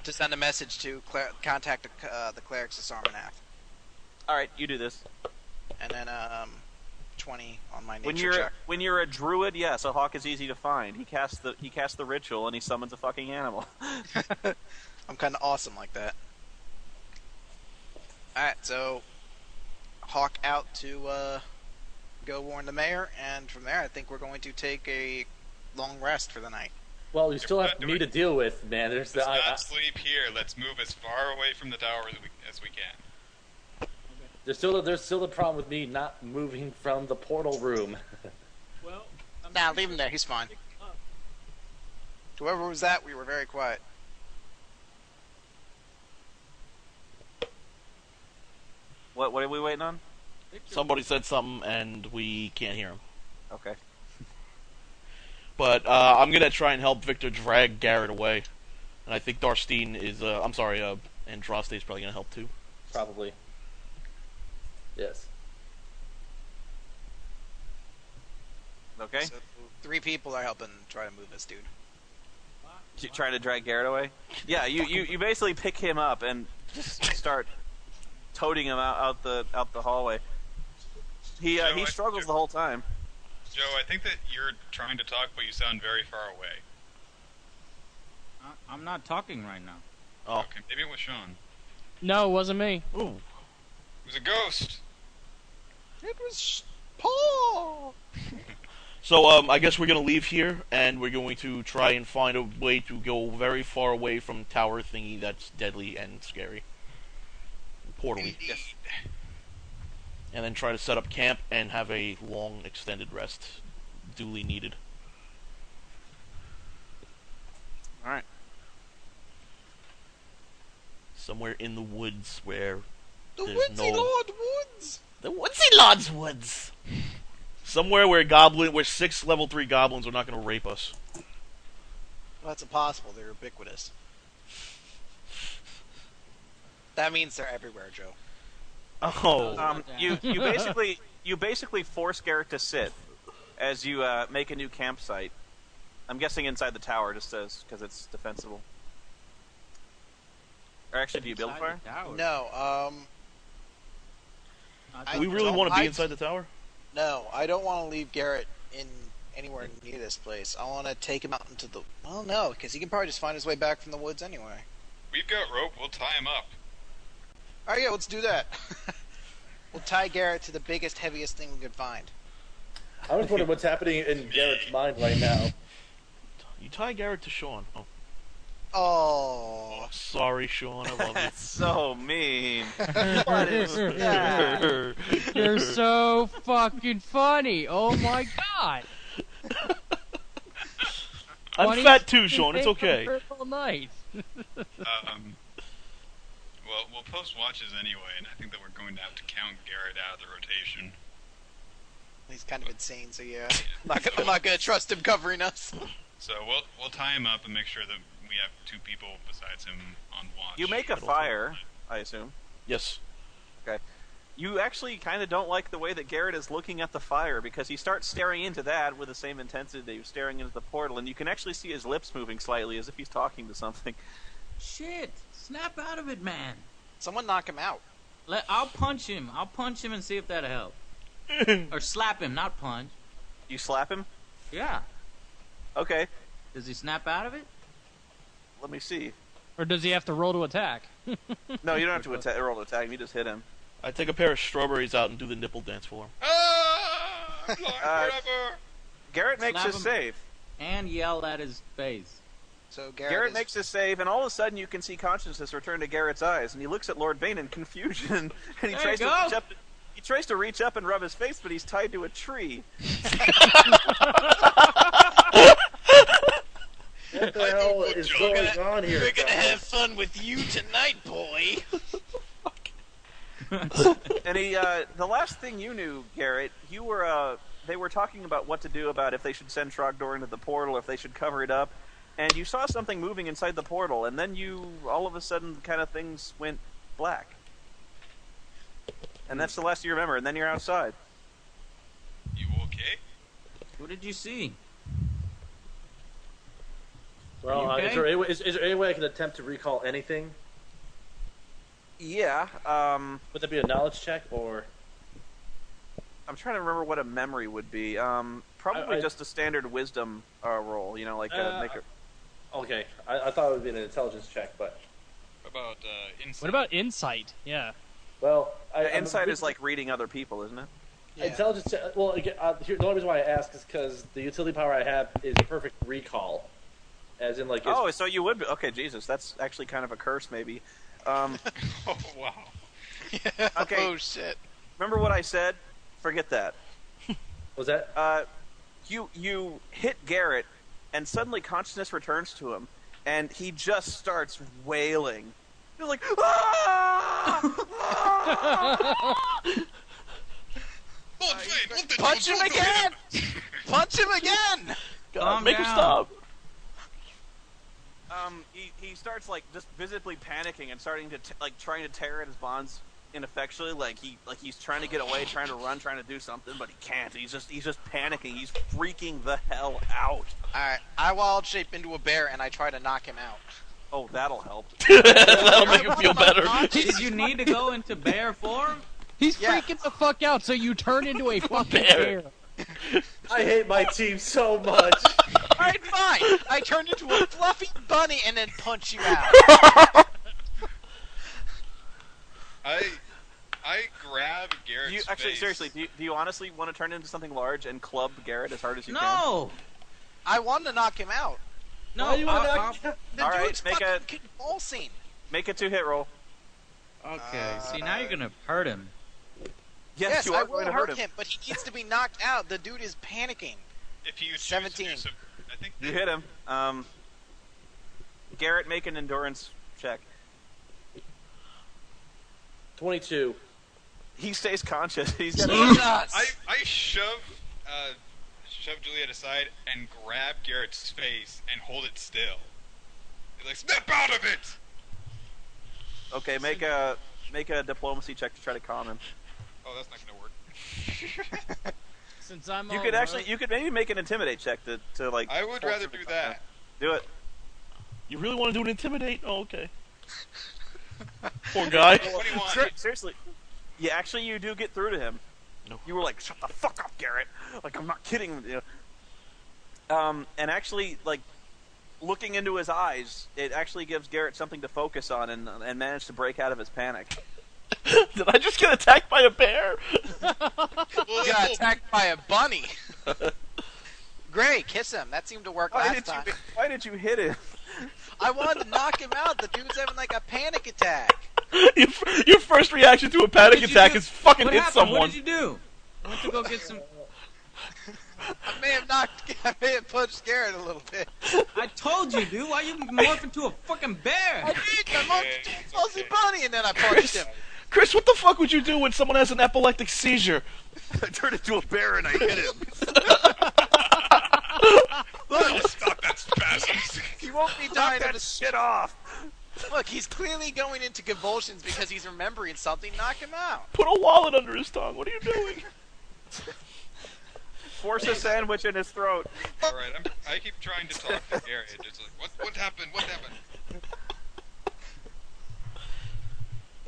send a message to contact the clerics of Sarmanath. Alright, you do this. And then 20 on my nature check. When you're a druid, yes, a hawk is easy to find. He casts the ritual and he summons a fucking animal. I'm kind of awesome like that. Alright, so hawk out to go warn the mayor, and from there I think we're going to take a long rest for the night. Well, you still have me to deal with, man. There's Let's the not sleep here. Let's move as far away from the tower as we can. there's still the problem with me not moving from the portal room. Well, Nah, leave him there. He's fine. Whoever was that, we were very quiet. What are we waiting on? Somebody said something and we can't hear him. Okay. But I'm gonna try and help Victor drag Garrett away. And I think Darstine is, Andraste is probably gonna help too. Probably. Yes. Okay. So 3 people are helping try to move this dude. Trying to drag Garrett away? Yeah, you basically pick him up and just start toting him out the hallway. He struggles the whole time. Joe, I think that you're trying to talk, but you sound very far away. I'm not talking right now. Oh. Okay, maybe it was Sean. No, it wasn't me. Ooh. It was a ghost. It was Paul! So, I guess we're gonna leave here, and we're going to try and find a way to go very far away from tower thingy that's deadly and scary. portal. Yes. And then try to set up camp and have a long extended rest duly needed. Alright. Somewhere in the woods where The there's Woodsy no... Lord Woods! The Woodsy Lord's Woods! Somewhere where 6 level 3 goblins are not going to rape us. Well, that's impossible. They're ubiquitous. That means they're everywhere, Joe. Oh. You basically force Garrett to sit as you make a new campsite. I'm guessing inside the tower, just because it's defensible. Or actually, do you build a fire? No, Do we really want to be inside the tower? No, I don't want to leave Garrett in anywhere near this place. I want to take him out into the... Well, no, because he can probably just find his way back from the woods anyway. We've got rope. We'll tie him up. Alright, yeah, let's do that. We'll tie Garrett to the biggest, heaviest thing we could find. I was wondering what's happening in Garrett's mind right now. You tie Garrett to Sean. Oh, Oh, sorry, Sean. I love you. That's so mean. What is that? You're so fucking funny. Oh my god. I'm Funny fat too, Sean. It's okay. All night. Well, we'll post watches anyway, and I think that we're going to have to count Garrett out of the rotation. he's kind of insane, so yeah. I'm not gonna trust him covering us. So we'll tie him up and make sure that we have 2 people besides him on watch. You make a fire, I assume. Yes. Okay. You actually kind of don't like the way that Garrett is looking at the fire, because he starts staring into that with the same intensity that he was staring into the portal, and you can actually see his lips moving slightly as if he's talking to something. Shit! Snap out of it, man. Someone knock him out. I'll punch him. I'll punch him and see if that'll help. Or slap him, not punch. You slap him? Yeah. Okay. Does he snap out of it? Let me see. Or does he have to roll to attack? No, you don't have to roll to attack him. You just hit him. I take a pair of strawberries out and do the nipple dance for him. Ah! I'm flying forever! Garrett makes Slap his him. save. And yell at his face. So Garrett makes his save, and all of a sudden you can see consciousness return to Garrett's eyes, and he looks at Lord Vane in confusion, and he There tries you to go. reach up. He tries to reach up and rub his face, but he's tied to a tree. What the hell is going on here? We're gonna guys? have fun with you tonight, boy. And he, the last thing you knew, Garrett, you were, they were talking about what to do about if they should send Trogdor into the portal, if they should cover it up, and you saw something moving inside the portal, and then all of a sudden, kind of things went black. And that's the last you remember, and then you're outside. You okay? What did you see? Well, Are you is, there any way, is there any way I can attempt to recall anything? Yeah, Would that be a knowledge check, or... I'm trying to remember what a memory would be. Probably I- just a standard wisdom roll, you know, like make a... Okay, I thought it would be an intelligence check, but... What about insight? What about insight? Yeah. Well, Insight is like reading other people, isn't it? Yeah. Intelligence. Well, again, the only reason why I ask is because the utility power I have is perfect recall, as in like. Oh, so you would be... Okay, Jesus, that's actually kind of a curse, maybe. Oh, wow. Okay. Oh shit. Remember what I said? Forget that. Was that? You hit Garrett, and suddenly consciousness returns to him, and he just starts wailing. He's like, ah! Punch him again! Punch him again! God, Calm make him down. stop. He starts like just visibly panicking and starting to trying to tear at his bonds ineffectually, like he's trying to get away, trying to run, trying to do something, but he can't. He's just panicking. He's freaking the hell out. Alright, I wild shape into a bear and I try to knock him out. Oh, that'll help. That'll make him feel better. Did you need to go into bear form? He's Yeah. freaking the fuck out, so you turn into a fucking bear. bear. I hate my team so much. Alright, fine! I turn into a fluffy bunny and then punch you out. I grab Garrett's You actually, face. seriously, do you honestly want to turn into something large and club Garrett as hard as you can? No! I wanted to knock him out. No, Why do you wanna I'll- knock- The All right, dude's make fucking convulsing. Make a 2-hit roll. Okay, see, now you're gonna hurt him. Yes, you I are will going to hurt him, but he needs to be knocked out. The dude is panicking. If you choose 17. To do so, I think You hit him. Garrett, make an endurance check. 22. He stays conscious. He's got I shove Juliet aside and grab Garrett's face and hold it still. He's like, snap out of it! Okay, make a diplomacy check to try to calm him. Oh, that's not gonna work. Since I'm You could maybe make an intimidate check to like. I would force rather him to do calm that. down. Do it. You really want to do an intimidate? Oh, okay. Poor guy. 21. Seriously. Yeah, actually, you do get through to him. No. You were like, "Shut the fuck up, Garrett!" Like, I'm not kidding. You know. And actually, like, looking into his eyes, it actually gives Garrett something to focus on and manage to break out of his panic. Did I just get attacked by a bear? You got attacked by a bunny. Great, kiss him. That seemed to work last time. Why did you hit him? I wanted to knock him out. The dude's having like a panic attack. Your first reaction to a panic attack is fucking What hit happened? someone. What did you do? I went to go get some. I may have punched Garrett a little bit. I told you, dude. Why you morph into a fucking bear? I did. I morphed into a fuzzy bunny and then I punched him. Chris, what the fuck would you do when someone has an epileptic seizure? I turned into a bear and I hit him. Look, stop that spasms. He won't be Knock dying of that a shit off. Look, he's clearly going into convulsions because he's remembering something. Knock him out. Put a wallet under his tongue. What are you doing? Force a sandwich in his throat. Alright, I keep trying to talk to Garrett. It's like, what happened? What happened?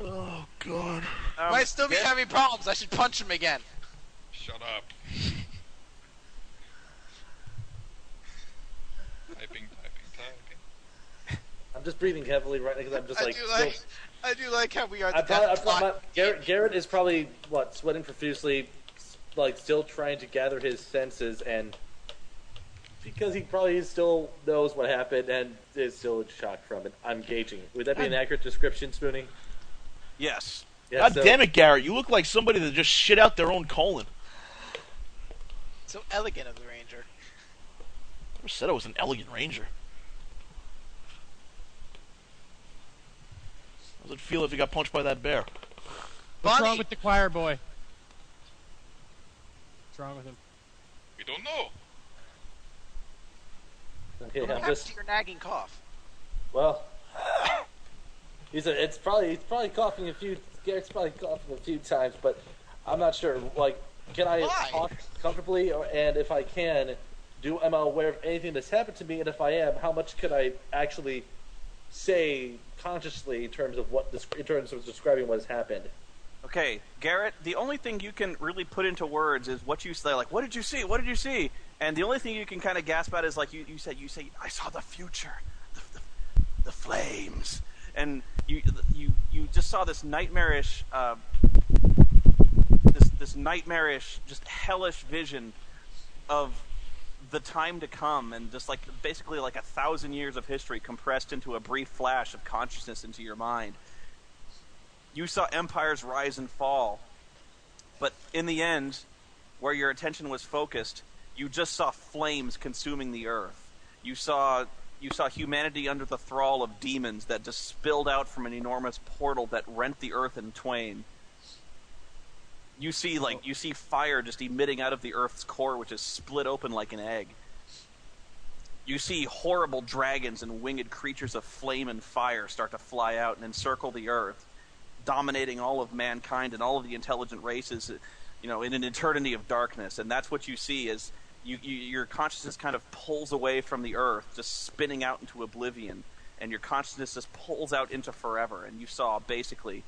Oh, God. Might still be having problems. I should punch him again. Shut up. Typing. I'm just breathing heavily right now because I'm just I do like how we are. Garrett is probably sweating profusely, like still trying to gather his senses, and because he probably still knows what happened and is still in shock from it. I'm gauging. Would that be an accurate description, Spoony? Yes. Yeah, God damn it, Garrett. You look like somebody that just shit out their own colon. So elegant of the Ranger. Never said I was an elegant ranger. How does it feel if you got punched by that bear? What's Bunny! wrong with the choir boy? What's wrong with him? We don't know. Okay, What I'm happened just to your nagging cough? well. He's probably coughing a few. Garrett's probably coughing a few times, but I'm not sure. Like, can I Why? talk comfortably? And if I can, am I aware of anything that's happened to me? And if I am, how much could I actually say consciously in terms of describing what has happened? Okay, Garrett, the only thing you can really put into words is what you say, like, what did you see? What did you see? And the only thing you can kind of gasp at is like you say, I saw the future, the flames. And you just saw this nightmarish, this nightmarish, just hellish vision of the time to come, and just like basically like 1,000 years of history compressed into a brief flash of consciousness into your mind. You saw empires rise and fall, but in the end, where your attention was focused, you just saw flames consuming the earth. You saw humanity under the thrall of demons that just spilled out from an enormous portal that rent the earth in twain. You see fire just emitting out of the earth's core, which is split open like an egg. You see horrible dragons and winged creatures of flame and fire start to fly out and encircle the earth, dominating all of mankind and all of the intelligent races, in an eternity of darkness. And that's what you see as your consciousness kind of pulls away from the earth, just spinning out into oblivion, and your consciousness just pulls out into forever. And you saw basically,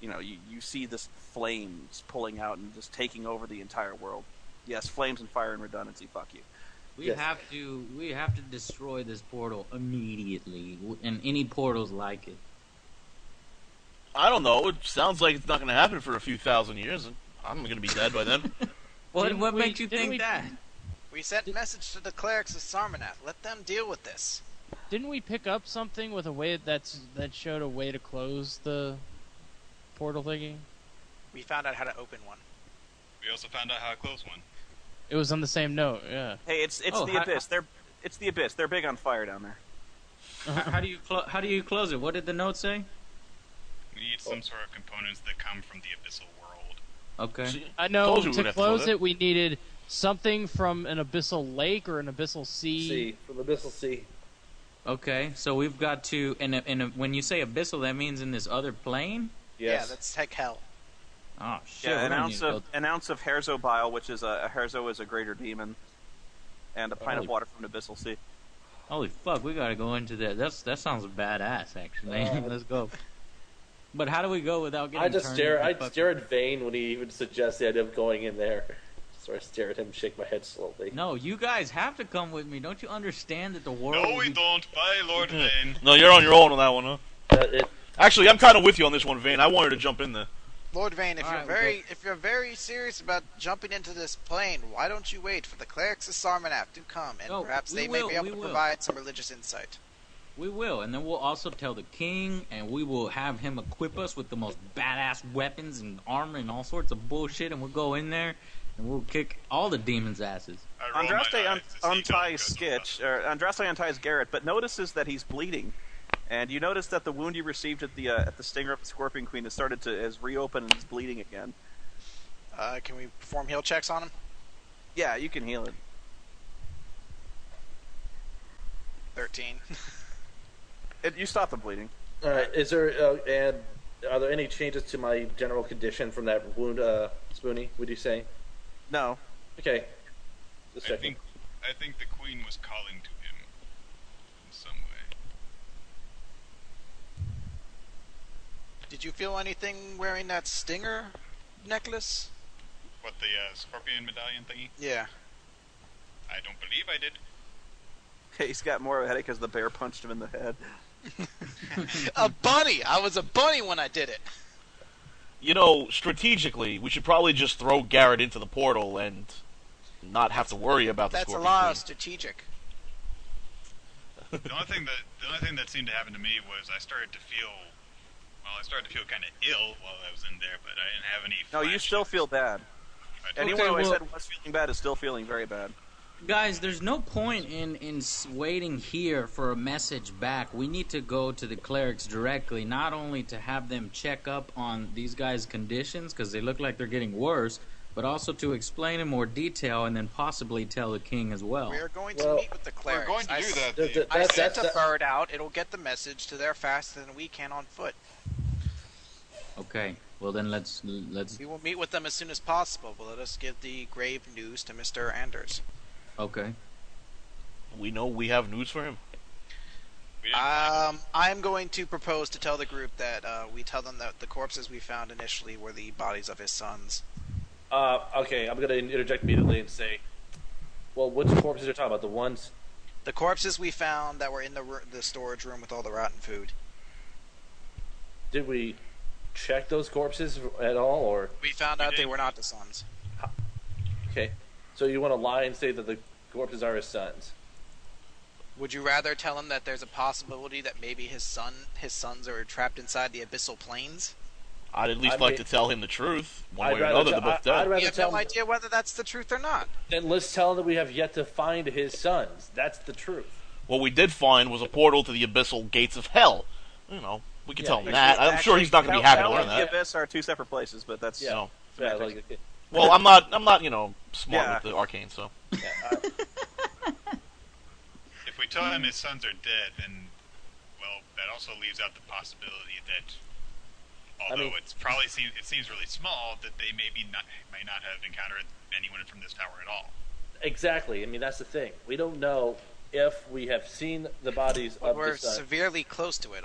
you see this flames pulling out and just taking over the entire world. Yes, flames and fire and redundancy. Fuck you. We have to destroy this portal immediately, and any portals like it. I don't know. It sounds like it's not going to happen for a few thousand years, and I'm going to be dead by then. What makes you think that? We sent message to the clerics of Sarmanath. Let them deal with this. Didn't we pick up something with a way that showed a way to close the portal thingy? We found out how to open one. We also found out how to close one. It was on the same note, yeah. Hey, it's the abyss. It's the abyss. They're big on fire down there. How do you close it? What did the note say? We need some sort of components that come from the abyssal world. Okay. I know Told you we would to have to close close it. it, we needed something from an abyssal lake or an abyssal sea. Sea from Abyssal Sea. Okay. So we've got to. When you say abyssal, that means in this other plane. Yes. Yeah, that's heck hell. Oh shit! Yeah, we're an gonna ounce need to of Herzo bile, which is a Herzo is a greater demon, and a pint of Holy- water from an abyssal sea. Holy fuck! We gotta go into that. That sounds badass, actually. Let's go. But how do we go without getting? I just turned stare. into I fucking- stare at Vane when he even suggests the idea of going in there. So I stare at him, shake my head slowly. No, you guys have to come with me. Don't you understand that the world? No, we don't. Bye, Lord Vane. No, you're on your own on that one, huh? It, Actually, I'm kind of with you on this one, Vane. I wanted to jump in there. Lord Vane, All right, if you're very serious about jumping into this plane, why don't you wait for the clerics of Sarmanath to come, and No, perhaps we they will, may be we able to will. provide some religious insight. We will, and then we'll also tell the king, and we will have him equip us with the most badass weapons and armor and all sorts of bullshit, and we'll go in there and we'll kick all the demons' asses. I roll my Andraste eyes to see unties Delco Skitch, or Andraste unties Garrett, but notices that he's bleeding. And you notice that the wound you received at the stinger of the Scorpion Queen has reopened and is bleeding again. Can we perform heal checks on him? Yeah, you can heal it. 13. You stop the bleeding. all right. Is there and are there any changes to my general condition from that wound, Spoony? Would you say? No. Okay. Just I checking. think the queen was calling to him in some way. Did you feel anything wearing that stinger necklace? What, the scorpion medallion thingy? Yeah. I don't believe I did. He's got more of a headache because the bear punched him in the head. A bunny! I was a bunny when I did it! You know, strategically, we should probably just throw Garrett into the portal and not have to worry about the That's a Scorpion lot Queen. of strategic. The only thing that seemed to happen to me was I started to feel kind of ill while I was in there, but I didn't have any. No, you still flashes. feel bad. I Anyone Okay, who I well- said was feeling bad is still feeling very bad. Guys, there's no point in waiting here for a message back. We need to go to the clerics directly, not only to have them check up on these guys' conditions, because they look like they're getting worse, but also to explain in more detail and then possibly tell the king as well. We are going to Well, meet with the We're clerics. going to do that. I sent That's a bird out. It'll get the message to there faster than we can on foot. Okay, well then let's. We will meet with them as soon as possible, but let us give the grave news to Mr. Anders. Okay. We know we have news for him. We didn't I'm going to propose to tell the group that we tell them that the corpses we found initially were the bodies of his sons. Okay, I'm gonna interject immediately and say, well, which corpses are you talking about? The ones? The corpses we found that were in the storage room with all the rotten food. Did we check those corpses at all, or We found out they were not the sons. okay? So you want to lie and say that the corpses are his sons? Would you rather tell him that there's a possibility that maybe his sons are trapped inside the abyssal planes? I'd at least I like mean- to tell him the truth. One I'd way or rather another, tell- they're both I'd dead. rather You have tell no him- idea whether that's the truth or not. Then let's tell him that we have yet to find his sons. That's the truth. What we did find was a portal to the abyssal gates of hell. You know, we can Yeah, tell him actually- that. I'm sure he's not going to be happy to Hell learn and the that. Abyss are two separate places, but that's Yeah. No. Yeah, semantics. like, Well, I'm not, you know, smart Yeah. with the arcane, so. If we tell him his sons are dead, then, well, that also leaves out the possibility that, although it seems really small, that they may not have encountered anyone from this tower at all. exactly. I mean, that's the thing. We don't know if we have seen the bodies But of we're the sons. severely close to it.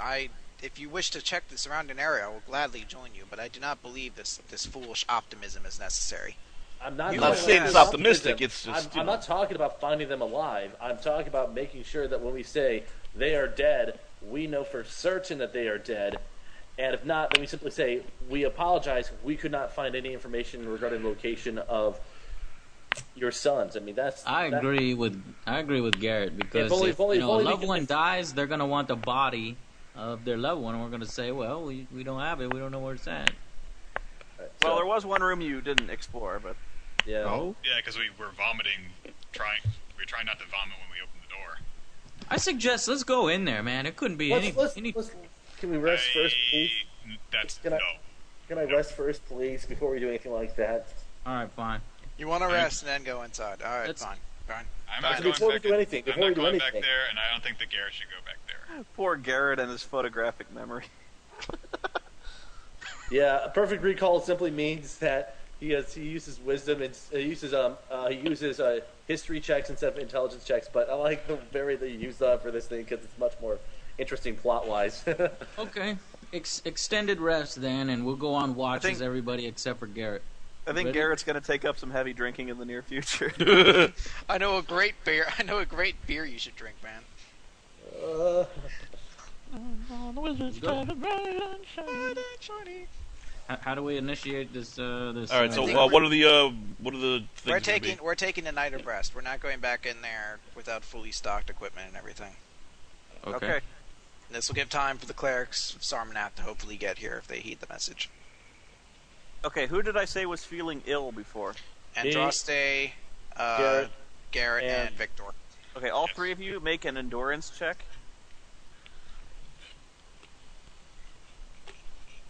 If you wish to check the surrounding area, I will gladly join you, but I do not believe this foolish optimism is necessary. I'm not, I'm not talking saying about it's optimistic, optimism. it's just, I'm, you I'm know. not talking about finding them alive. I'm talking about making sure that when we say they are dead, we know for certain that they are dead. And if not, then we simply say, we apologize, we could not find any information regarding the location of your sons. I mean, I agree with Garrett because If only- if, if only- you know, if a only loved because- one dies, they're gonna want the body of their loved one, and we're going to say, well, we don't have it. We don't know where it's at. Right, Well, so- there was one room you didn't explore, but Yeah. Oh? Yeah, because we were vomiting. We're trying not to vomit when we open the door. I suggest let's go in there, man. It couldn't be any... Can we rest first, please? That's Can I- no. Can I rest first, please, before we do anything like that? All right, fine. You want to rest and then go inside. All right, Let's- fine. Fine. I'm Fine. not going Before we back do anything, I'm before not we do going back anything. there, and I don't think that Garrett should go back there. poor Garrett and his photographic memory. Yeah, a perfect recall simply means that he uses wisdom and he uses history checks instead of intelligence checks. But I like the very that you use that for this thing because it's much more interesting plot wise. Okay. Extended rest then, and we'll go on watch think- as everybody except for Garrett. I think Ready? Garrett's going to take up some heavy drinking in the near future. I know a great beer. I know a great beer you should drink, man. How do we initiate this? This. All right. So think what are the things? We're gonna be? taking a night of rest. We're not going back in there without fully stocked equipment and everything. Okay. This will give time for the clerics of Sarmanath to hopefully get here if they heed the message. Okay, who did I say was feeling ill before? Andraste, Garrett, and Victor. Okay, all three of you make an endurance check.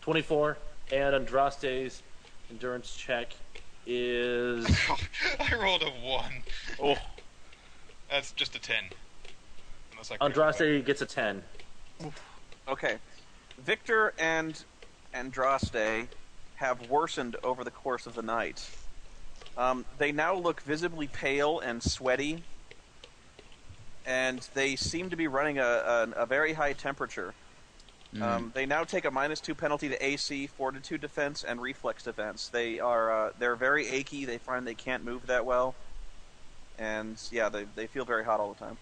24, and Andraste's endurance check is I rolled a 1. Oh, That's just a 10. Unless I Andraste gets a 10. Okay, Victor and Andraste have worsened over the course of the night. They now look visibly pale and sweaty, and they seem to be running a very high temperature. They now take a -2 penalty to AC, Fortitude defense, and Reflex defense. They're very achy. They find they can't move that well, and yeah, they feel very hot all the time.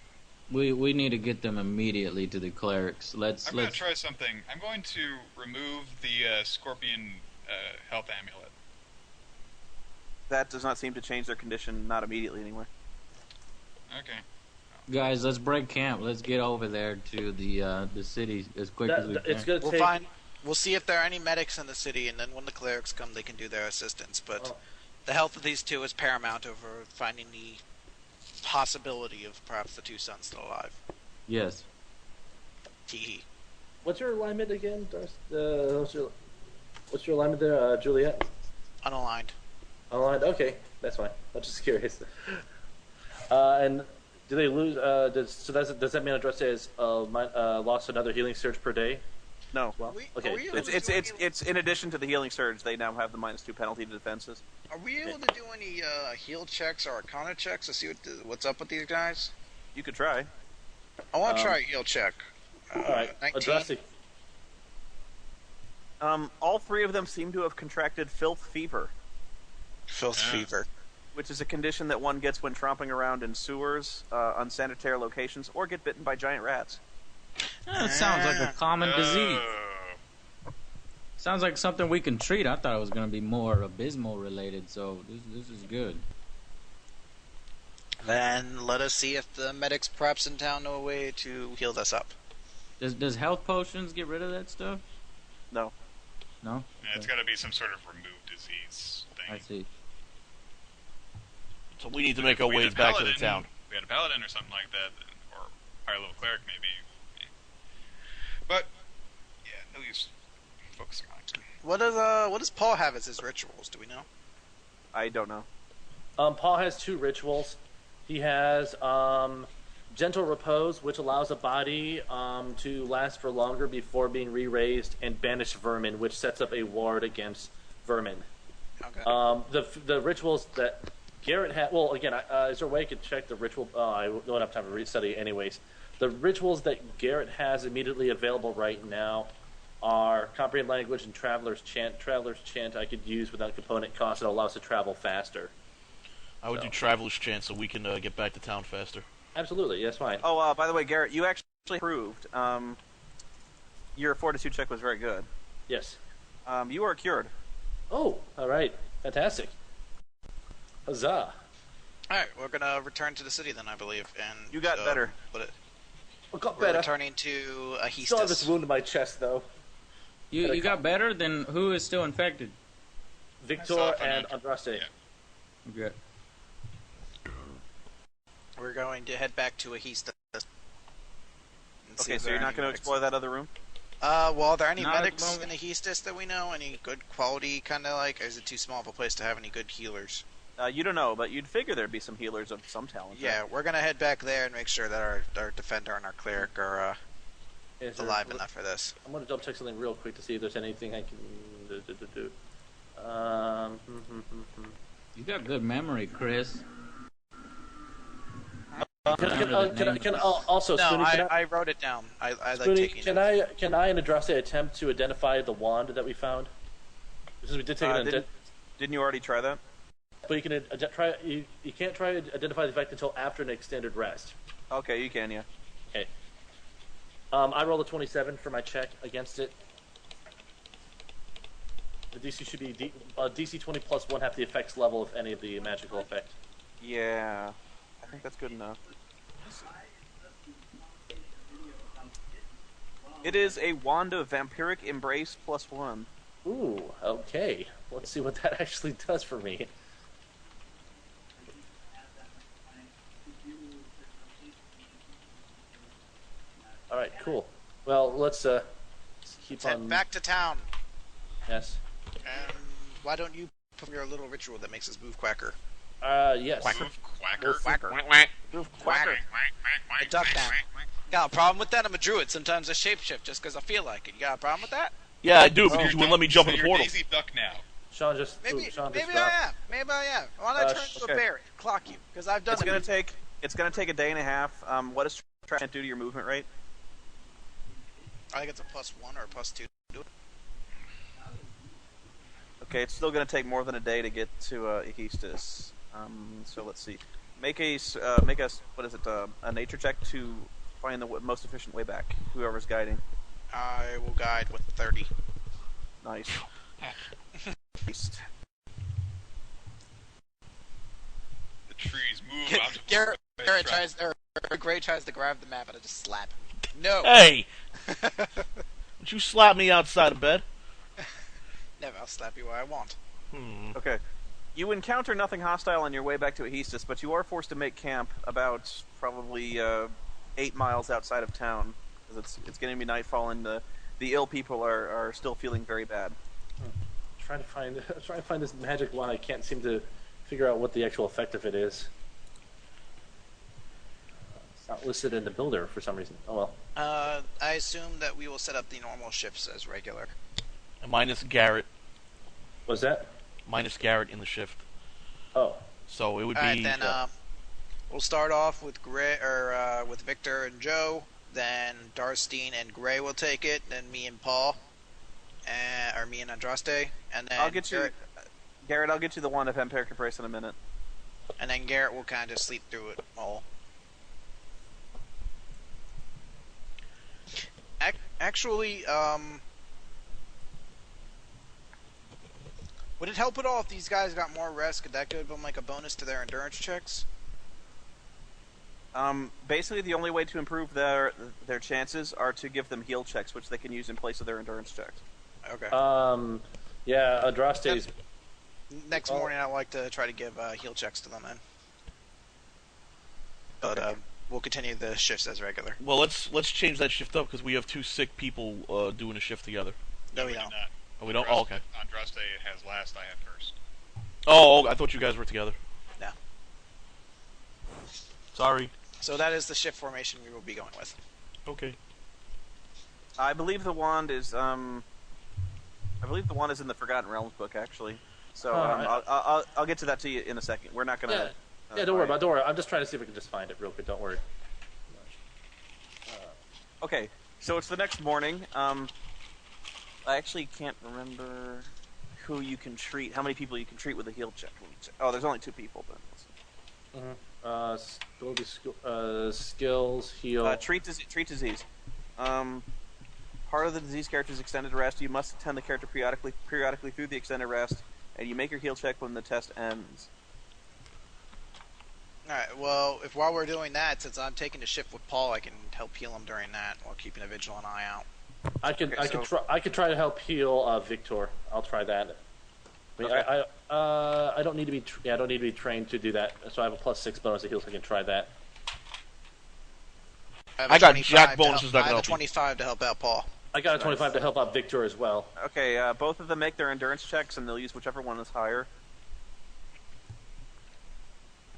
We need to get them immediately to the clerics. I'm Let's. going to try something. I'm going to remove the Scorpion health amulet. That does not seem to change their condition, not immediately anyway. Okay. Guys, let's break camp. Let's get over there to the city as quick as we can. It's going to We'll take. find. We'll see if there are any medics in the city, and then when the clerics come, they can do their assistance. But the health of these two is paramount over finding the possibility of perhaps the two sons still alive. Yes. Tee. What's your alignment again, Darcy? What's your alignment there, Juliet? Unaligned. Aligned. Okay, that's fine. I'm just curious. And do they lose? Does that mean Andraste has lost another healing surge per day? No. Well, Are we okay. able to It's in addition to the healing surge, they now have the -2 penalty to defenses. Are we able to do any heal checks or arcana checks to see what's up with these guys? You could try. I want to try a heal check. All right, 19. Andraste. All three of them seem to have contracted filth fever, Filth fever. which is a condition that one gets when tromping around in sewers, unsanitary locations, or get bitten by giant rats. That sounds like a common disease. Sounds like something we can treat. I thought it was going to be more abysmal related, so this is good. Then let us see if the medics perhaps in town know a way to heal this up. Does health potions get rid of that stuff? No. No? Yeah, it's got to be some sort of remove disease thing. I see. so we need to make our We had ways a back to the paladin- town. We had a paladin or something like that, or higher level cleric maybe. But yeah, no use focusing on it. What does Paul have as his rituals? Do we know? I don't know. Paul has 2 rituals. He has Gentle Repose, which allows a body to last for longer before being re-raised, and Banish Vermin, which sets up a ward against vermin. Okay. The rituals that Garrett had... Well, again, is there a way I could check the ritual? I don't have time to restudy anyways. The rituals that Garrett has immediately available right now are Comprehend Language and Traveler's Chant. Traveler's Chant I could use without component cost. It allows to travel faster. I would do Traveler's Chant so we can get back to town faster. Absolutely, that's fine. Oh, by the way, Garrett, you actually proved your Fortitude check was very good. Yes. You are cured. Oh, all right. Fantastic. Huzzah. All right, we're gonna return to the city then, I believe. And You got better. But got We're better. returning to a Still have this Histus. wound in my chest, though. You got better? Then who is still infected? Victor Myself and and Andraste. Yeah. Okay. We're going to head back to a Histus. Okay, so you're not going to explore that other room? Well, are there any Not at the medics in moment. the Histus that we know? Any good quality, kind of like? Or is it too small of a place to have any good healers? You don't know, but you'd figure there'd be some healers of some talent. Yeah, we're gonna head back there and make sure that our defender and our cleric are Is there- alive enough for this. I'm going to double check something real quick to see if there's anything I can do. You got good memory, Chris. Also, No, Spoony, I wrote it down. I like Spoony, taking can notes. I and Andraste attempt to identify the wand that we found? Because we did take it, Didn't you already try that? but you can try. You can't try to identify the effect until after an extended rest. Okay, you can, yeah. Okay. I rolled a 27 for my check against it. The DC should be DC 20 plus 1 half the effects level of any of the magical effect. Yeah, I think that's good enough. It is a Wand of Vampiric Embrace plus 1. Ooh, okay. Let's see what that actually does for me. Alright, cool. Well, let's keep Head on... back to town. Yes. And why don't you perform your little ritual that makes us move Quacker? Yes. Move Quacker. Quacker. Move Quacker. A duck down. Got a problem with that? I'm a druid. Sometimes I shapeshift just because I feel like it. You got a problem with that? Yeah, I do, because you wouldn't let me jump in the you're portal. Daisy Duck now. Sean just... Maybe Sean just maybe dropped. I am. Maybe I am. Why don't I turn into okay. a bear? Clock you. Because I've done it. It's gonna take a day and a half. What does Trash do to your movement rate? I think it's a +1 or a +2. Okay, it's still gonna take more than a day to get to Aegistus. So let's see. Make a what is it? A nature check to find the most efficient way back. Whoever's guiding. I will guide with 30. Nice. The trees move out of Garrett the tries, or Gray tries to grab the map and I just slap him. No! Hey! Don't you slap me outside of bed? Never, I'll slap you where I want. Okay. You encounter nothing hostile on your way back to Aegistus, but you are forced to make camp about probably 8 miles outside of town, because it's going to be nightfall and the ill people are still feeling very bad. Trying to find this magic wand. I can't seem to figure out what the actual effect of it is. It's not listed in the builder for some reason. Oh well. I assume that we will set up the normal shifts as regular. Minus Garrett. Was that? Minus Garrett in the shift. Oh. So it would Alright, be... then we'll start off with with Victor and Joe, then Darstein and Gray will take it, then me and Paul, or me and Andraste, and then I'll get you, Garrett. I'll get you the Wand of Vampiric Embrace in a minute. And then Garrett will kind of sleep through it all. Actually, would it help at all if these guys got more rest? Could that give them like a bonus to their endurance checks? Basically, the only way to improve their chances are to give them heal checks, which they can use in place of their endurance checks. Okay. Yeah, Andraste's... Next morning, I like to try to give heal checks to them then. But we'll continue the shifts as regular. Well, let's change that shift up, because we have 2 sick people doing a shift together. No, we do don't. not. Oh, we don't? Oh, okay. Andraste has last, I have first. Oh, I thought you guys were together. No. Sorry. So that is the shift formation we will be going with. Okay. I believe the wand is in the Forgotten Realms book, actually. So I'll get to that to you in a second. We're not gonna. Yeah, don't worry about it. Don't worry. I'm just trying to see if we can just find it real quick. Don't worry. Okay, so it's the next morning. I actually can't remember who you can treat, how many people you can treat with a heal check. Oh, there's only 2 people, but Skills, heal. treat disease. Part of the disease character's extended rest. You must attend the character periodically through the extended rest, and you make your heal check when the test ends. Alright, well, if while we're doing that, since I'm taking the shift with Paul, I can help heal him during that while keeping a vigilant eye out. I could try to help heal Victor. I'll try that. I mean, Okay. I don't need to be I don't need to be trained to do that, so I have a +6 bonus to heal, so I can try that. I got Jack bonuses that I can have a help you. 25 to help out Paul. I got a 25 to help out Victor as well. Okay, both of them make their endurance checks, and they'll use whichever one is higher.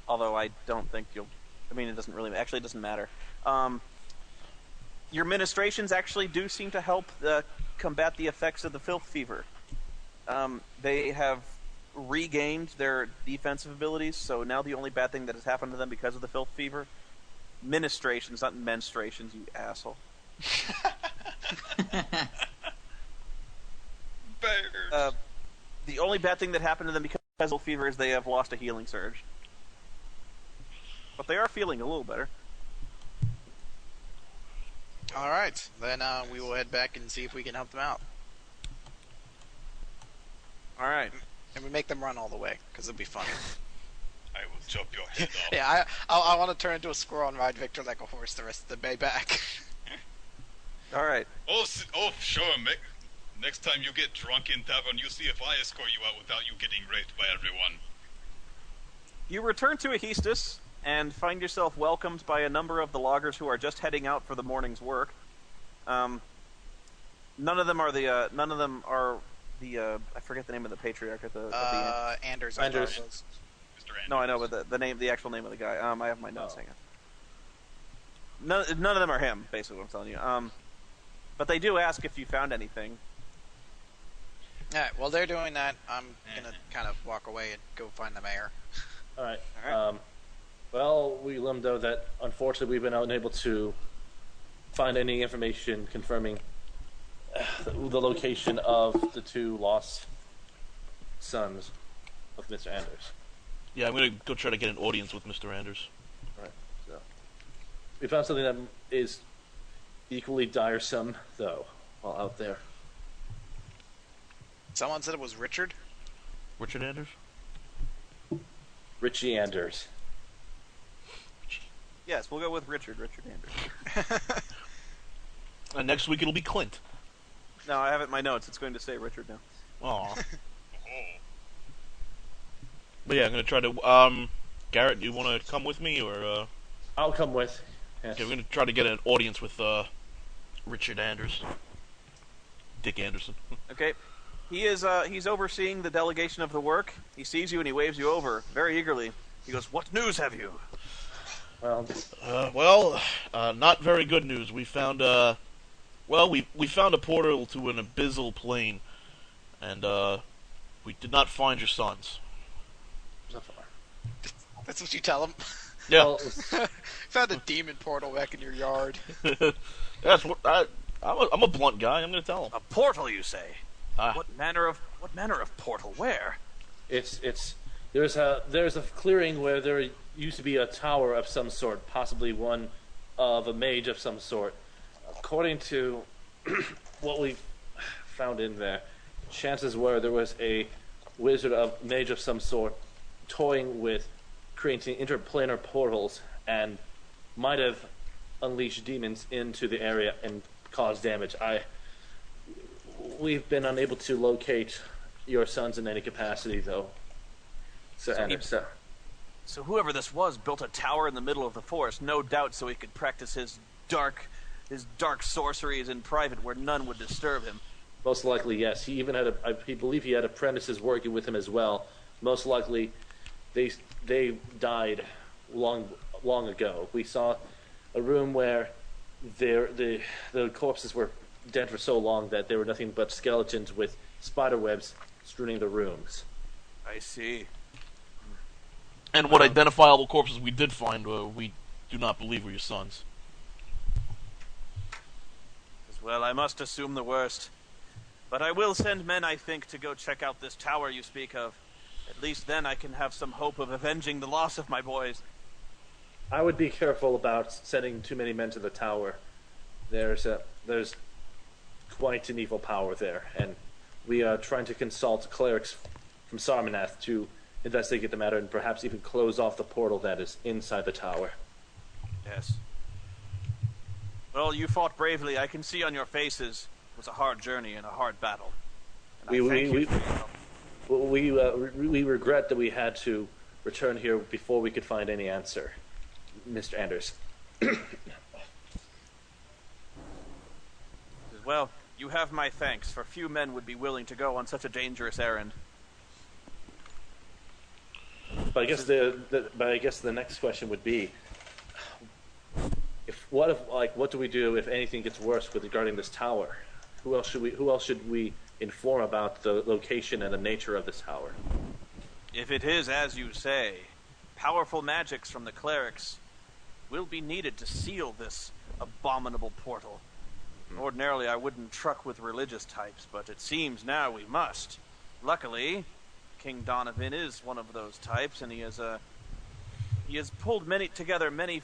Although I don't think you'll... I mean, it doesn't really... Actually, it doesn't matter. Your ministrations actually do seem to help combat the effects of the filth fever. They have regained their defensive abilities, so now the only bad thing that has happened to them because of the filth fever... Ministrations, not menstruations, you asshole. The only bad thing that happened to them because of filth fever is they have lost a healing surge. But they are feeling a little better. Alright, then we will head back and see if we can help them out. Alright. And we make them run all the way, because it'll be fun. I will chop your head off. Yeah, I want to turn into a squirrel and ride Victor like a horse the rest of the way back. Alright. Oh, sure, Mick. Next time you get drunk in tavern, you see if I escort you out without you getting raped by everyone. You return to Ahistus and find yourself welcomed by a number of the loggers who are just heading out for the morning's work. None of them are the I forget the name of the patriarch at the Anders. Anders. Was. Mr. Anderson. No, I know, but the actual name of the guy. I have my notes. Hang on. None of them are him, basically what I'm telling you. But they do ask if you found anything. Alright, while they're doing that, I'm gonna kind of walk away and go find the mayor. Alright. Alright. Well, we let them know that unfortunately we've been unable to find any information confirming the location of the two lost sons of Mr. Anders. Yeah, I'm gonna go try to get an audience with Mr. Anders. Right. So we found something that is equally tiresome, though, while out there. Someone said it was Richard? Richard Anders? Richie Anders. Yes, we'll go with Richard Anders. And next week it'll be Clint. No, I have it in my notes. It's going to say Richard now. Aw. Oh. But yeah, I'm gonna try to. Garrett, do you want to come with me, or? I'll come with. Yes. Okay, we're gonna try to get an audience with Richard Anders. Dick Anderson. Okay. He's overseeing the delegation of the work. He sees you and he waves you over very eagerly. He goes, "What news have you?" Well, Not very good news. We found we found a portal to an abyssal plane, and we did not find your sons. so far. That's what you tell them. Yeah, Well, Found a demon portal back in your yard. that's what I'm a blunt guy. I'm gonna tell them. A portal, you say? Ah. What manner of portal? Where? there's a clearing where there used to be a tower of some sort, possibly one of a mage of some sort. According to what we've found in there, chances were there was a mage of some sort toying with creating interplanar portals and might have unleashed demons into the area and caused damage. We've been unable to locate your sons in any capacity, though. So whoever this was built a tower in the middle of the forest, no doubt, so he could practice his dark sorceries in private, where none would disturb him. Most likely, yes. He even had I believe he had apprentices working with him as well. Most likely, they died long ago. We saw a room where the corpses were dead for so long that there were nothing but skeletons with spider webs strewing the rooms. I see. And what identifiable corpses we did find, we do not believe were your sons. Well, I must assume the worst. But I will send men, I think, to go check out this tower you speak of. At least then I can have some hope of avenging the loss of my boys. I would be careful about sending too many men to the tower. There's quite an evil power there, and we are trying to consult clerics from Sarmanath to investigate the matter and perhaps even close off the portal that is inside the tower. Yes. Well, you fought bravely. I can see on your faces it was a hard journey and a hard battle. And I thank you for your help. We regret that we had to return here before we could find any answer, Mr. Anders. Well, you have my thanks, for few men would be willing to go on such a dangerous errand. But I guess the next question would be, what do we do if anything gets worse with regarding this tower? Who else should we inform about the location and the nature of this tower? If it is as you say, powerful magics from the clerics will be needed to seal this abominable portal. Ordinarily, I wouldn't truck with religious types, but it seems now we must. Luckily, King Donovan is one of those types, and he has pulled together many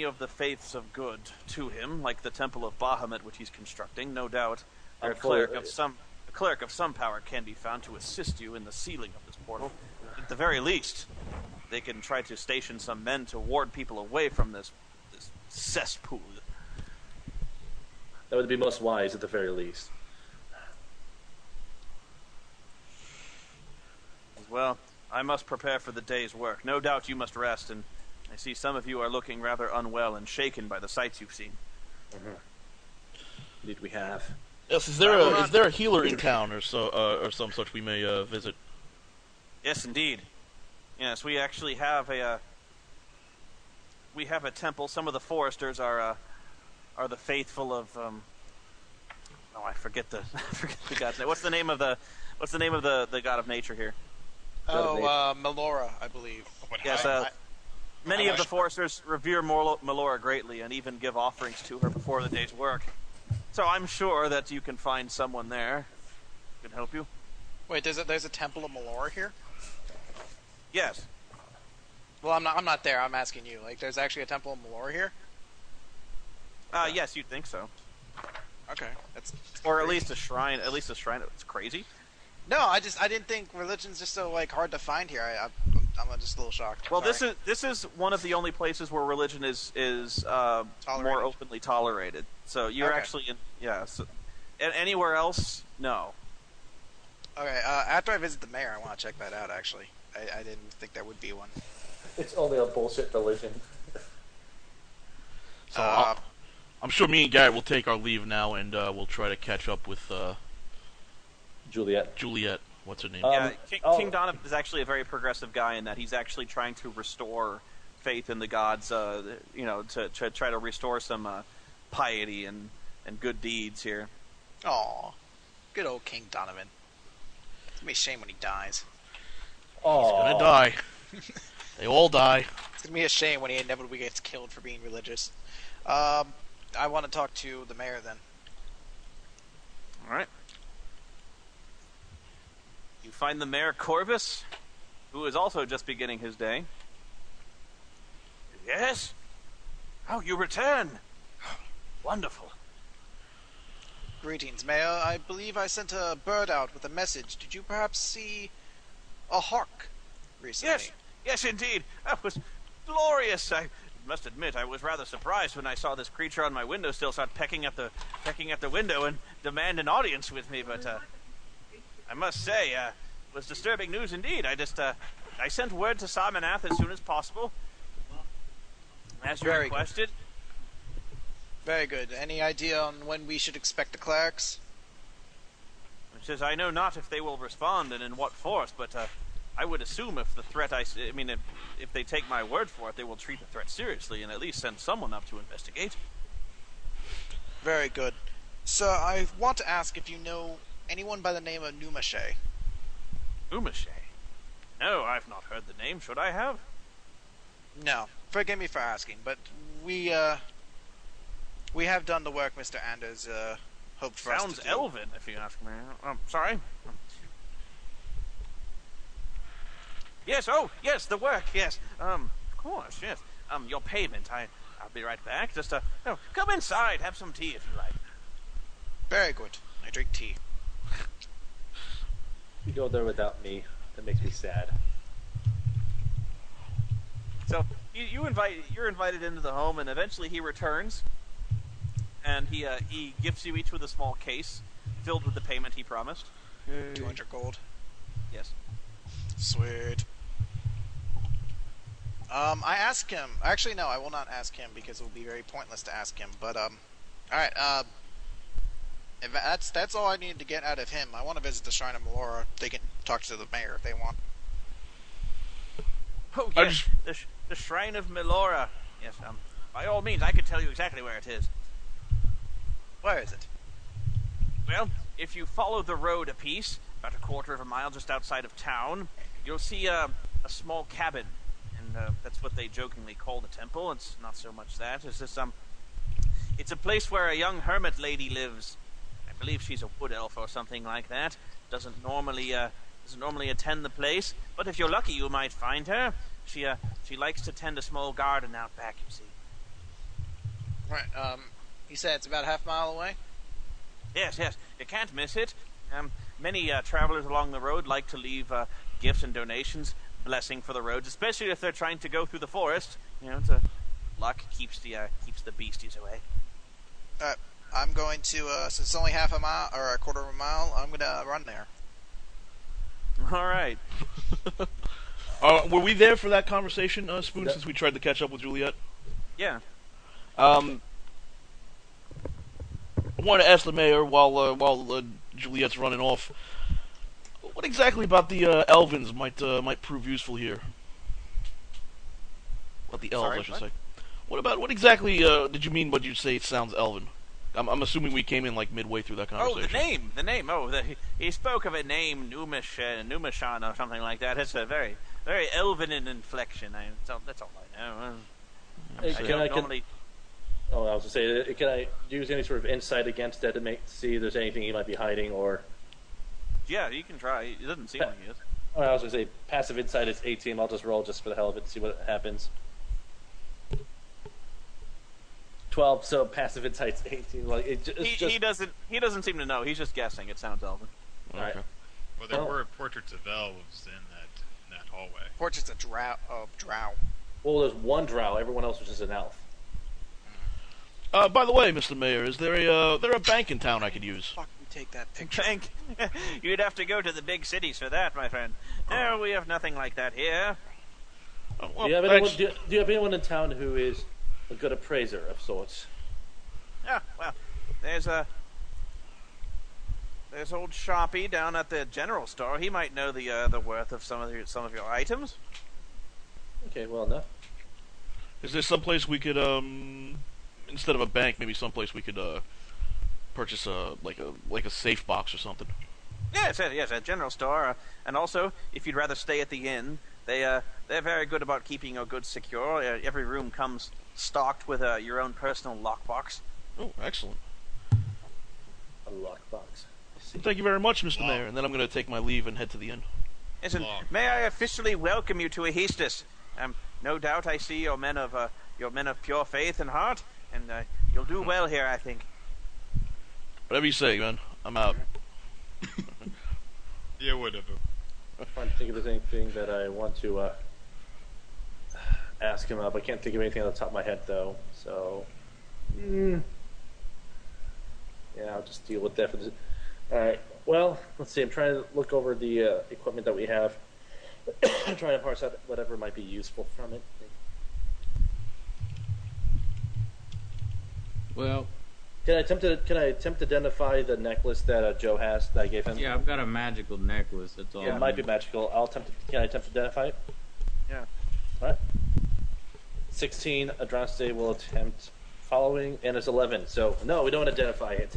of the faiths of good to him, like the Temple of Bahamut, which he's constructing. No doubt, a cleric of some power can be found to assist you in the sealing of this portal. At the very least, they can try to station some men to ward people away from this cesspool. That would be most wise, at the very least. Well, I must prepare for the day's work. No doubt you must rest, and I see some of you are looking rather unwell and shaken by the sights you've seen. Indeed, we have. Yes, is there a healer in town or some such we may visit? Yes, indeed. Yes, we actually have a temple. Some of the foresters are the faithful of I forget the god's name. What's the name of the god of nature here? Melora, I believe. Yes, many of the foresters revere Melora greatly and even give offerings to her before the day's work. So I'm sure that you can find someone there who can help you. Wait, there's a temple of Melora here? Yes. Well, I'm not there. I'm asking you. Like, there's actually a temple of Melora here? Yes, you'd think so. Okay, that's or at least a shrine. At least a shrine. It's crazy. No, I didn't think religion's just so like hard to find here. I'm just a little shocked. Well, this is one of the only places where religion is more openly tolerated. So you're actually in So, and anywhere else, no. Okay. After I visit the mayor, I want to check that out. Actually, I didn't think there would be one. It's only a bullshit religion. So I'm sure me and Garrett will take our leave now, and we'll try to catch up with Juliet. What's her name? Yeah, King Donovan is actually a very progressive guy in that he's actually trying to restore faith in the gods. To try to restore some piety and good deeds here. Aw, good old King Donovan. It's gonna be a shame when he dies. He's gonna die. They all die. It's gonna be a shame when he inevitably gets killed for being religious. I want to talk to the mayor then. All right. You find the Mayor Corvus, who is also just beginning his day. Yes? Oh, you return. Wonderful. Greetings, Mayor. I believe I sent a bird out with a message. Did you perhaps see a hawk recently? Yes, indeed. That was glorious. I must admit, I was rather surprised when I saw this creature on my windowsill start pecking at the window and demand an audience with me. But I must say, it was disturbing news indeed. I sent word to Sarmanath as soon as possible, as you requested. Very good. Any idea on when we should expect the clerics? It says, I know not if they will respond and in what force, but I would assume if the threat if they take my word for it, they will treat the threat seriously and at least send someone up to investigate. Very good. Sir, I want to ask if you know anyone by the name of Numashe. Numashe? No, I've not heard the name. Should I have? No. Forgive me for asking, but we have done the work Mr. Anders hoped for us to do. Sounds elven, if you ask me. Sorry? Yes, the work, yes. Of course, yes. Your payment, I'll be right back. Just, come inside, have some tea if you like. Very good. I drink tea. You go there without me. That makes me sad. So you're invited into the home, and eventually he returns, and he gifts you each with a small case filled with the payment he promised. 200 gold. Yes. Sweet. I ask him. Actually, no, I will not ask him because it will be very pointless to ask him. But all right. If that's all I need to get out of him. I want to visit the Shrine of Melora. They can talk to the mayor if they want. Oh yes, the Shrine of Melora. Yes. By all means, I could tell you exactly where it is. Where is it? Well, if you follow the road a piece, about a quarter of a mile just outside of town, you'll see a small cabin. And that's what they jokingly call the temple. It's not so much that. It's just it's a place where a young hermit lady lives. I believe she's a wood elf or something like that. Doesn't normally attend the place, but if you're lucky, you might find her. She likes to tend a small garden out back. You see. Right. You said it's about a half mile away. Yes. You can't miss it. Many travelers along the road like to leave gifts and donations, blessing for the roads, especially if they're trying to go through the forest. Luck keeps the beasties away. I'm going to, since it's only half a mile or a quarter of a mile, I'm gonna run there. All right. Were we there for that conversation, Spoon? Since we tried to catch up with Juliet. Yeah. I want to ask the mayor while Juliet's running off. What exactly about the Elvins might prove useful here? About the elves, Sorry, I should what? say. What exactly did you mean? What you say? It sounds Elven. I'm assuming we came in like midway through that conversation. Oh, the name. Oh, he spoke of a name, Numashan or something like that. It's a very, very elven in inflection. That's all I know. I was to say, can I use any sort of insight against that to see if there's anything he might be hiding, or? Yeah, you can try. It doesn't seem like he is. Oh, I was going to say, passive insight is 18. I'll just roll just for the hell of it and see what happens. 12, so passive insight's 18. Like he doesn't seem to know. He's just guessing. It sounds elven. Okay. Right. Well, there were portraits of elves in that hallway. Portraits of drow. Well, there's one drow. Everyone else was just an elf. By the way, Mr. Mayor, is there a bank in town I could use? Fuck, we take that picture. Bank. You'd have to go to the big cities for that, my friend. No, we have nothing like that here. Well, Do you have anyone in town who is a good appraiser of sorts? Yeah, well, there's old Sharpie down at the general store. He might know the worth of some of your items. Okay, well enough. Is there someplace we could instead of a bank, maybe someplace we could purchase a safe box or something? Yes, a general store. And also, if you'd rather stay at the inn, they're very good about keeping your goods secure. Every room comes stocked with your own personal lockbox. Oh, excellent. A lockbox. Thank you very much, Mr. Mayor. And then I'm going to take my leave and head to the inn. Listen, may I officially welcome you to Ahistus? No doubt I see you're men of pure faith and heart, and you'll do well here, I think. Whatever you say, man. I'm out. Yeah, whatever. I'm trying to think if there's anything that I want to ask him up. I can't think of anything on the top of my head, though. So, yeah, I'll just deal with that for this. All right. Well, let's see. I'm trying to look over the equipment that we have. I'm trying to parse out whatever might be useful from it. Well, Can I attempt to identify the necklace that Joe has that I gave him? yeah, I've got a magical necklace. That's all. Yeah, it might be magical. Can I attempt to identify it? Yeah. All right. 16. Adraste will attempt following, and it's 11. So no, we don't identify it.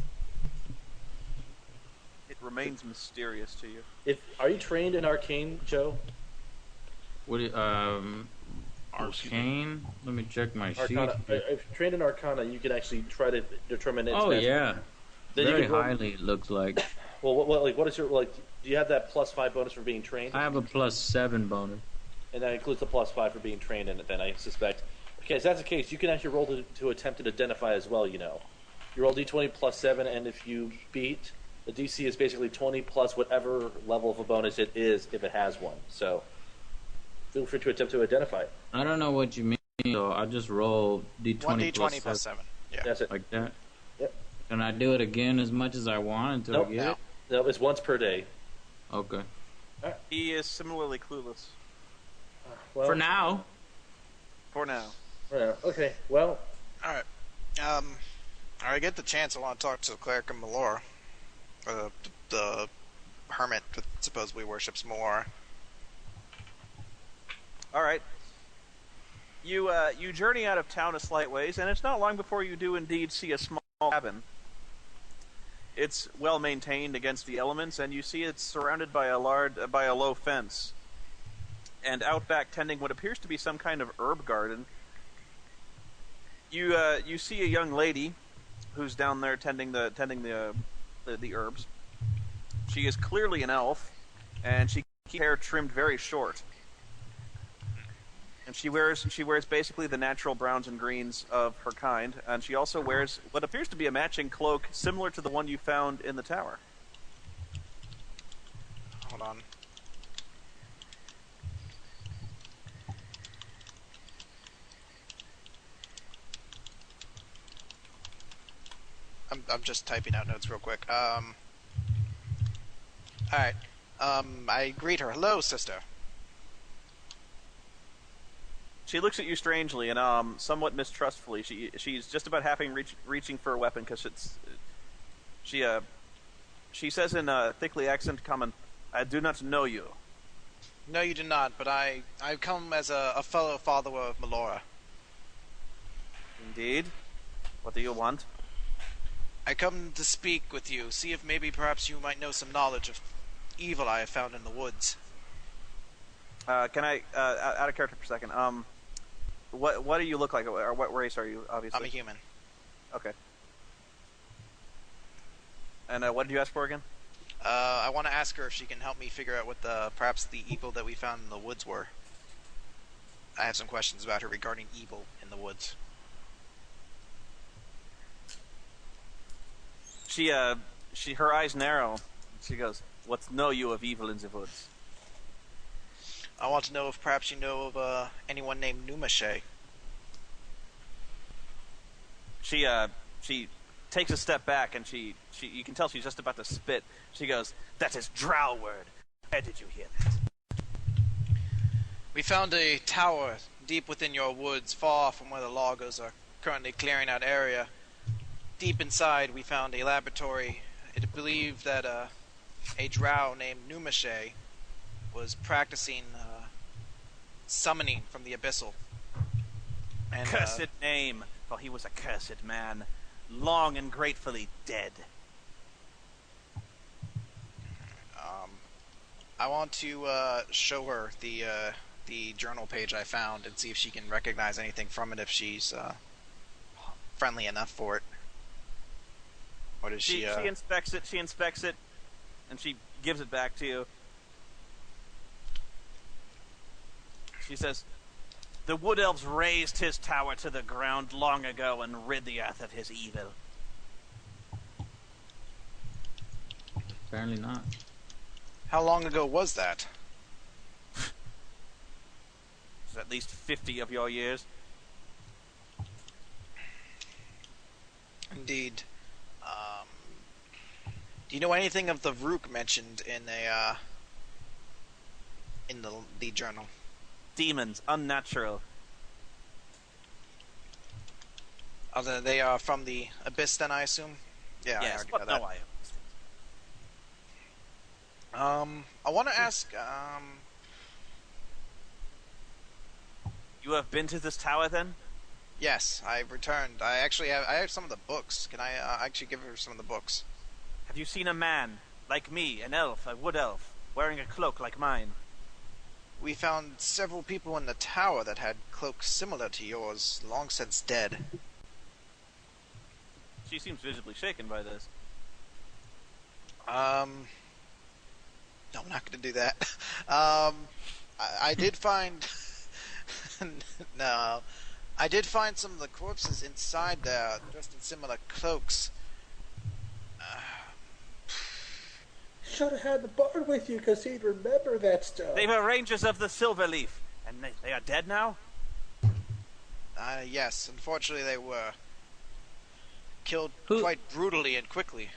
It remains mysterious to you. Are you trained in arcane, Joe? What? Arcane? Let me check my Arcana. sheet. If you're trained in Arcana, you can actually try to determine its Oh magic. yeah, Then you very can roll- highly. It looks like. Well, what is your do you have that +5 bonus for being trained? I have a +7 bonus. And that includes the +5 for being trained in it. Then I suspect. Okay, if that's the case, you can actually roll to attempt to identify as well. You roll d20 +7, and if you beat, the DC is basically 20 plus whatever level of a bonus it is if it has one. So feel free to attempt to identify it. I don't know what you mean, so I'll just roll D20 1d20 plus 7. Yeah. That's it. like that. Yep. Can I do it again as much as I want until Nope. I get it? No, it's once per day. Okay. He is similarly clueless. Well, For now. For now. yeah, okay. Well, Alright. I get the chance. I want to talk to the cleric and Melora. The hermit that supposedly worships Melora. All right. You journey out of town a slight ways, and it's not long before you do indeed see a small cabin. It's well maintained against the elements, and you see it's surrounded by a low fence. And out back, tending what appears to be some kind of herb garden, you see a young lady who's down there tending the herbs. She is clearly an elf, and she keeps her hair trimmed very short. And she wears basically the natural browns and greens of her kind, and she also wears what appears to be a matching cloak similar to the one you found in the tower. Hold on. I'm just typing out notes real quick. Alright. I greet her. Hello, sister. She looks at you strangely and somewhat mistrustfully. She's just about reaching for a weapon because she says in a thickly accented comment, "I do not know you." No, you do not, but I come as a fellow follower of Melora. Indeed. What do you want? I come to speak with you, see if maybe perhaps you might know some knowledge of evil I have found in the woods. Can I, out of character for a second, what do you look like, or what race are you, obviously? I'm a human. Okay. And what did you ask for again? I want to ask her if she can help me figure out what perhaps the evil that we found in the woods were. I have some questions about her regarding evil in the woods. Her eyes narrow. She goes, "What know you of evil in the woods?" I want to know if perhaps you know of anyone named Numashe. She takes a step back and you can tell she's just about to spit. She goes, "That is drow word. Where did you hear that?" We found a tower deep within your woods, far from where the loggers are currently clearing out area. Deep inside, we found a laboratory. It is believed that a drow named Numashe was practicing summoning from the abyssal. And, Cursed name, for he was a cursed man, long and gratefully dead. I want to show her the journal page I found and see if she can recognize anything from it, if she's friendly enough for it. Or does she inspects it, and she gives it back to you. She says, "The wood elves razed his tower to the ground long ago and rid the earth of his evil." Apparently not. How long ago was that? It's at least 50 of your years. Indeed. Do you know anything of the Rook mentioned in the journal? Demons, unnatural. They are from the Abyss, then, I assume? Yeah, Yes, I already but know that. no, I want to ask, You have been to this tower, then? yes, I returned. I have some of the books. Can I actually give her some of the books? Have you seen a man, like me, an elf, a wood elf, wearing a cloak like mine? We found several people in the tower that had cloaks similar to yours, long since dead. She seems visibly shaken by this. No, I'm not going to do that. I did find... No. I did find some of the corpses inside there, dressed in similar cloaks. should have had the bard with you because he'd remember that stuff. They were rangers of the Silver Leaf, And they are dead now? Yes, unfortunately they were killed Who- quite brutally and quickly.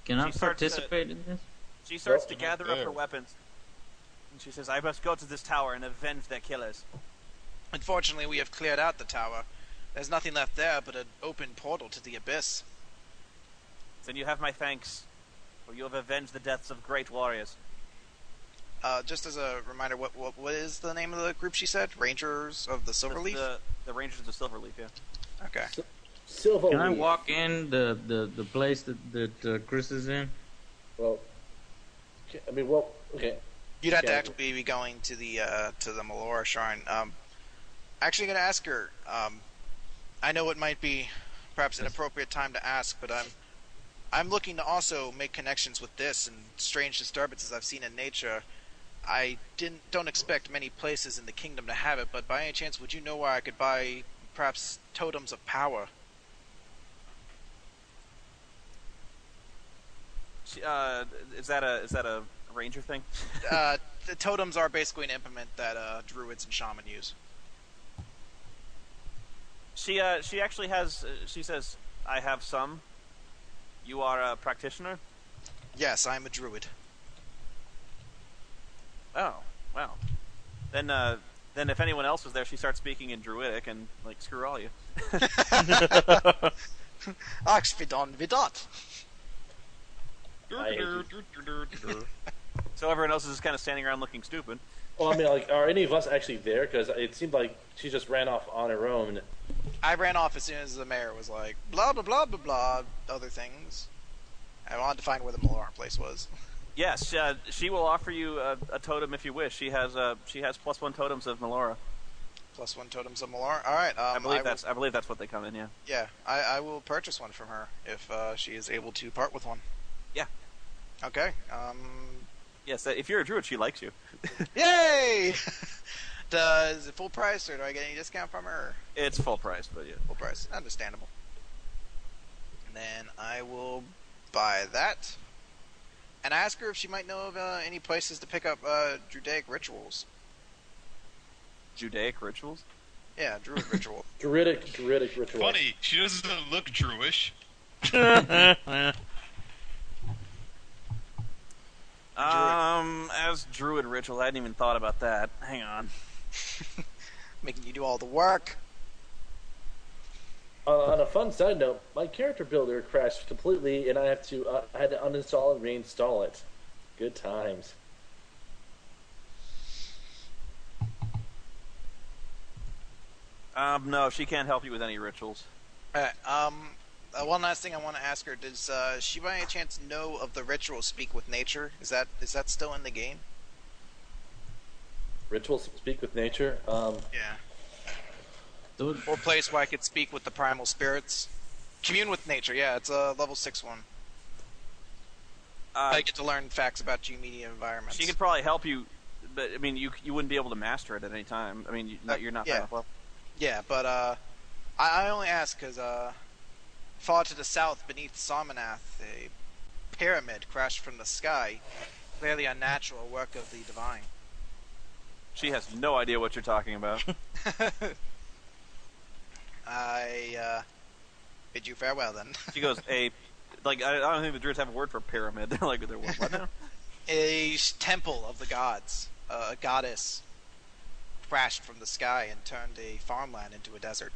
Can I She starts to- participate in this? She starts to Well, gather up her weapons. And she says, I must go to this tower and avenge their killers. Unfortunately, we have cleared out the tower. There's nothing left there but an open portal to the abyss. Then you have my thanks, for you have avenged the deaths of great warriors. Just as a reminder, what is the name of the group she said? Rangers of the Silverleaf? The Rangers of the Silverleaf, yeah. Okay. Silver. Can I walk in the place that Chris is in? Well, I mean, well, okay. You'd have to Okay. actually be going to the Melora Shrine. Actually, going to ask her. I know it might be perhaps an appropriate time to ask, but I'm looking to also make connections with this and strange disturbances I've seen in nature. I don't expect many places in the kingdom to have it, but by any chance, would you know where I could buy perhaps totems of power? Is that a ranger thing? The totems are basically an implement that druids and shaman use. She actually has. She says, "I have some." You are a practitioner. Yes, I'm a druid. Oh, wow. Then if anyone else was there, she starts speaking in Druidic and like screw all you. Axvidon vidot. So everyone else is just kind of standing around looking stupid. Well, I mean, like, are any of us actually there? Because it seemed like she just ran off on her own. I ran off as soon as the mayor was like, blah, blah, blah, blah, blah, other things. I wanted to find where the Melora place was. Yes, she will offer you a totem if you wish. She has +1 totems of Melora. +1 totems of Melora. All right. I believe that's what they come in. Yeah. Yeah, I will purchase one from her if she is able to part with one. Yeah. Okay. Yes, if you're a druid, she likes you. Yay! Is it full price, or do I get any discount from her? It's full price, but yeah. Full price. Understandable. And then I will buy that. And I ask her if she might know of any places to pick up Druidic rituals. Judaic rituals? Yeah, Druid ritual. Druidic ritual. Funny, she doesn't look Druish. As druid ritual, I hadn't even thought about that. Hang on. Making you do all the work. On a fun side note, my character builder crashed completely, and I had to uninstall and reinstall it. Good times. No, she can't help you with any rituals. Alright, one last thing I want to ask her. Does she by any chance know of the ritual Speak with Nature? Is that still in the game? Rituals speak with nature. Yeah. Or place where I could speak with the primal spirits. Commune with nature, yeah, it's a level 6 one. I get to learn facts about G-media environments. She could probably help you, but I mean, you wouldn't be able to master it at any time. I mean, you're not yeah. that level. Yeah, but I only ask because far to the south, beneath Sarmanath, a pyramid crashed from the sky. Clearly unnatural work of the divine. She has no idea what you're talking about. I bid you farewell then. She goes, I don't think the druids have a word for pyramid. They're like, what now? A temple of the gods, a goddess, crashed from the sky and turned a farmland into a desert.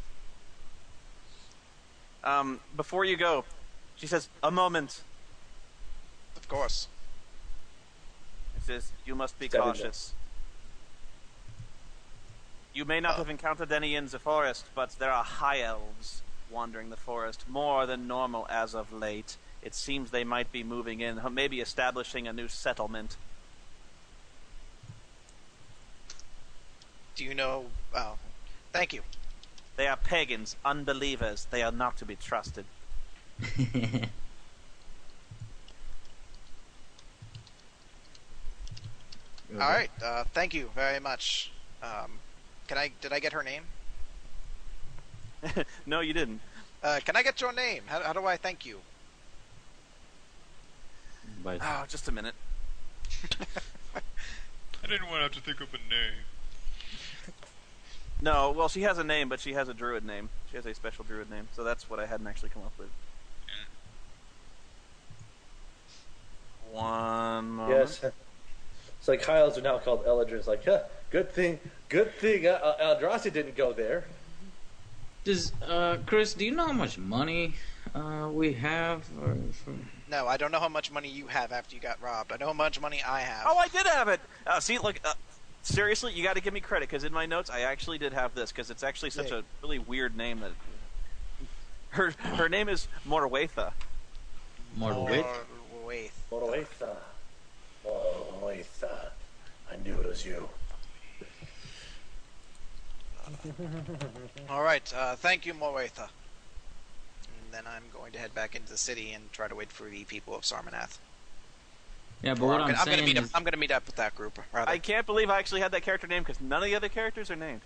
Before you go, she says, a moment. Of course. It says, you must be 7 cautious. minutes. You may not have encountered any in the forest, but there are high elves wandering the forest more than normal as of late. It seems they might be moving in, maybe establishing a new settlement. Do you know... Oh, thank you. They are pagans, unbelievers. They are not to be trusted. Alright, thank you very much. Did I get her name? No, you didn't. Can I get your name? How do I thank you? Oh, just a minute. I didn't want to have to think up a name. No, well, she has a name, but she has a druid name. She has a special druid name, so that's what I hadn't actually come up with. One moment. Yes. It's like Kyles are now called Eldrin's. Like, huh, good thing Eldrazi didn't go there. Does Chris? Do you know how much money we have? No, I don't know how much money you have after you got robbed. I know how much money I have. Oh, I did have it. See, look. Seriously, you got to give me credit because in my notes I actually did have this because it's actually such a really weird name that her name is Morwetha. Morwetha. Morwetha. I knew it was you. All right, thank you, Morwetha. And then I'm going to head back into the city and try to wait for the people of Sarmanath. Yeah, but what I'm saying is... I'm going to meet up with that group. Rather. I can't believe I actually had that character name because none of the other characters are named.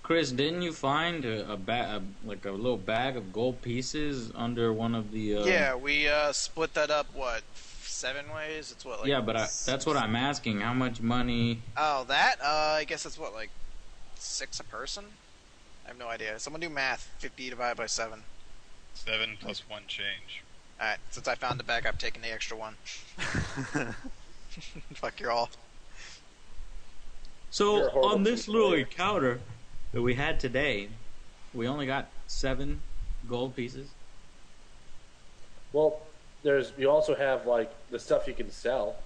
Chris, didn't you find a little bag of gold pieces under one of the? Yeah, we split that up. What, 7 ways? It's what? Like, yeah, but that's what I'm asking. How much money? Oh, that? I guess it's what, like 6 a person? I have no idea. Someone do math. 50 divided by 7. 7 plus 1 change. Alright, since I found the bag, I'm taking the extra one. Fuck you all. So on this little encounter that we had today, we only got 7 gold pieces. Well, you also have like the stuff you can sell.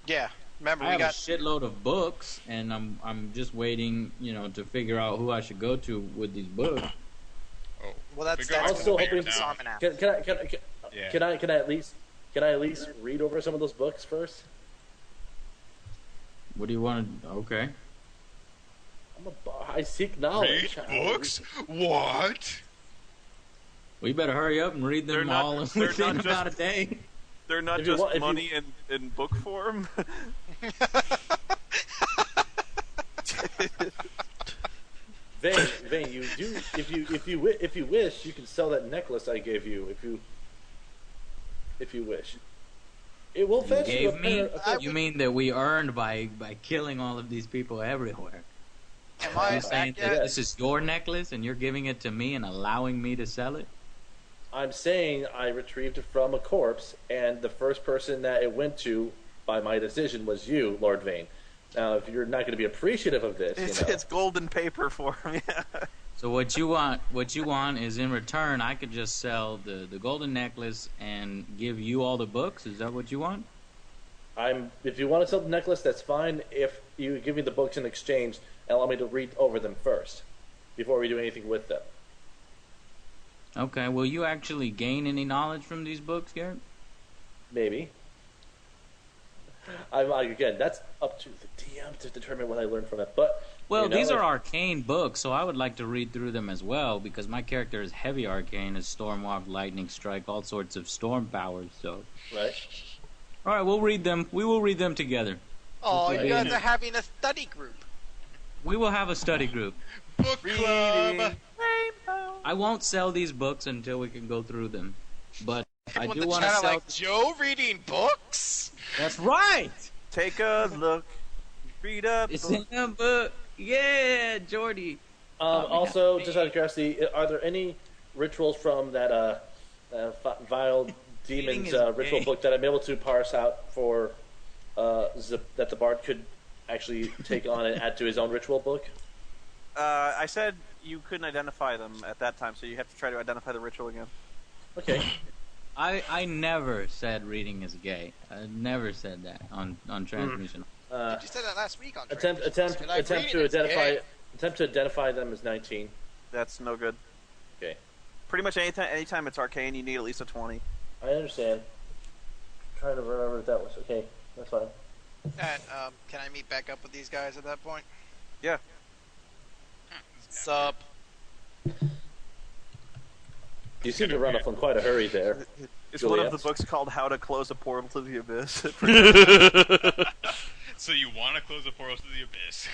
Yeah, remember I we have got a shitload of books, and I'm just waiting, to figure out who I should go to with these books. Oh, well, that's I'm still hoping. Sarmanath. Can I at least read over some of those books first? What do you want to? Okay. I seek knowledge. Read books? What? We better hurry up and read them all within about a day. They're not just money in book form. Vane, you do if you wish, you can sell that necklace I gave you if you wish. It will fetch you a pair. You mean that we earned by killing all of these people everywhere? Am Are I you saying back that yet? this is your necklace and you're giving it to me and allowing me to sell it? I'm saying I retrieved it from a corpse, and the first person that it went to by my decision was you, Lord Vane. Now, if you're not going to be appreciative of this, It's golden paper for me. So what you want is in return I could just sell the golden necklace and give you all the books? Is that what you want? If you want to sell the necklace, that's fine. If you give me the books in exchange, allow me to read over them first before we do anything with them. Okay, will you actually gain any knowledge from these books, Garrett? Maybe. Again, that's up to the DM to determine what I learned from it. But these are arcane books, so I would like to read through them as well because my character is heavy arcane, is Stormwalk, Lightning Strike, all sorts of storm powers. So right. All right, we'll read them. We will read them together. Oh, you guys are having a study group. We will have a study group. Book club. I won't sell these books until we can go through them, but I do the want to channel sell. like Joe reading books. That's right. Take a look. Read a It's book. in a book. Yeah, Jordy. Also, just out of curiosity, are there any rituals from that vile demon's ritual book that I'm able to parse out for that the bard could actually take on and add to his own ritual book? I said you couldn't identify them at that time, so you have to try to identify the ritual again. Okay. I never said reading is gay. I never said that on transmission. You said that last week on attempt to identify them as 19. That's no good. Okay. Pretty much anytime it's arcane, you need at least a 20. I understand. I'm trying to remember if that was okay. That's fine. And can I meet back up with these guys at that point? Yeah. Sup? You seem to run off in quite a hurry there. It's one of the books called How to Close a Portal to the Abyss. So you want to close a portal to the abyss?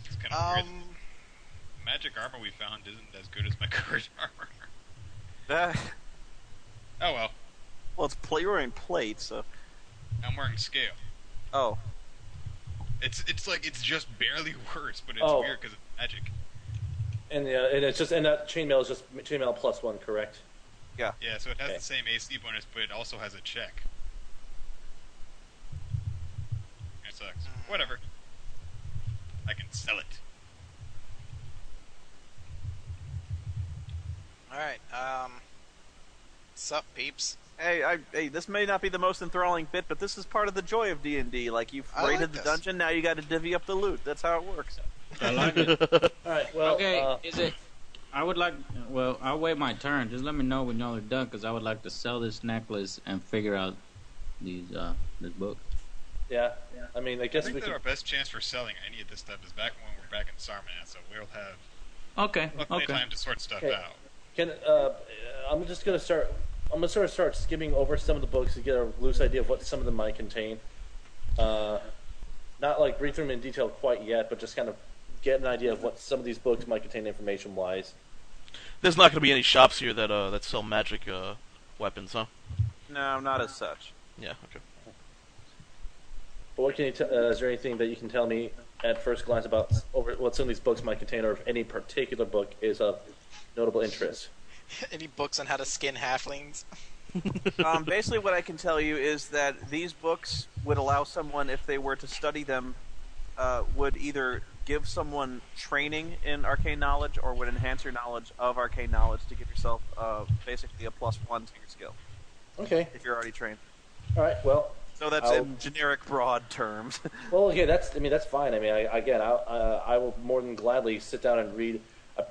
It's kind of weird. magic armor we found isn't as good as my current armor. Oh well. Well, you're wearing plate, so. I'm wearing scale. Oh. It's just barely worse, but it's Oh. weird because it's magic. And it's just that chainmail is just chainmail +1, correct? Yeah. Yeah, so it has Okay. the same AC bonus, but it also has a check. It sucks. Whatever. I can sell it. Alright, sup, peeps? Hey, this may not be the most enthralling bit, but this is part of the joy of D&D. Like, you've I like raided the this. dungeon, now you gotta divvy up the loot. That's how it works. I like it. All right. Well, Okay, is it? I would like. Well, I'll wait my turn. Just let me know when y'all are done, because I would like to sell this necklace and figure out these this book. yeah. I mean, I I guess think we that can. our best chance for selling any of this stuff is back when we're back in Sarman, so we'll have Okay. plenty of Okay. time to sort stuff Okay. out. Can I'm just gonna start. I'm gonna sort of start skimming over some of the books to get a loose idea of what some of them might contain. Not like read through them in detail quite yet, but just kind of get an idea of what some of these books might contain information-wise. There's not going to be any shops here that sell magic weapons, huh? No, not as such. Yeah. Okay. But what can you? Is there anything that you can tell me at first glance about what some of these books might contain, or if any particular book is of notable interest? Any books on how to skin halflings? Basically, what I can tell you is that these books would allow someone, if they were to study them, would either give someone training in arcane knowledge or would enhance your knowledge of arcane knowledge to give yourself basically a +1 to your skill Okay. if you're already trained. All right. Well. So that's I'll- in generic, broad terms. Well, okay. That's fine. I mean, I will more than gladly sit down and read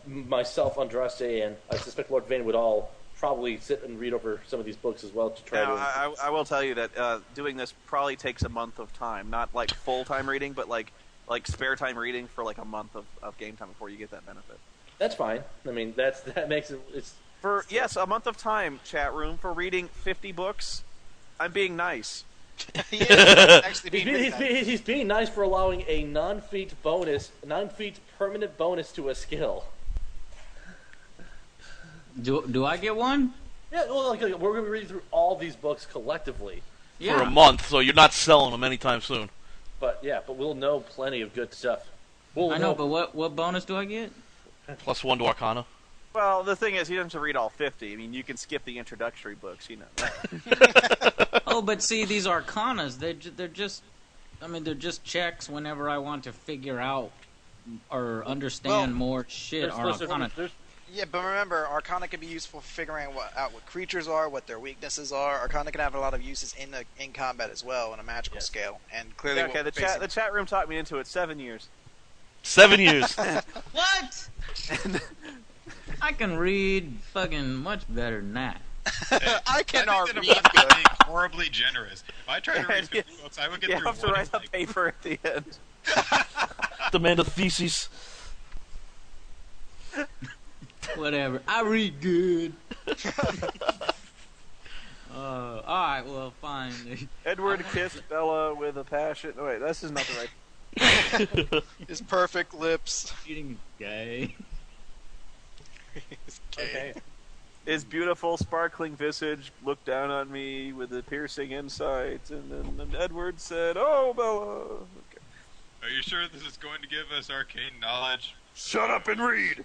myself, Andraste, and I suspect Lord Vane would all probably sit and read over some of these books as well to try Now, to. I will tell you that doing this probably takes a month of time, not like full-time reading, but like spare time reading for like a month of game time before you get that benefit. That's fine. I mean, that makes it. It's Yes, a month of time, chat room, for reading 50 books. I'm being nice. He is actually he's being really nice. he's being nice for allowing a non-feat permanent bonus to a skill. Do I get one? Yeah, well, like, we're going to be reading through all these books collectively. Yeah. For a month, so you're not selling them anytime soon. But we'll know plenty of good stuff. I know, but what bonus do I get? +1 to Arcana. Well, the thing is, you don't have to read all 50. I mean, you can skip the introductory books, you know. Oh, but see, these arcanas, they're just, they're just checks whenever I want to figure out or understand more shit. Arcana. Yeah, but remember, Arcana can be useful for figuring out what creatures are, what their weaknesses are. Arcana can have a lot of uses in combat as well on a magical scale. And clearly, Okay, the chat room talked me into it. 7 years. 7 years. What? I can read fucking much better than that. I cannot think read that I'm good. being horribly generous. If I tried to read 50 books, I would get You through have to one write in, a like, paper at the end. Demand a thesis. Whatever. I read good. Alright, well, fine. Edward kissed Bella with a passion. Oh, wait, this is not the right. His perfect lips. Cheating gay. He's gay. Okay. His beautiful, sparkling visage looked down on me with a piercing insight, and then Edward said, "Oh, Bella." Okay. Are you sure this is going to give us arcane knowledge? Shut up and read.